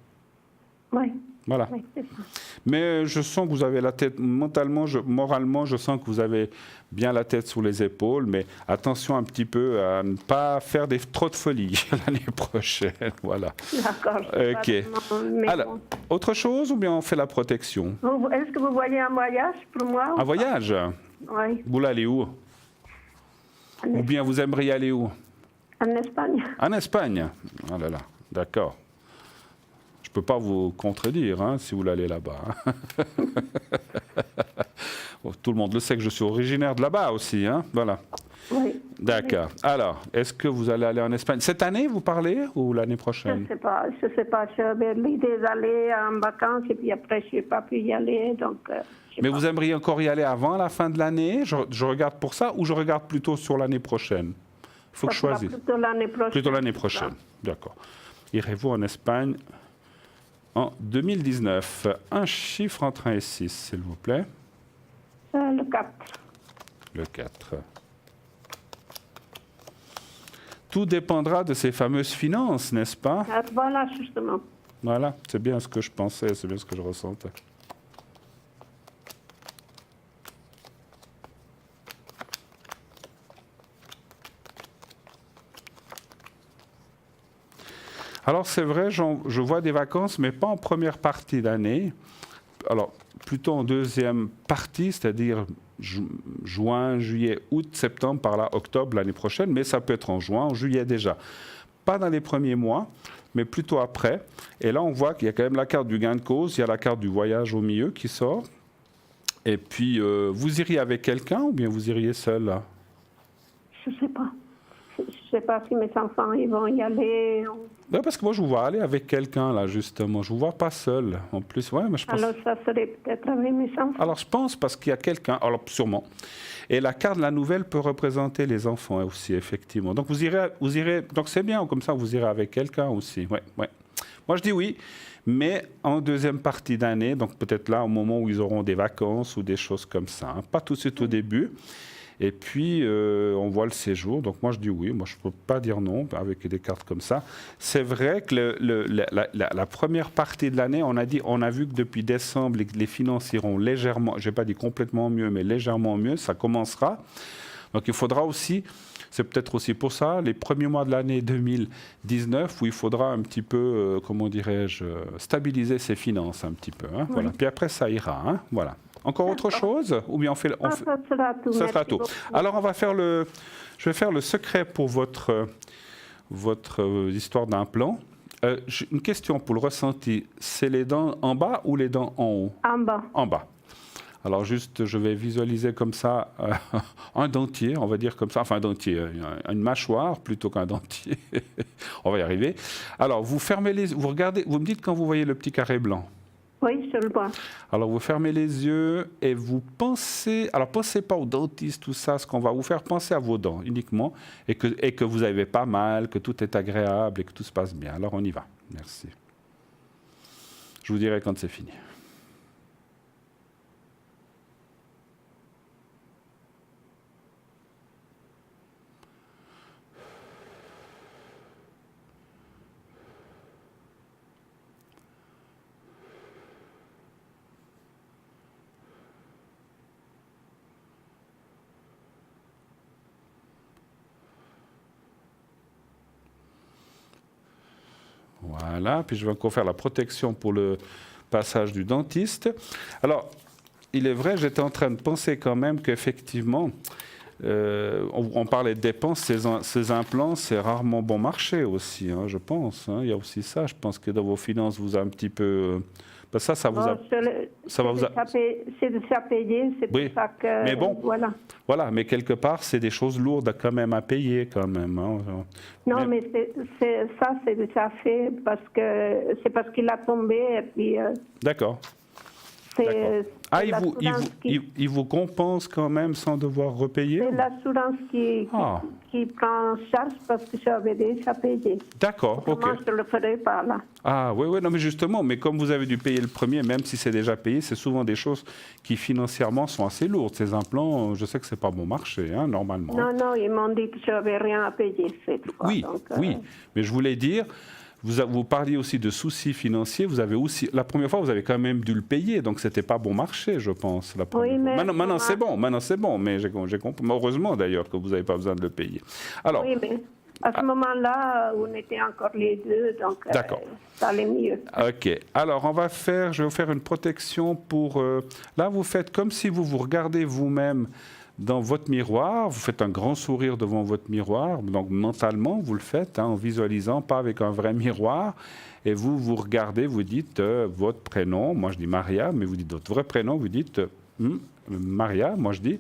Oui. Voilà. Oui, c'est ça. Mais je sens que vous avez la tête, moralement, je sens que vous avez bien la tête sous les épaules, mais attention un petit peu à ne pas faire trop de folies l'année prochaine. Voilà. D'accord. Ok. Alors, autre chose ou bien on fait la protection? Est-ce que vous voyez un voyage pour moi? Un voyage? Oui. Vous allez où? Ou bien vous aimeriez aller où? En Espagne. En Espagne? Oh là là, d'accord. Je ne peux pas vous contredire si vous allez là-bas. Tout le monde le sait que je suis originaire de là-bas aussi. Voilà. Oui. D'accord. Alors, est-ce que vous allez aller en Espagne? Cette année, vous parlez, ou l'année prochaine? Je ne sais pas. J'avais l'idée d'aller en vacances et puis après, je n'ai pas pu y aller. Donc, mais vous aimeriez encore y aller avant la fin de l'année? Je regarde pour ça ou je regarde plutôt sur l'année prochaine? Il faut que je choisisse. Plutôt l'année prochaine. Plutôt l'année prochaine. D'accord. Irez-vous en Espagne en 2019? Un chiffre entre 1 et 6, s'il vous plaît. Le 4. Le 4. tout dépendra de ces fameuses finances, n'est-ce pas? Voilà, justement. Voilà, c'est bien ce que je pensais, c'est bien ce que je ressentais. Alors c'est vrai, je vois des vacances, mais pas en première partie d'année. Alors plutôt en deuxième partie, c'est-à-dire juin, juillet, août, septembre, par là, octobre l'année prochaine, mais ça peut être en juin, en juillet déjà. Pas dans les premiers mois, mais plutôt après. Et là, on voit qu'il y a quand même la carte du gain de cause, il y a la carte du voyage au milieu qui sort. Et puis, vous iriez avec quelqu'un ou bien vous iriez seul là? Je ne sais pas. Je ne sais pas si mes enfants ils vont y aller. Ouais, parce que moi, je vous vois aller avec quelqu'un, là, justement. Je ne vous vois pas seul. En plus, ouais, mais je pense... Alors, ça serait peut-être avec mes enfants. Alors, je pense parce qu'il y a quelqu'un, alors sûrement. Et la carte de la nouvelle peut représenter les enfants aussi, effectivement. Donc, vous irez, donc c'est bien, comme ça, vous irez avec quelqu'un aussi. Ouais, ouais. Moi, je dis oui, mais en deuxième partie d'année, donc peut-être là, au moment où ils auront des vacances ou des choses comme ça. Hein. Pas tout de suite au début. Et puis, on voit le séjour. Donc, moi, je dis oui. Moi, je ne peux pas dire non avec des cartes comme ça. C'est vrai que la première partie de l'année, on a vu que depuis décembre, les finances iront légèrement, je n'ai pas dit complètement mieux, mais légèrement mieux. Ça commencera. Donc, il faudra aussi, c'est peut-être aussi pour ça, les premiers mois de l'année 2019, où il faudra un petit peu, comment dirais-je, stabiliser ses finances un petit peu. Hein, oui. Voilà. Puis après, ça ira. Hein, voilà. Encore autre chose? Ou bien on fait... Ça sera tout. Ça sera tout. Alors, je vais faire le secret pour votre histoire d'implant. Une question pour le ressenti. C'est les dents en bas ou les dents en haut? En bas. En bas. Alors, juste, je vais visualiser comme ça un dentier, on va dire comme ça. Enfin, un dentier, une mâchoire plutôt qu'un dentier. On va y arriver. Alors, vous fermez les... Vous regardez... Vous me dites quand vous voyez le petit carré blanc. Oui, je le vois. Alors, vous fermez les yeux et vous pensez... Alors, pensez pas au dentiste, tout ça. Ce qu'on va vous faire penser à vos dents uniquement et que vous n'avez pas mal, que tout est agréable et que tout se passe bien. Alors, on y va. Merci. Je vous dirai quand c'est fini. Voilà, puis je vais encore faire la protection pour le passage du dentiste. Alors, il est vrai, j'étais en train de penser quand même qu'effectivement, on parlait de dépenses, ces implants, c'est rarement bon marché aussi, hein, je pense. Hein, il y a aussi ça, je pense que dans vos finances, vous a un petit peu... ça vous a... C'est déjà payé, c'est oui, pour ça que... Mais bon, voilà, mais quelque part, c'est des choses lourdes quand même à payer quand même. Hein. Non, mais ça, c'est déjà fait parce qu'il a tombé et puis... D'accord. Il vous compense quand même sans devoir repayer? C'est l'assurance qui prend en charge parce que j'avais déjà payé. D'accord, ok. Moi, je ne le ferai pas là. Ah oui, non, mais justement, mais comme vous avez dû payer le premier, même si c'est déjà payé, c'est souvent des choses qui financièrement sont assez lourdes. Ces implants, je sais que c'est pas bon marché, hein, normalement. Non, ils m'ont dit que je n'avais rien à payer cette fois. Oui, donc, oui, mais je voulais dire... Vous parliez aussi de soucis financiers. Vous avez aussi, la première fois, vous avez quand même dû le payer, donc c'était pas bon marché, je pense. Oui, mais maintenant c'est bon. Maintenant c'est bon, mais j'ai compris. Heureusement d'ailleurs que vous n'avez pas besoin de le payer. Alors. Oui, mais à ce moment-là, on était encore les deux, donc ça allait mieux. Ok. Alors je vais vous faire une protection pour. Là, vous faites comme si vous regardez vous-même dans votre miroir, vous faites un grand sourire devant votre miroir, donc mentalement vous le faites, hein, en visualisant, pas avec un vrai miroir, et vous regardez, vous dites votre prénom, moi je dis Maria, mais vous dites votre vrai prénom, vous dites Maria, moi je dis,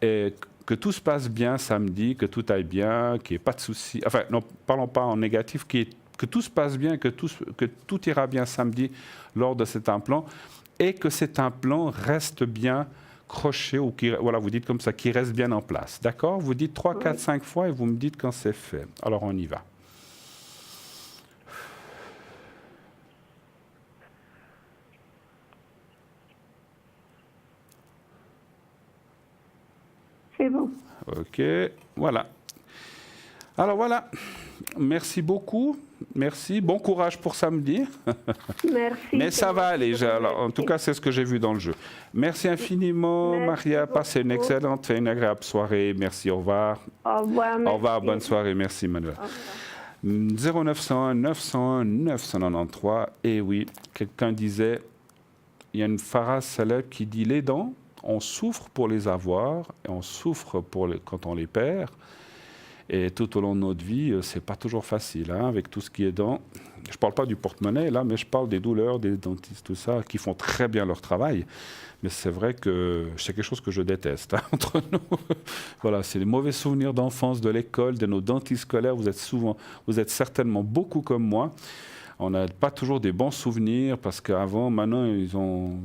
et que tout se passe bien samedi, que tout aille bien, qu'il n'y ait pas de soucis, enfin, non, parlons pas en négatif, que tout se passe bien, que tout ira bien samedi lors de cet implant, et que cet implant reste bien crochet, ou vous dites comme ça, qui reste bien en place. D'accord? Vous dites 3, 4, 5 fois et vous me dites quand c'est fait. Alors, on y va. C'est bon. OK, voilà. Alors voilà, merci beaucoup. Merci, bon courage pour samedi. Merci. Mais ça va aller, alors, en tout cas c'est ce que j'ai vu dans le jeu. Merci infiniment Maria, passez une excellente et une agréable soirée. Merci, au revoir. Au revoir. Au revoir, bonne soirée, merci Manuel. 0901 901 993, et oui, quelqu'un disait, il y a une phrase célèbre qui dit les dents, on souffre pour les avoir et on souffre quand on les perd. Et tout au long de notre vie, c'est pas toujours facile, hein, avec tout ce qui est dents. Je parle pas du porte-monnaie là, mais je parle des douleurs, des dentistes, tout ça, qui font très bien leur travail. Mais c'est vrai que c'est quelque chose que je déteste, hein, entre nous. Voilà, c'est les mauvais souvenirs d'enfance, de l'école, de nos dentistes scolaires. Vous êtes certainement beaucoup comme moi. On n'a pas toujours des bons souvenirs parce qu'avant, maintenant,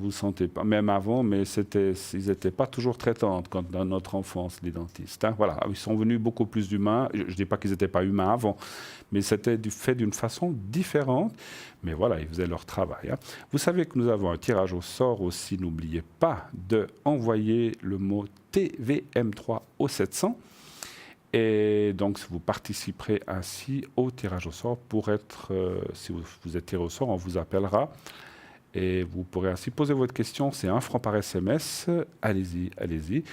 vous sentez pas, même avant, mais ils n'étaient pas toujours très tendres dans notre enfance, les dentistes. Hein. Voilà, ils sont venus beaucoup plus humains. Je ne dis pas qu'ils n'étaient pas humains avant, mais c'était fait d'une façon différente. Mais voilà, ils faisaient leur travail. Hein. Vous savez que nous avons un tirage au sort aussi. N'oubliez pas d'envoyer le mot TVM3 au 700. Et donc, vous participerez ainsi au tirage au sort pour être, si vous êtes tiré au sort, on vous appellera. Et vous pourrez ainsi poser votre question. C'est 1 franc par SMS. Allez-y, allez-y.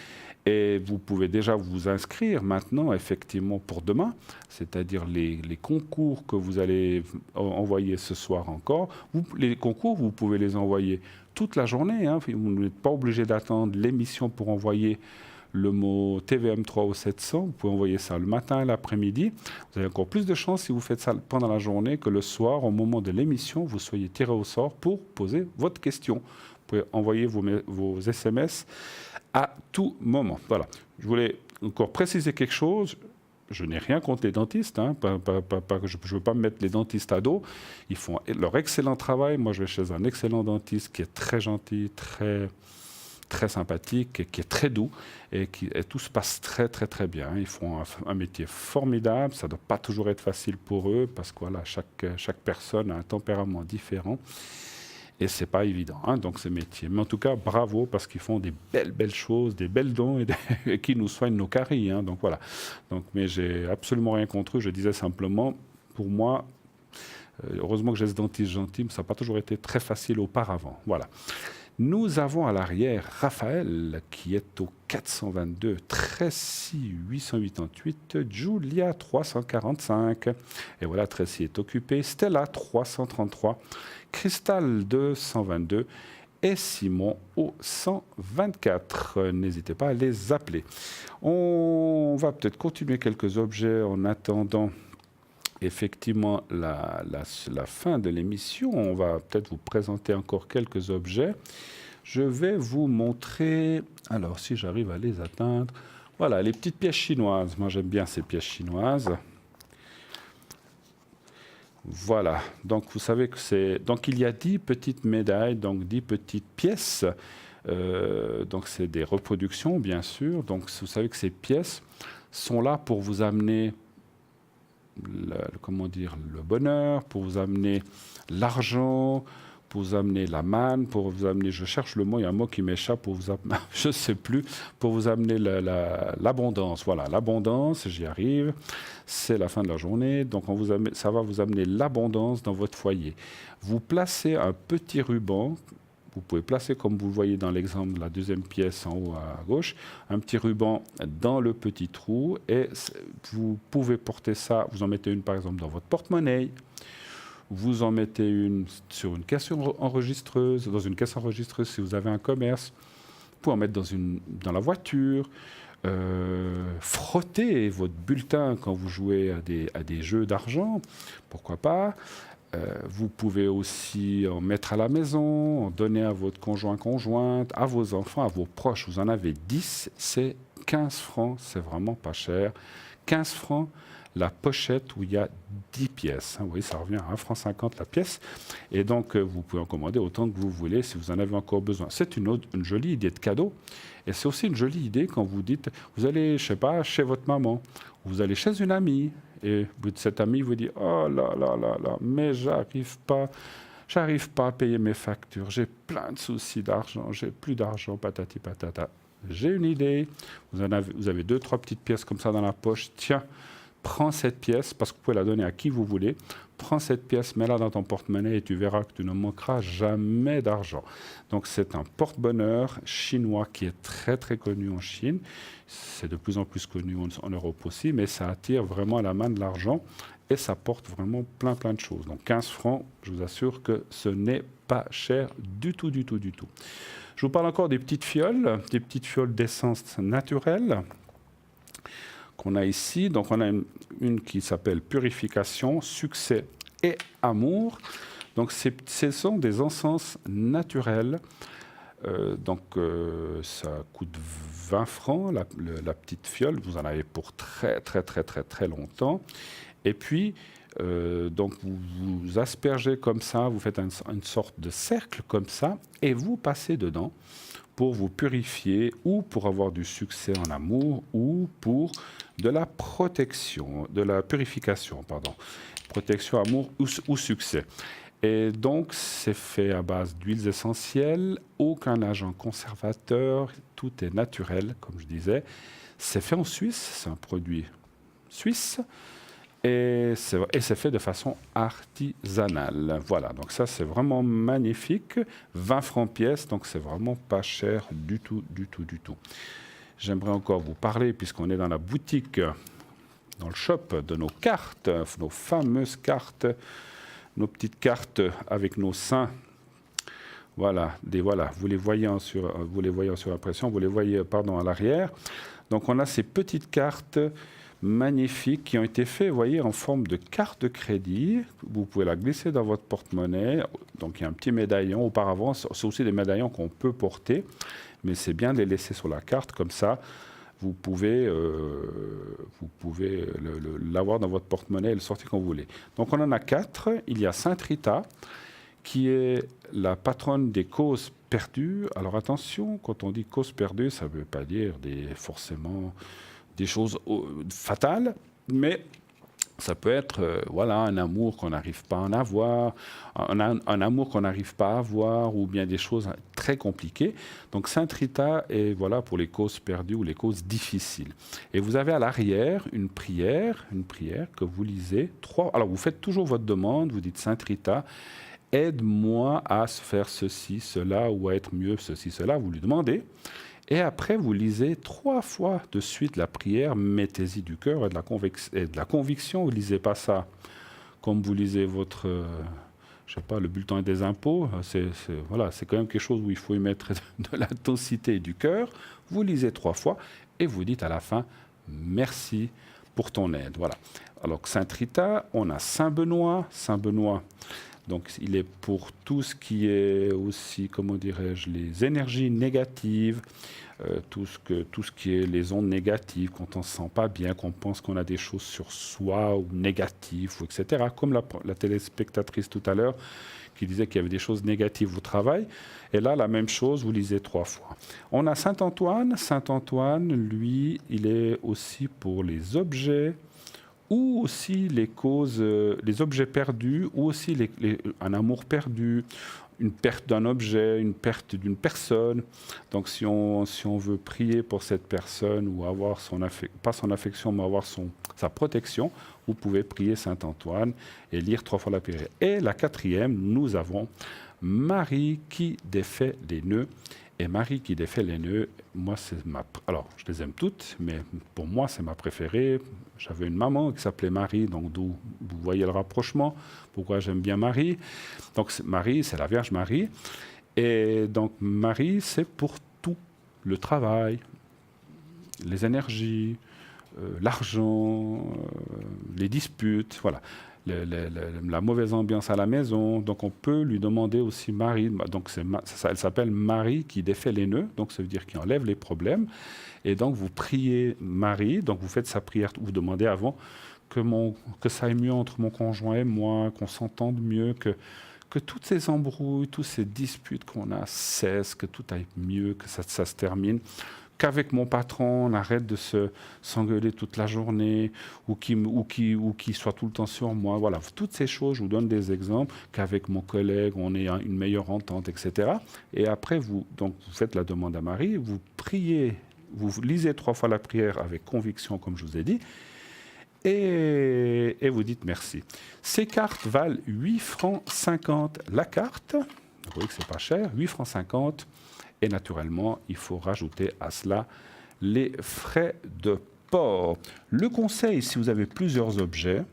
Et vous pouvez déjà vous inscrire maintenant, effectivement, pour demain. C'est-à-dire les concours que vous allez envoyer ce soir encore. Les concours, vous pouvez les envoyer toute la journée. Hein. Vous n'êtes pas obligé d'attendre l'émission pour envoyer le mot TVM3 au 700, vous pouvez envoyer ça le matin et l'après-midi. Vous avez encore plus de chance si vous faites ça pendant la journée que le soir, au moment de l'émission, vous soyez tiré au sort pour poser votre question. Vous pouvez envoyer vos SMS à tout moment. Voilà. Je voulais encore préciser quelque chose. Je n'ai rien contre les dentistes. Hein. Je ne veux pas me mettre les dentistes à dos. Ils font leur excellent travail. Moi, je vais chez un excellent dentiste qui est très gentil, très sympathique, qui est très doux et tout se passe très très très bien. Ils font un métier formidable, ça ne doit pas toujours être facile pour eux parce que voilà, chaque personne a un tempérament différent et c'est pas évident, hein, donc ce métier. Mais en tout cas, bravo parce qu'ils font des belles choses, des belles dons et qui nous soignent nos caries. Hein, donc voilà. Mais j'ai absolument rien contre eux, je disais simplement, pour moi, heureusement que j'ai ce dentiste gentil, mais ça n'a pas toujours été très facile auparavant. Voilà. Nous avons à l'arrière Raphaël qui est au 422 Tracy 888, Julia 345. Et voilà, Tracy est occupée. Stella 333, Cristal 222 et Simon au 124. N'hésitez pas à les appeler. On va peut-être continuer quelques objets en attendant effectivement la fin de l'émission. On va peut-être vous présenter encore quelques objets. Je vais vous montrer, alors si j'arrive à les atteindre, voilà, les petites pièces chinoises. Moi j'aime bien ces pièces chinoises. Voilà, donc vous savez que c'est... Donc il y a 10 petites médailles, donc 10 petites pièces. Donc c'est des reproductions bien sûr. Donc vous savez que ces pièces sont là pour vous amener le bonheur, pour vous amener l'argent, pour vous amener la manne, pour vous amener, je cherche le mot, il y a un mot qui m'échappe, je ne sais plus, pour vous amener l'abondance. Voilà, l'abondance, j'y arrive, c'est la fin de la journée, donc ça va vous amener l'abondance dans votre foyer. Vous placez un petit ruban. Vous pouvez placer, comme vous le voyez dans l'exemple de la deuxième pièce en haut à gauche, un petit ruban dans le petit trou et vous pouvez porter ça, vous en mettez une par exemple dans votre porte-monnaie, vous en mettez une sur une caisse enregistreuse, dans une caisse enregistreuse si vous avez un commerce, vous pouvez en mettre dans la voiture, frotter votre bulletin quand vous jouez à des jeux d'argent, pourquoi pas. Vous pouvez aussi en mettre à la maison, en donner à votre conjointe, à vos enfants, à vos proches. Vous en avez 10, c'est 15 francs, c'est vraiment pas cher. 15 francs la pochette où il y a 10 pièces. Vous voyez, ça revient à 1,50 franc la pièce. Et donc, vous pouvez en commander autant que vous voulez si vous en avez encore besoin. C'est une jolie idée de cadeau. Et c'est aussi une jolie idée quand vous dites, vous allez, je sais pas, chez votre maman, vous allez chez une amie, et cette amie vous dit « Oh là là là là, mais j'arrive pas à payer mes factures, j'ai plein de soucis d'argent, j'ai plus d'argent, patati patata. » J'ai une idée, vous avez 2-3 petites pièces comme ça dans la poche, tiens, prends cette pièce, parce que vous pouvez la donner à qui vous voulez, prends cette pièce, mets-la dans ton porte-monnaie et tu verras que tu ne manqueras jamais d'argent. Donc c'est un porte-bonheur chinois qui est très très connu en Chine. C'est de plus en plus connu en Europe aussi, mais ça attire vraiment à la main de l'argent et ça porte vraiment plein de choses. Donc 15 francs, je vous assure que ce n'est pas cher du tout. Je vous parle encore des petites fioles d'essence naturelle qu'on a ici. Donc on a une qui s'appelle Purification, Succès et Amour. Donc ce sont des encens naturels. Ça coûte 20 francs, la petite fiole. Vous en avez pour très longtemps. Et puis, donc vous aspergez comme ça, vous faites une sorte de cercle comme ça, et vous passez dedans pour vous purifier ou pour avoir du succès en amour ou pour de la protection, de la purification, pardon. Protection, amour ou succès. Et donc, c'est fait à base d'huiles essentielles, aucun agent conservateur, tout est naturel, comme je disais. C'est fait en Suisse, c'est un produit suisse. Et c'est fait de façon artisanale. Voilà, donc ça c'est vraiment magnifique. 20 francs pièce, donc c'est vraiment pas cher du tout. J'aimerais encore vous parler, puisqu'on est dans la boutique, dans le shop, de nos cartes, nos fameuses cartes, nos petites cartes avec nos saints. Voilà, vous les voyez sur l'impression, vous les voyez à l'arrière. Donc on a ces petites cartes magnifiques qui ont été faits, vous voyez, en forme de carte de crédit. Vous pouvez la glisser dans votre porte-monnaie. Donc il y a un petit médaillon. Auparavant, c'est aussi des médaillons qu'on peut porter, mais c'est bien de les laisser sur la carte, comme ça vous pouvez l'avoir dans votre porte-monnaie et le sortir quand vous voulez. Donc on en a 4. Il y a Sainte Rita, qui est la patronne des causes perdues. Alors attention, quand on dit causes perdues, ça ne veut pas dire forcément des choses fatales, mais ça peut être un amour qu'on n'arrive pas à en avoir, un amour qu'on n'arrive pas à avoir, ou bien des choses très compliquées. Donc Sainte Rita est pour les causes perdues ou les causes difficiles. Et vous avez à l'arrière une prière que vous lisez 3. Alors vous faites toujours votre demande, vous dites Sainte Rita, aide-moi à faire ceci, cela, ou à être mieux, ceci, cela. Vous lui demandez. Et après, vous lisez 3 fois de suite la prière, mettez-y du cœur et de la conviction. Vous ne lisez pas ça comme vous lisez votre, le bulletin des impôts. C'est quand même quelque chose où il faut y mettre de l'intensité et du cœur. Vous lisez 3 fois et vous dites à la fin, merci pour ton aide. Voilà. Alors, Sainte Rita, on a Saint Benoît. Donc, il est pour tout ce qui est aussi, les énergies négatives, tout ce qui est les ondes négatives, quand on ne se sent pas bien, qu'on pense qu'on a des choses sur soi ou négatives, etc. Comme la téléspectatrice tout à l'heure qui disait qu'il y avait des choses négatives au travail. Et là, la même chose, vous lisez 3 fois. On a Saint Antoine. Saint Antoine, lui, il est aussi pour les objets, ou aussi les causes, les objets perdus, ou aussi un amour perdu, une perte d'un objet, une perte d'une personne. Donc si on veut prier pour cette personne, ou avoir pas son affection, mais avoir sa protection, vous pouvez prier Saint Antoine et lire 3 fois la prière. Et la 4e, nous avons Marie qui défait les nœuds. Et Marie qui défait les nœuds, moi, alors, je les aime toutes, mais pour moi, c'est ma préférée. J'avais une maman qui s'appelait Marie, donc d'où vous voyez le rapprochement. Pourquoi j'aime bien Marie? Donc, Marie, c'est la Vierge Marie. Et donc, Marie, c'est pour tout. Le travail, les énergies, l'argent, les disputes, voilà. La mauvaise ambiance à la maison. Donc on peut lui demander aussi Marie. Donc elle s'appelle Marie qui défait les nœuds. Donc ça veut dire qu'il enlève les problèmes. Et donc vous priez Marie. Donc vous faites sa prière. Vous demandez avant que ça aille mieux entre mon conjoint et moi, qu'on s'entende mieux, que toutes ces embrouilles, toutes ces disputes qu'on a cessent, que tout aille mieux, que ça se termine. Qu'avec mon patron, on arrête de s'engueuler toute la journée, ou qu'il soit tout le temps sur moi. Voilà, toutes ces choses, je vous donne des exemples, qu'avec mon collègue, on ait une meilleure entente, etc. Et après, vous faites la demande à Marie, vous priez, vous lisez 3 fois la prière avec conviction, comme je vous ai dit, et vous dites merci. Ces cartes valent 8 francs 50 la carte. Vous voyez que c'est pas cher, 8 francs 50. Et naturellement, il faut rajouter à cela les frais de port. Le conseil, si vous avez plusieurs objets,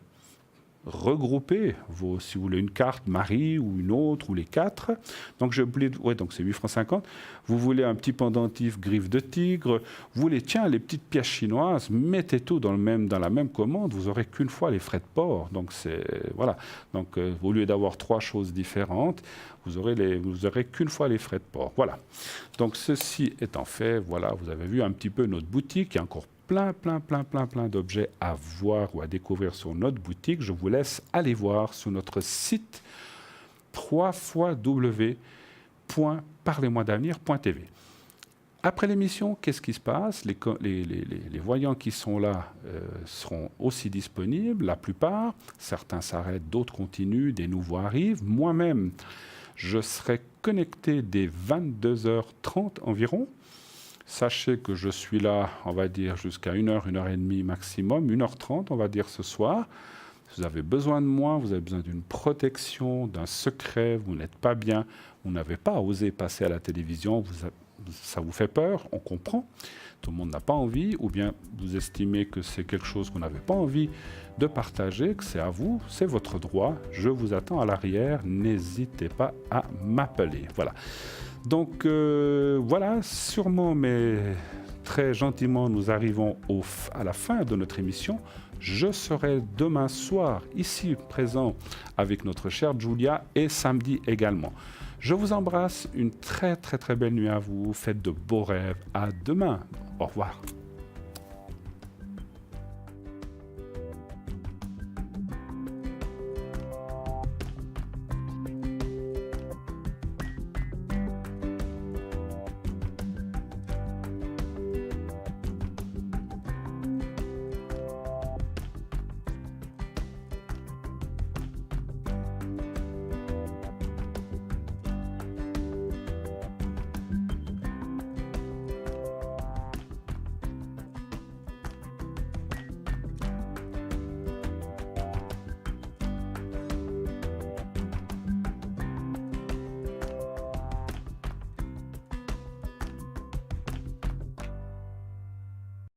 regroupez si vous voulez une carte Marie ou une autre ou les 4. Donc j'ai oublié, donc c'est 8 francs 50. Vous voulez un petit pendentif griffe de tigre. Vous voulez, les petites pièces chinoises. Mettez tout dans la même commande. Vous aurez qu'une fois les frais de port. Donc voilà. Donc au lieu d'avoir 3 choses différentes, vous aurez qu'une fois les frais de port. Voilà. Donc ceci étant fait, voilà, vous avez vu un petit peu notre boutique. Il y a encore plein d'objets à voir ou à découvrir sur notre boutique. Je vous laisse aller voir sur notre site www.parlez-moi-d'avenir.tv. Après l'émission, qu'est-ce qui se passe? Les voyants qui sont là seront aussi disponibles, la plupart. Certains s'arrêtent, d'autres continuent, des nouveaux arrivent. Moi-même, je serai connecté dès 22h30 environ. Sachez que je suis là, on va dire, jusqu'à 1h, 1h30 maximum, 1h30, on va dire, ce soir. Si vous avez besoin de moi, vous avez besoin d'une protection, d'un secret, vous n'êtes pas bien, vous n'avez pas osé passer à la télévision, ça vous fait peur, on comprend. Tout le monde n'a pas envie, ou bien vous estimez que c'est quelque chose qu'on n'avait pas envie de partager, que c'est à vous, c'est votre droit. Je vous attends à l'arrière, n'hésitez pas à m'appeler. Voilà. Donc voilà, sûrement, mais très gentiment, nous arrivons à la fin de notre émission. Je serai demain soir ici présent avec notre chère Julia et samedi également. Je vous embrasse, une très belle nuit à vous, faites de beaux rêves. À demain, au revoir.